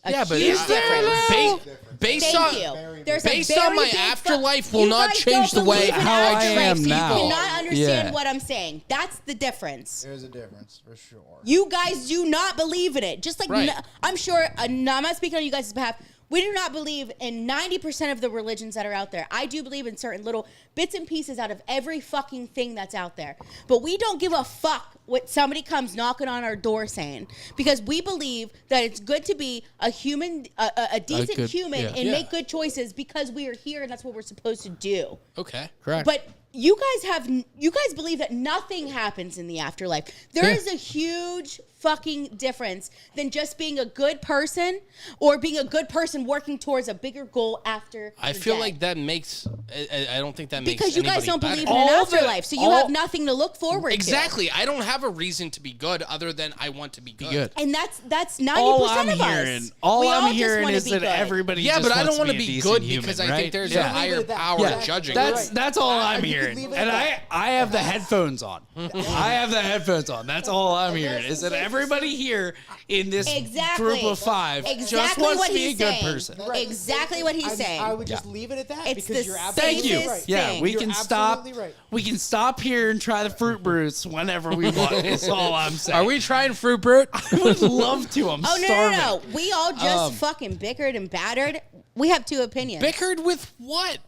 Speaker 2: Yeah, but
Speaker 3: huge difference.
Speaker 2: based
Speaker 3: Thank
Speaker 2: on
Speaker 3: you. There's a
Speaker 2: based
Speaker 3: very
Speaker 2: on my
Speaker 3: big
Speaker 2: afterlife
Speaker 3: fu-
Speaker 2: will
Speaker 3: You
Speaker 2: not
Speaker 3: guys
Speaker 2: change
Speaker 3: don't
Speaker 2: the way
Speaker 3: believe in
Speaker 5: how I
Speaker 3: afterlife,
Speaker 5: am
Speaker 3: so you
Speaker 5: now.
Speaker 3: cannot understand
Speaker 5: Yeah.
Speaker 3: what I'm saying. That's the difference.
Speaker 4: There's a difference for sure.
Speaker 3: You guys do not believe in it. Just like
Speaker 2: Right.
Speaker 3: I'm sure, I'm not speaking on you guys' behalf. We do not believe in 90% of the religions that are out there. I do believe in certain little bits and pieces out of every fucking thing that's out there. But we don't give a fuck what somebody comes knocking on our door saying. Because we believe that it's good to be a human, a decent
Speaker 5: good-
Speaker 3: human
Speaker 5: yeah.
Speaker 3: and
Speaker 2: Yeah.
Speaker 3: make good choices because we are here and that's what we're supposed to do.
Speaker 2: Okay.
Speaker 5: Correct.
Speaker 3: But you guys believe that nothing happens in the afterlife. There is a huge fucking difference than just being a good person or being a good person working towards a bigger goal after.
Speaker 2: I
Speaker 3: you're
Speaker 2: feel
Speaker 3: dead.
Speaker 2: like that makes. I don't think that makes
Speaker 3: because you guys
Speaker 2: anybody
Speaker 3: don't
Speaker 2: better.
Speaker 3: believe in an
Speaker 5: All the-
Speaker 3: afterlife, so you
Speaker 5: all-
Speaker 3: have nothing to look forward to.
Speaker 2: Exactly. I don't have a reason to be good other than I want to be good.
Speaker 5: good.
Speaker 3: And that's 90%
Speaker 5: All I'm
Speaker 3: of
Speaker 5: hearing,
Speaker 3: us.
Speaker 5: all
Speaker 3: We
Speaker 5: I'm
Speaker 3: just
Speaker 5: hearing
Speaker 3: wanna
Speaker 5: is
Speaker 3: be
Speaker 5: that
Speaker 3: good.
Speaker 5: everybody.
Speaker 2: Yeah,
Speaker 5: just
Speaker 2: but I don't
Speaker 5: want
Speaker 2: want
Speaker 5: to
Speaker 2: to be
Speaker 5: decent
Speaker 2: good
Speaker 5: human,
Speaker 2: because I
Speaker 5: right?
Speaker 2: think there's
Speaker 6: Yeah.
Speaker 2: a
Speaker 6: Leave it
Speaker 2: higher
Speaker 6: at that.
Speaker 2: power
Speaker 6: Yeah.
Speaker 2: judging.
Speaker 5: That's all I'm
Speaker 6: you could
Speaker 5: hearing,
Speaker 6: leave it
Speaker 5: and
Speaker 6: at
Speaker 5: I have the headphones on. I have the headphones on. That's all I'm hearing. Is that everybody here in this
Speaker 3: Exactly.
Speaker 5: group of five just
Speaker 3: Exactly
Speaker 5: wants
Speaker 3: what
Speaker 5: to be a
Speaker 3: he's
Speaker 5: good
Speaker 3: saying.
Speaker 5: person?
Speaker 3: Exactly what he's saying.
Speaker 6: I would just leave it at that
Speaker 3: It's
Speaker 6: because
Speaker 3: the
Speaker 6: you're
Speaker 5: Thank
Speaker 6: absolutely
Speaker 5: you.
Speaker 6: right.
Speaker 5: Yeah,
Speaker 3: thing.
Speaker 5: we
Speaker 6: You're
Speaker 5: can stop.
Speaker 6: absolutely right.
Speaker 5: We can stop here and try the fruit brews whenever we want. That's all I'm saying.
Speaker 2: Are we trying fruit brute?
Speaker 5: I would love to. I'm
Speaker 3: Oh, no,
Speaker 5: starving.
Speaker 3: no. We all just fucking bickered and battered. We have two opinions.
Speaker 2: Bickered with what?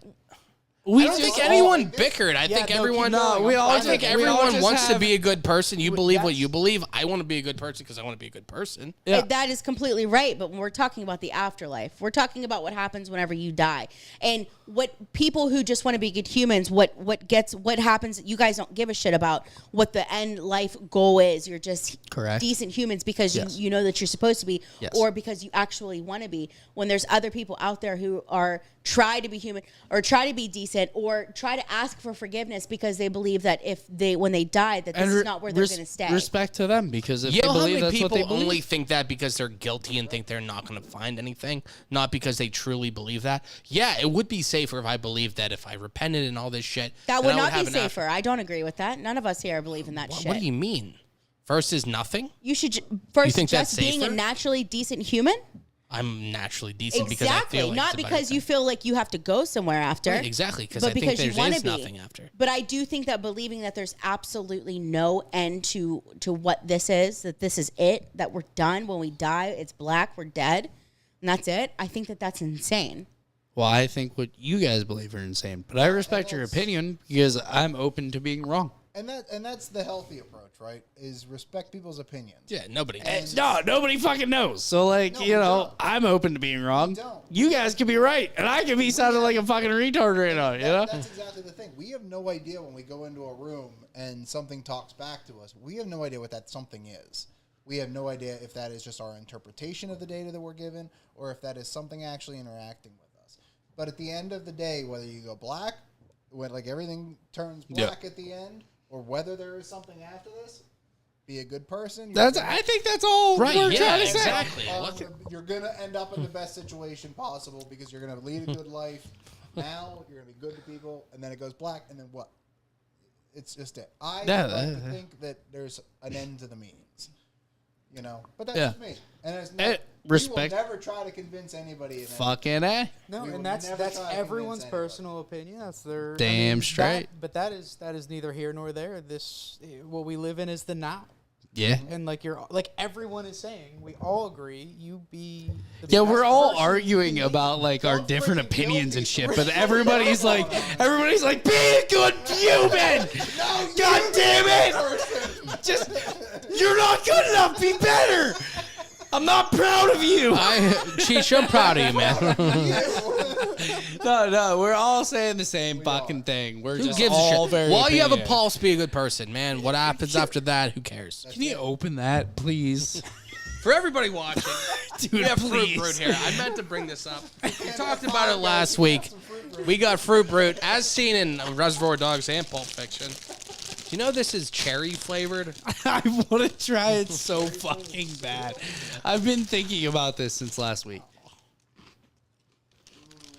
Speaker 5: We
Speaker 2: I don't
Speaker 5: just
Speaker 2: think anyone bickered. I think
Speaker 6: no,
Speaker 2: everyone.
Speaker 6: keep going.
Speaker 5: we all
Speaker 2: I
Speaker 5: just-
Speaker 2: think
Speaker 5: we all
Speaker 2: everyone
Speaker 5: just
Speaker 2: wants to
Speaker 5: have-
Speaker 2: be a good person. You believe what
Speaker 6: that's-
Speaker 2: you believe. I want to be a good person because I want to be a good person.
Speaker 5: Yeah.
Speaker 3: That is completely right. But when we're talking about the afterlife, we're talking about what happens whenever you die. And what people who just want to be good humans, what happens, you guys don't give a shit about what the end life goal is. You're just
Speaker 5: Correct.
Speaker 3: decent humans because
Speaker 5: Yes.
Speaker 3: you know that you're supposed to be,
Speaker 5: Yes.
Speaker 3: or because you actually want to be. When there's other people out there who are try to be human or try to be decent or try to ask for forgiveness because they believe that when they die that this is not where they're going to stay.
Speaker 5: Respect to them because if
Speaker 2: You
Speaker 5: they
Speaker 2: know how
Speaker 5: believe
Speaker 2: many
Speaker 5: that's what they
Speaker 2: people
Speaker 5: believe.
Speaker 2: only think that because they're guilty and think they're not going to find anything, not because they truly believe that? Yeah, it would be safer if I believed that if I repented and all this shit.
Speaker 3: That
Speaker 2: then
Speaker 3: would
Speaker 2: I
Speaker 3: not
Speaker 2: have
Speaker 3: be
Speaker 2: an
Speaker 3: safer. I don't agree with that. None of us here believe in that shit.
Speaker 2: What do you mean? Versus nothing?
Speaker 3: You should first
Speaker 2: think that's
Speaker 3: just being a
Speaker 2: safer?
Speaker 3: naturally decent human.
Speaker 2: I'm naturally decent because I
Speaker 3: Exactly.
Speaker 2: feel like
Speaker 3: Not
Speaker 2: it's a better
Speaker 3: because you
Speaker 2: thing.
Speaker 3: feel like you have to go somewhere after.
Speaker 2: Right, exactly, because
Speaker 3: but
Speaker 2: I think
Speaker 3: because you
Speaker 2: there
Speaker 3: wanna
Speaker 2: is
Speaker 3: be.
Speaker 2: nothing after.
Speaker 3: But I do think that believing that there's absolutely no end to what this is, that this is it, that we're done when we die, it's black, we're dead, and that's it. I think that that's insane.
Speaker 5: Well, I think what you guys believe are insane, but I respect your opinion because I'm open to being wrong.
Speaker 4: And that's the healthy approach, right? Is respect people's opinions.
Speaker 2: Yeah, nobody knows.
Speaker 5: No, nobody fucking knows. So, like,
Speaker 4: No,
Speaker 5: you
Speaker 4: we
Speaker 5: know,
Speaker 4: don't.
Speaker 5: I'm open to being wrong.
Speaker 4: don't.
Speaker 5: You guys could be right, and I could be sounding like a fucking retard right now, you know?
Speaker 4: That's exactly the thing. We have no idea when we go into a room and something talks back to us. We have no idea what that something is. We have no idea if that is just our interpretation of the data that we're given or if that is something actually interacting with us. But at the end of the day, whether you go black, when like everything turns black at the end, or whether there is something after this, be a good person.
Speaker 5: I think that's all
Speaker 2: Right,
Speaker 5: we're
Speaker 2: yeah,
Speaker 5: trying to say.
Speaker 2: exactly.
Speaker 4: You're going to end up in the best situation possible because you're going to lead a good life. Now you're going to be good to people, and then it goes black, and then what? It's just it. I like to think that there's an end to the meanings, you know. But that's just me, and it's
Speaker 5: respect.
Speaker 4: We will never try to convince anybody.
Speaker 5: Fucking A.
Speaker 6: No,
Speaker 4: We will
Speaker 6: and that's
Speaker 4: never try to
Speaker 6: everyone's
Speaker 4: convince anybody.
Speaker 6: personal opinion. That's their
Speaker 5: Damn straight.
Speaker 6: But that is neither here nor there. What we live in is the now.
Speaker 5: Yeah.
Speaker 6: And like everyone is saying, we all agree. You be the
Speaker 5: Yeah,
Speaker 6: best
Speaker 5: we're all
Speaker 6: person.
Speaker 5: arguing about like our
Speaker 4: Don't
Speaker 5: different
Speaker 4: freaking
Speaker 5: opinions
Speaker 4: kill
Speaker 5: and shit,
Speaker 4: people.
Speaker 5: but everybody's like, be a good human. God damn it! Just, you're not good enough. Be better. I'm not proud of you.
Speaker 2: Cheech, I'm proud of you, man.
Speaker 5: No, we're all saying the same fucking thing. We're
Speaker 2: Who
Speaker 5: just
Speaker 2: gives
Speaker 5: all
Speaker 2: a shit?
Speaker 5: very
Speaker 2: While you have a
Speaker 5: opinionated.
Speaker 2: pulse, be a good person, man. What happens after that? Who cares?
Speaker 5: Can you open that, please?
Speaker 2: For everybody watching,
Speaker 5: Dude,
Speaker 2: we have Fruit
Speaker 5: please.
Speaker 2: Brute here. I meant to bring this up. We talked about it last week. We got Fruit Brute, as seen in Reservoir Dogs and Pulp Fiction. You know this is cherry flavored?
Speaker 5: I want to try it so fucking bad. I've been thinking about this since last week.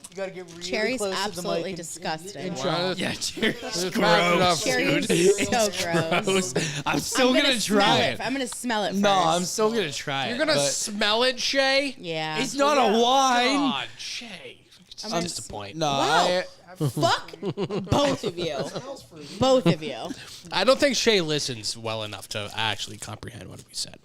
Speaker 6: You gotta get really
Speaker 3: Cherry's
Speaker 6: close to the
Speaker 3: absolutely
Speaker 6: mic and
Speaker 3: disgusting.
Speaker 6: try.
Speaker 5: Yeah, cherry's
Speaker 2: gross.
Speaker 3: Cherry
Speaker 5: dude.
Speaker 3: is so gross.
Speaker 5: Gross. I'm still
Speaker 3: I'm
Speaker 5: gonna try
Speaker 3: smell
Speaker 5: it.
Speaker 3: I'm gonna smell it first.
Speaker 5: No, I'm still gonna try
Speaker 2: You're
Speaker 5: it.
Speaker 2: gonna
Speaker 5: but
Speaker 2: smell it, Shay?
Speaker 3: Yeah.
Speaker 5: it's not a wine.
Speaker 2: God, Shay.
Speaker 3: gonna
Speaker 2: Just a point.
Speaker 5: No,
Speaker 3: Wow. Fuck both of you. Both of you.
Speaker 2: I don't think Shay listens well enough to actually comprehend what we said.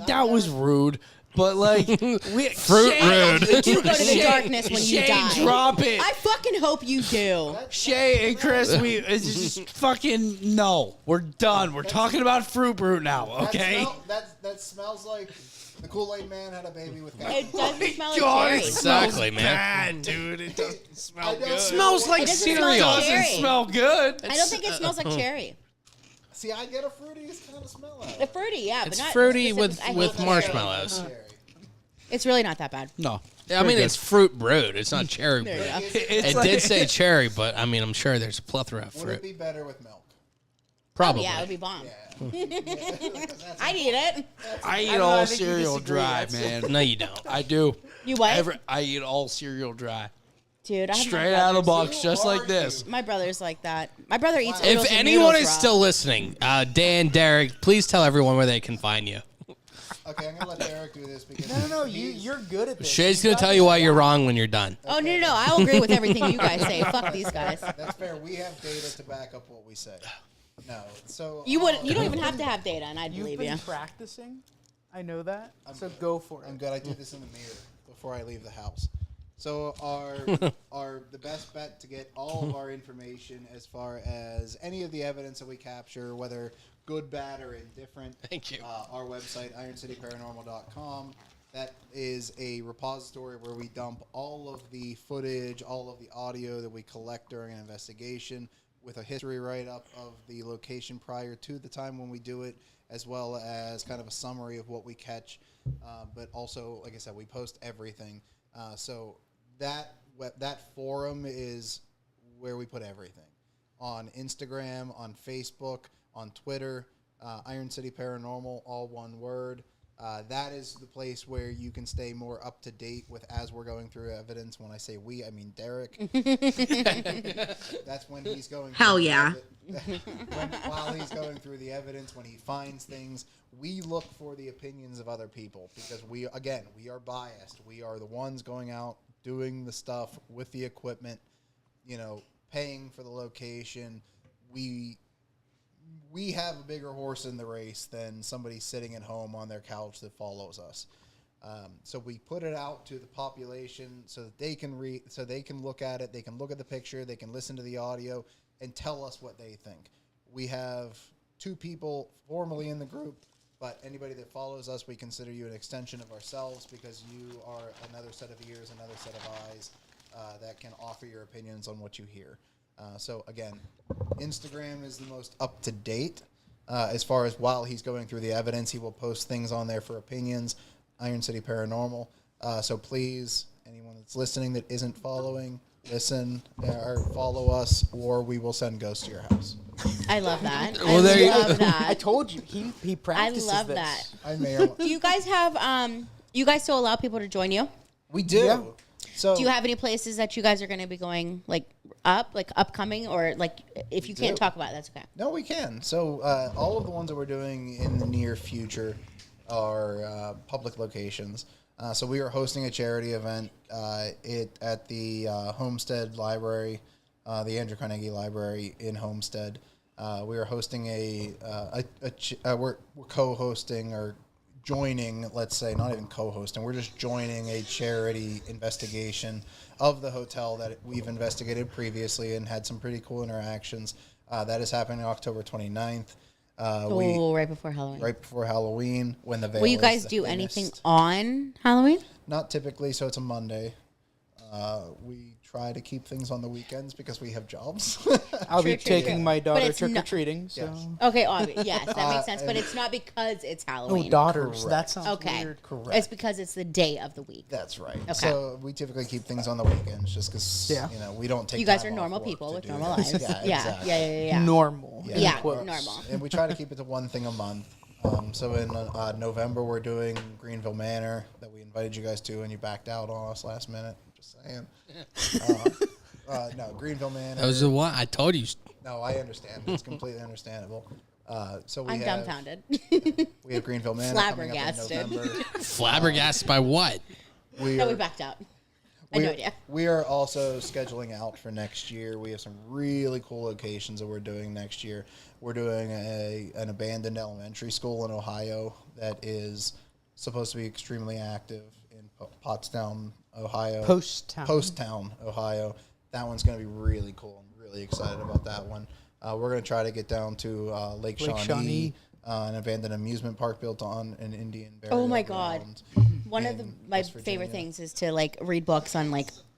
Speaker 5: that was rude. But like,
Speaker 2: Fruit
Speaker 5: Shay,
Speaker 2: rude.
Speaker 3: You go to the
Speaker 5: Shay-
Speaker 3: darkness when you
Speaker 5: Shay,
Speaker 3: die.
Speaker 5: drop it.
Speaker 3: I fucking hope you do.
Speaker 5: Shay and Chris, it's just fucking no. We're done. We're talking about Fruit Brute now, okay?
Speaker 4: That smells like the Kool-Aid Man had a baby with cow.
Speaker 3: It doesn't smell like
Speaker 5: God,
Speaker 3: cherry.
Speaker 5: it smells
Speaker 2: Exactly, man.
Speaker 5: bad, dude. It doesn't smell
Speaker 4: I don't-
Speaker 5: good.
Speaker 2: Smells like
Speaker 3: It doesn't smell
Speaker 2: cereal.
Speaker 3: like
Speaker 5: doesn't
Speaker 3: cherry.
Speaker 5: smell good.
Speaker 3: I don't think it smells like cherry.
Speaker 4: See, I get a fruity kind of smell out of
Speaker 3: The
Speaker 4: it.
Speaker 3: fruity, yeah,
Speaker 2: It's
Speaker 3: but not
Speaker 2: fruity
Speaker 3: specific- I hate
Speaker 2: with
Speaker 3: cherry.
Speaker 2: marshmallows.
Speaker 4: Cherry.
Speaker 3: It's really not that bad.
Speaker 5: No.
Speaker 2: I mean, it's Fruit Brute. It's not cherry
Speaker 3: There
Speaker 2: brute.
Speaker 3: you go.
Speaker 5: It's
Speaker 2: It
Speaker 5: like,
Speaker 2: did say cherry, but I mean, I'm sure there's a plethora of
Speaker 4: Would
Speaker 2: fruit.
Speaker 4: it be better with milk?
Speaker 2: Probably.
Speaker 3: Yeah, it would be bomb.
Speaker 4: That's
Speaker 3: I'd eat it.
Speaker 5: I eat
Speaker 6: I
Speaker 5: all
Speaker 6: think you
Speaker 5: cereal
Speaker 6: disagree.
Speaker 5: dry,
Speaker 6: That's-
Speaker 5: man.
Speaker 2: No, you don't.
Speaker 5: I do.
Speaker 3: You what?
Speaker 5: I eat all cereal dry.
Speaker 3: Dude, I have
Speaker 5: Straight
Speaker 3: my
Speaker 5: out of the
Speaker 3: brothers-
Speaker 5: box, just like this.
Speaker 3: My brother's like that. My brother eats
Speaker 2: If
Speaker 3: oodles and
Speaker 2: anyone
Speaker 3: noodles
Speaker 2: is
Speaker 3: raw.
Speaker 2: still listening, Dan, Derek, please tell everyone where they can find you.
Speaker 4: Okay, I'm gonna let Derek do this because
Speaker 6: No, you're good at this.
Speaker 2: Shay's gonna tell you why you're wrong when you're done.
Speaker 3: Oh, no, I'll agree with everything you guys say. Fuck these guys.
Speaker 4: That's fair. We have data to back up what we say. No, so
Speaker 3: You don't even have to have data, and I'd
Speaker 6: You've
Speaker 3: believe
Speaker 6: been
Speaker 3: you.
Speaker 6: practicing. I know that. So go for it.
Speaker 4: I'm good. I do this in the mirror before I leave the house. So the best bet to get all of our information as far as any of the evidence that we capture, whether good, bad, or indifferent.
Speaker 2: Thank you.
Speaker 4: Our website, IronCityParanormal.com. That is a repository where we dump all of the footage, all of the audio that we collect during an investigation, with a history write-up of the location prior to the time when we do it, as well as kind of a summary of what we catch. But also, like I said, we post everything. So that forum is where we put everything. On Instagram, on Facebook, on Twitter, Iron City Paranormal, all one word. That is the place where you can stay more up to date with as we're going through evidence. When I say we, I mean Derek. That's when he's going.
Speaker 3: Hell yeah.
Speaker 4: While he's going through the evidence, when he finds things, we look for the opinions of other people because we are biased. We are the ones going out doing the stuff with the equipment, paying for the location. We have a bigger horse in the race than somebody sitting at home on their couch that follows us. So we put it out to the population so that they can look at it, they can look at the picture, they can listen to the audio, and tell us what they think. We have 2 people formally in the group, but anybody that follows us, we consider you an extension of ourselves because you are another set of ears, another set of eyes that can offer your opinions on what you hear. So again, Instagram is the most up to date as far as while he's going through the evidence, he will post things on there for opinions. Iron City Paranormal. So please, anyone that's listening that isn't following, listen or follow us, or we will send ghosts to your house.
Speaker 3: I love that.
Speaker 2: Well, there you
Speaker 3: love that.
Speaker 6: I told you he
Speaker 3: I
Speaker 6: practices
Speaker 3: love
Speaker 6: this.
Speaker 3: that.
Speaker 4: I may.
Speaker 3: Do you guys have you guys still allow people to join you?
Speaker 4: We do.
Speaker 6: Yeah.
Speaker 4: So
Speaker 3: Do you have any places that you guys are going to be going upcoming, or if you can't talk about it, that's okay.
Speaker 4: No, we can. So all of the ones that we're doing in the near future are public locations. So we are hosting a charity event at the Homestead Library, the Andrew Carnegie Library in Homestead. We are hosting we're co-hosting or joining, let's say, not even co-hosting, we're just joining a charity investigation of the hotel that we've investigated previously and had some pretty cool interactions. That is happening October 29th.
Speaker 3: Right before Halloween.
Speaker 4: Right before Halloween, when the veil
Speaker 3: Will you
Speaker 4: is
Speaker 3: guys
Speaker 4: the
Speaker 3: do
Speaker 4: thinnest.
Speaker 3: anything on Halloween?
Speaker 4: Not typically, so it's a Monday. We try to keep things on the weekends because we have jobs.
Speaker 6: I'll be
Speaker 3: Trick-or-treating.
Speaker 6: taking my
Speaker 3: But
Speaker 6: daughter
Speaker 3: it's
Speaker 6: trick or
Speaker 3: not-
Speaker 6: treating. So.
Speaker 4: Yes.
Speaker 3: Okay, yes, that makes sense. But it's not because it's Halloween.
Speaker 6: Oh, daughters.
Speaker 4: Correct.
Speaker 6: That sounds
Speaker 3: Okay.
Speaker 6: weird.
Speaker 4: Correct.
Speaker 3: It's because it's the day of the week.
Speaker 4: That's right.
Speaker 3: Okay.
Speaker 4: So we typically keep things on the weekends just because we don't take.
Speaker 3: You guys
Speaker 4: time
Speaker 3: are
Speaker 4: off
Speaker 3: normal
Speaker 4: work
Speaker 3: people
Speaker 4: to
Speaker 3: with
Speaker 4: do
Speaker 3: normal
Speaker 4: this.
Speaker 3: lives.
Speaker 4: Exactly.
Speaker 3: Yeah.
Speaker 6: Normal.
Speaker 4: Yeah,
Speaker 3: Yeah,
Speaker 6: quotes.
Speaker 3: normal.
Speaker 4: And we try to keep it to one thing a month. So in November we're doing Greenville Manor that we invited you guys to, and you backed out on us last minute. Just saying. No, Greenville Manor.
Speaker 2: That was the one I told you.
Speaker 4: No, I understand. It's completely understandable. So we
Speaker 3: I'm
Speaker 4: have,
Speaker 3: dumbfounded.
Speaker 4: We have Greenville Manor coming up in
Speaker 3: Flabbergasted.
Speaker 4: November.
Speaker 2: Flabbergasted by what?
Speaker 4: We
Speaker 3: No,
Speaker 4: are,
Speaker 3: we backed out. I had no idea.
Speaker 4: we are also scheduling out for next year. We have some really cool locations that we're doing next year. We're doing an abandoned elementary school in Ohio that is supposed to be extremely active in Pottstown, Ohio. Post-town, Ohio. That one's going to be really cool. I'm really excited about that one. We're going to try to get down to Lake Shawnee, an abandoned amusement park built on an Indian burial
Speaker 3: Oh my God.
Speaker 4: ground
Speaker 3: One of
Speaker 4: in
Speaker 3: my
Speaker 4: West
Speaker 3: favorite
Speaker 4: Virginia.
Speaker 3: things is to read books on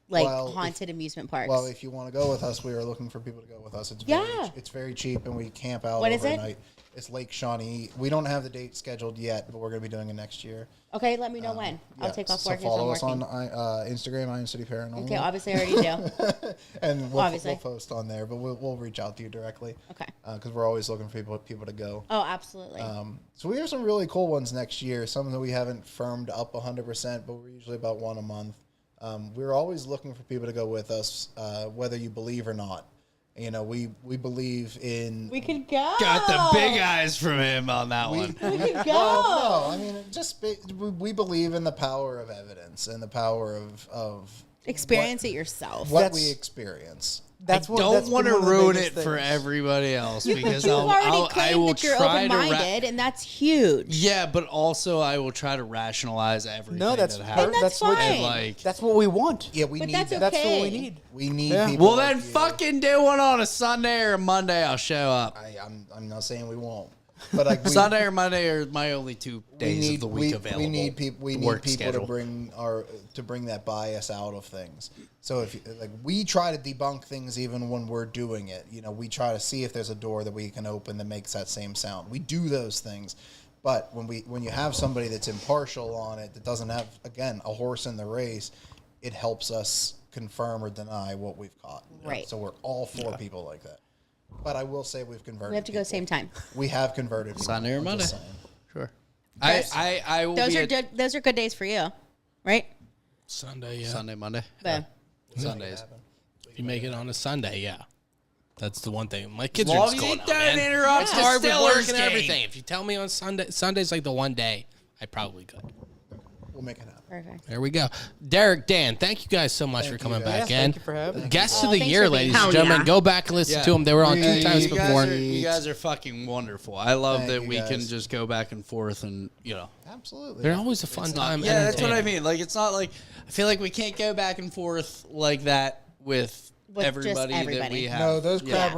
Speaker 4: Well,
Speaker 3: haunted amusement parks.
Speaker 4: Well, if you want to go with us, we are looking for people to go with us.
Speaker 3: Yeah.
Speaker 4: It's very cheap, and we camp out
Speaker 3: What is it?
Speaker 4: overnight. It's Lake Shawnee. We don't have the date scheduled yet, but we're going to be doing it next year.
Speaker 3: Okay, let me know when. I'll
Speaker 4: Yeah,
Speaker 3: take off
Speaker 4: so
Speaker 3: work if I'm
Speaker 4: follow us
Speaker 3: working.
Speaker 4: on Instagram, Iron City Paranormal.
Speaker 3: Okay, obviously I already do.
Speaker 4: And we'll
Speaker 3: obviously.
Speaker 4: post on there, but we'll reach out to you directly.
Speaker 3: Okay.
Speaker 4: Because we're always looking for people to go.
Speaker 3: Oh, absolutely.
Speaker 4: So we have some really cool ones next year. Some that we haven't firmed up 100%, but we're usually about one a month. We're always looking for people to go with us, whether you believe or not. We believe in.
Speaker 3: we could go.
Speaker 5: Got the big eyes from him on that one.
Speaker 3: We could go.
Speaker 4: Well, no, I mean, we believe in the power of evidence and the power of
Speaker 3: Experience it yourself.
Speaker 4: what
Speaker 6: That's-
Speaker 4: we experience.
Speaker 6: That's what.
Speaker 5: Don't
Speaker 6: that's
Speaker 5: want
Speaker 6: been
Speaker 5: to
Speaker 6: one of the
Speaker 5: ruin it
Speaker 6: biggest
Speaker 5: for
Speaker 6: things.
Speaker 5: everybody else because
Speaker 3: You've already
Speaker 5: I
Speaker 3: claimed
Speaker 5: will
Speaker 3: that you're
Speaker 5: try to
Speaker 3: open-minded, and that's huge.
Speaker 5: yeah, but also I will try to rationalize everything
Speaker 6: No, that's
Speaker 5: that
Speaker 6: per-
Speaker 5: happens.
Speaker 3: And that's
Speaker 6: what
Speaker 3: fine.
Speaker 5: Like,
Speaker 6: That's what we want.
Speaker 4: Yeah, we
Speaker 3: But
Speaker 4: need
Speaker 3: that's
Speaker 4: that.
Speaker 6: That's what we
Speaker 3: Okay.
Speaker 6: need.
Speaker 4: We need
Speaker 6: Yeah.
Speaker 4: people.
Speaker 5: well, then
Speaker 4: like you.
Speaker 5: fucking do one on a Sunday or a Monday. I'll show up.
Speaker 4: I'm not saying we won't, but like
Speaker 5: Sunday or Monday are my only 2 days of the week available.
Speaker 4: We need people. We need
Speaker 5: work
Speaker 4: people
Speaker 5: schedule.
Speaker 4: to bring that bias out of things. So if we try to debunk things even when we're doing it, we try to see if there's a door that we can open that makes that same sound. We do those things, but when you have somebody that's impartial on it, that doesn't have a horse in the race, it helps us confirm or deny what we've caught.
Speaker 3: Right.
Speaker 4: So we're all for people like that. But I will say we've converted.
Speaker 3: We have to go
Speaker 4: people.
Speaker 3: same time.
Speaker 4: We have converted people.
Speaker 5: Sunday or
Speaker 4: I'm just
Speaker 5: Monday.
Speaker 4: saying.
Speaker 5: Sure. I will
Speaker 3: Those
Speaker 5: be
Speaker 3: are
Speaker 5: at
Speaker 3: good. Those are good days for you, right?
Speaker 2: Sunday, yeah.
Speaker 5: Sunday, Monday.
Speaker 3: But
Speaker 5: Sundays.
Speaker 2: If you make it on a Sunday, yeah. That's the one thing. My kids
Speaker 5: As
Speaker 2: are
Speaker 5: long
Speaker 2: just
Speaker 5: as
Speaker 2: going
Speaker 5: you
Speaker 2: out,
Speaker 5: don't
Speaker 2: man.
Speaker 5: interrupt
Speaker 2: It's
Speaker 5: the
Speaker 2: hard with
Speaker 5: Steelers
Speaker 2: work and
Speaker 5: game.
Speaker 2: everything. If you tell me on Sunday's like the one day, I probably could.
Speaker 4: We'll make it happen.
Speaker 3: perfect.
Speaker 2: There we go. Derek, Dan, thank you guys so much for coming
Speaker 4: guys.
Speaker 2: back
Speaker 6: Yeah,
Speaker 2: in.
Speaker 6: thank you for having me.
Speaker 2: Guests of
Speaker 3: Oh,
Speaker 2: the
Speaker 3: thanks
Speaker 2: year,
Speaker 3: for being
Speaker 2: ladies
Speaker 3: here.
Speaker 2: and gentlemen. Go back and listen to them. They were on 2 times
Speaker 5: You guys
Speaker 2: before.
Speaker 5: you guys are fucking wonderful. I love
Speaker 4: Thank
Speaker 5: that
Speaker 4: you,
Speaker 5: we can
Speaker 4: guys.
Speaker 5: just go back and forth and,
Speaker 4: Absolutely.
Speaker 2: They're always a fun time.
Speaker 5: Yeah, that's what I
Speaker 2: entertaining.
Speaker 5: mean. Like, it's not like I feel like we can't go back and forth like that with
Speaker 3: With just
Speaker 5: everybody that
Speaker 3: everybody.
Speaker 5: we have.
Speaker 4: No, those
Speaker 5: Yeah.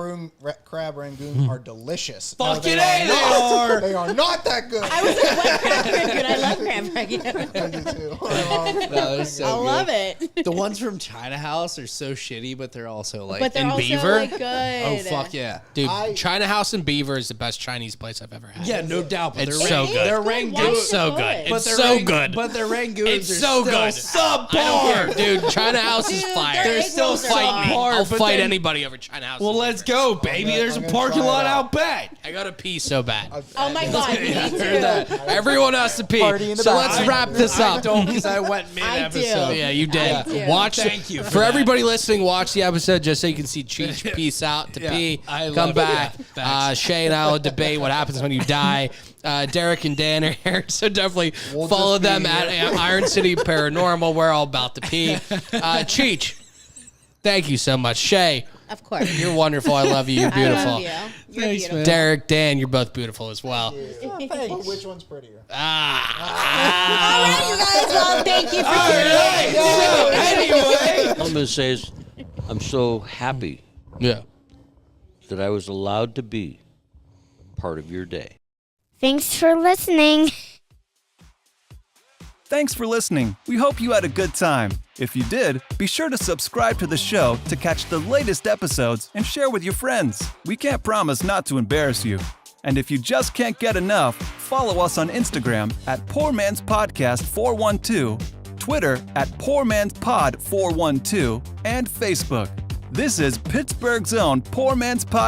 Speaker 4: crab rangoons are delicious.
Speaker 5: Fucking
Speaker 4: no,
Speaker 5: A, they are.
Speaker 4: They are not that good.
Speaker 3: I was like, what crab rangoon? I love crab rangoon.
Speaker 4: I do too. I love
Speaker 5: No, they're so
Speaker 3: I
Speaker 5: good.
Speaker 3: love it.
Speaker 5: The ones from China House are so shitty, but they're also like
Speaker 3: But they're
Speaker 2: in
Speaker 3: also
Speaker 2: Beaver?
Speaker 3: like good.
Speaker 5: oh fuck yeah.
Speaker 2: Dude,
Speaker 4: I-
Speaker 2: China House in Beaver is the best Chinese place I've ever had.
Speaker 5: Yeah, no doubt. But
Speaker 2: It's
Speaker 5: they're
Speaker 2: so
Speaker 5: rang-
Speaker 2: good.
Speaker 5: They're
Speaker 3: Why
Speaker 5: rangoons.
Speaker 3: is it
Speaker 2: so
Speaker 3: good?
Speaker 2: good.
Speaker 5: But
Speaker 2: It's
Speaker 5: their
Speaker 2: so good.
Speaker 5: But their rangoons
Speaker 2: It's
Speaker 5: are
Speaker 2: so
Speaker 5: still
Speaker 2: good.
Speaker 5: subpar.
Speaker 2: I don't care, dude. China House is
Speaker 3: Dude,
Speaker 2: fire.
Speaker 3: their
Speaker 5: They're
Speaker 3: egg
Speaker 5: still
Speaker 3: rolls are
Speaker 2: Fight me.
Speaker 3: bomb.
Speaker 2: I'll
Speaker 5: but
Speaker 2: fight
Speaker 5: then-
Speaker 2: anybody over China House.
Speaker 5: Well,
Speaker 2: in
Speaker 5: let's
Speaker 2: Beaver.
Speaker 5: go, baby. There's
Speaker 4: I'm
Speaker 5: a
Speaker 4: gonna
Speaker 5: parking
Speaker 4: try it
Speaker 5: lot
Speaker 4: out.
Speaker 5: out back.
Speaker 2: I gotta pee so bad.
Speaker 3: Oh my god, me too.
Speaker 2: Everyone has to pee.
Speaker 6: Party in the
Speaker 2: So let's
Speaker 6: bathroom.
Speaker 2: wrap this
Speaker 5: I
Speaker 2: up.
Speaker 5: don't because I went mid episode.
Speaker 2: Yeah, you did.
Speaker 3: do.
Speaker 2: Watch.
Speaker 5: Thank you
Speaker 2: for everybody listening. Watch the episode just so you can see Cheech peace out to
Speaker 5: Yeah,
Speaker 2: pee.
Speaker 5: I
Speaker 2: Come
Speaker 5: love it.
Speaker 2: back.
Speaker 5: Yeah, thanks.
Speaker 2: Shay and I will debate what happens when you die. Derek and Dan are here, so definitely
Speaker 4: We'll
Speaker 2: follow
Speaker 4: just
Speaker 2: them
Speaker 4: be
Speaker 2: at
Speaker 4: here.
Speaker 2: Iron City Paranormal. We're all about to pee. Cheech, thank you so much. Shay,
Speaker 3: Of course.
Speaker 2: you're wonderful. I love you. You're
Speaker 3: I
Speaker 2: beautiful.
Speaker 3: love you. You're
Speaker 5: Thanks,
Speaker 3: beautiful.
Speaker 5: man.
Speaker 2: Derek, Dan, you're both beautiful as well.
Speaker 4: Well, which one's prettier?
Speaker 3: All right, you guys. Well, thank you for
Speaker 5: Anyway,
Speaker 7: I'm going to say is I'm so happy
Speaker 2: Yeah.
Speaker 7: that I was allowed to be part of your day.
Speaker 8: Thanks for listening.
Speaker 9: Thanks for listening. We hope you had a good time. If you did, be sure to subscribe to the show to catch the latest episodes and share with your friends. We can't promise not to embarrass you. And if you just can't get enough, follow us on Instagram at Poor Man's Podcast 412, Twitter at Poor Man's Pod 412, and Facebook. This is Pittsburgh's own Poor Man's Podcast.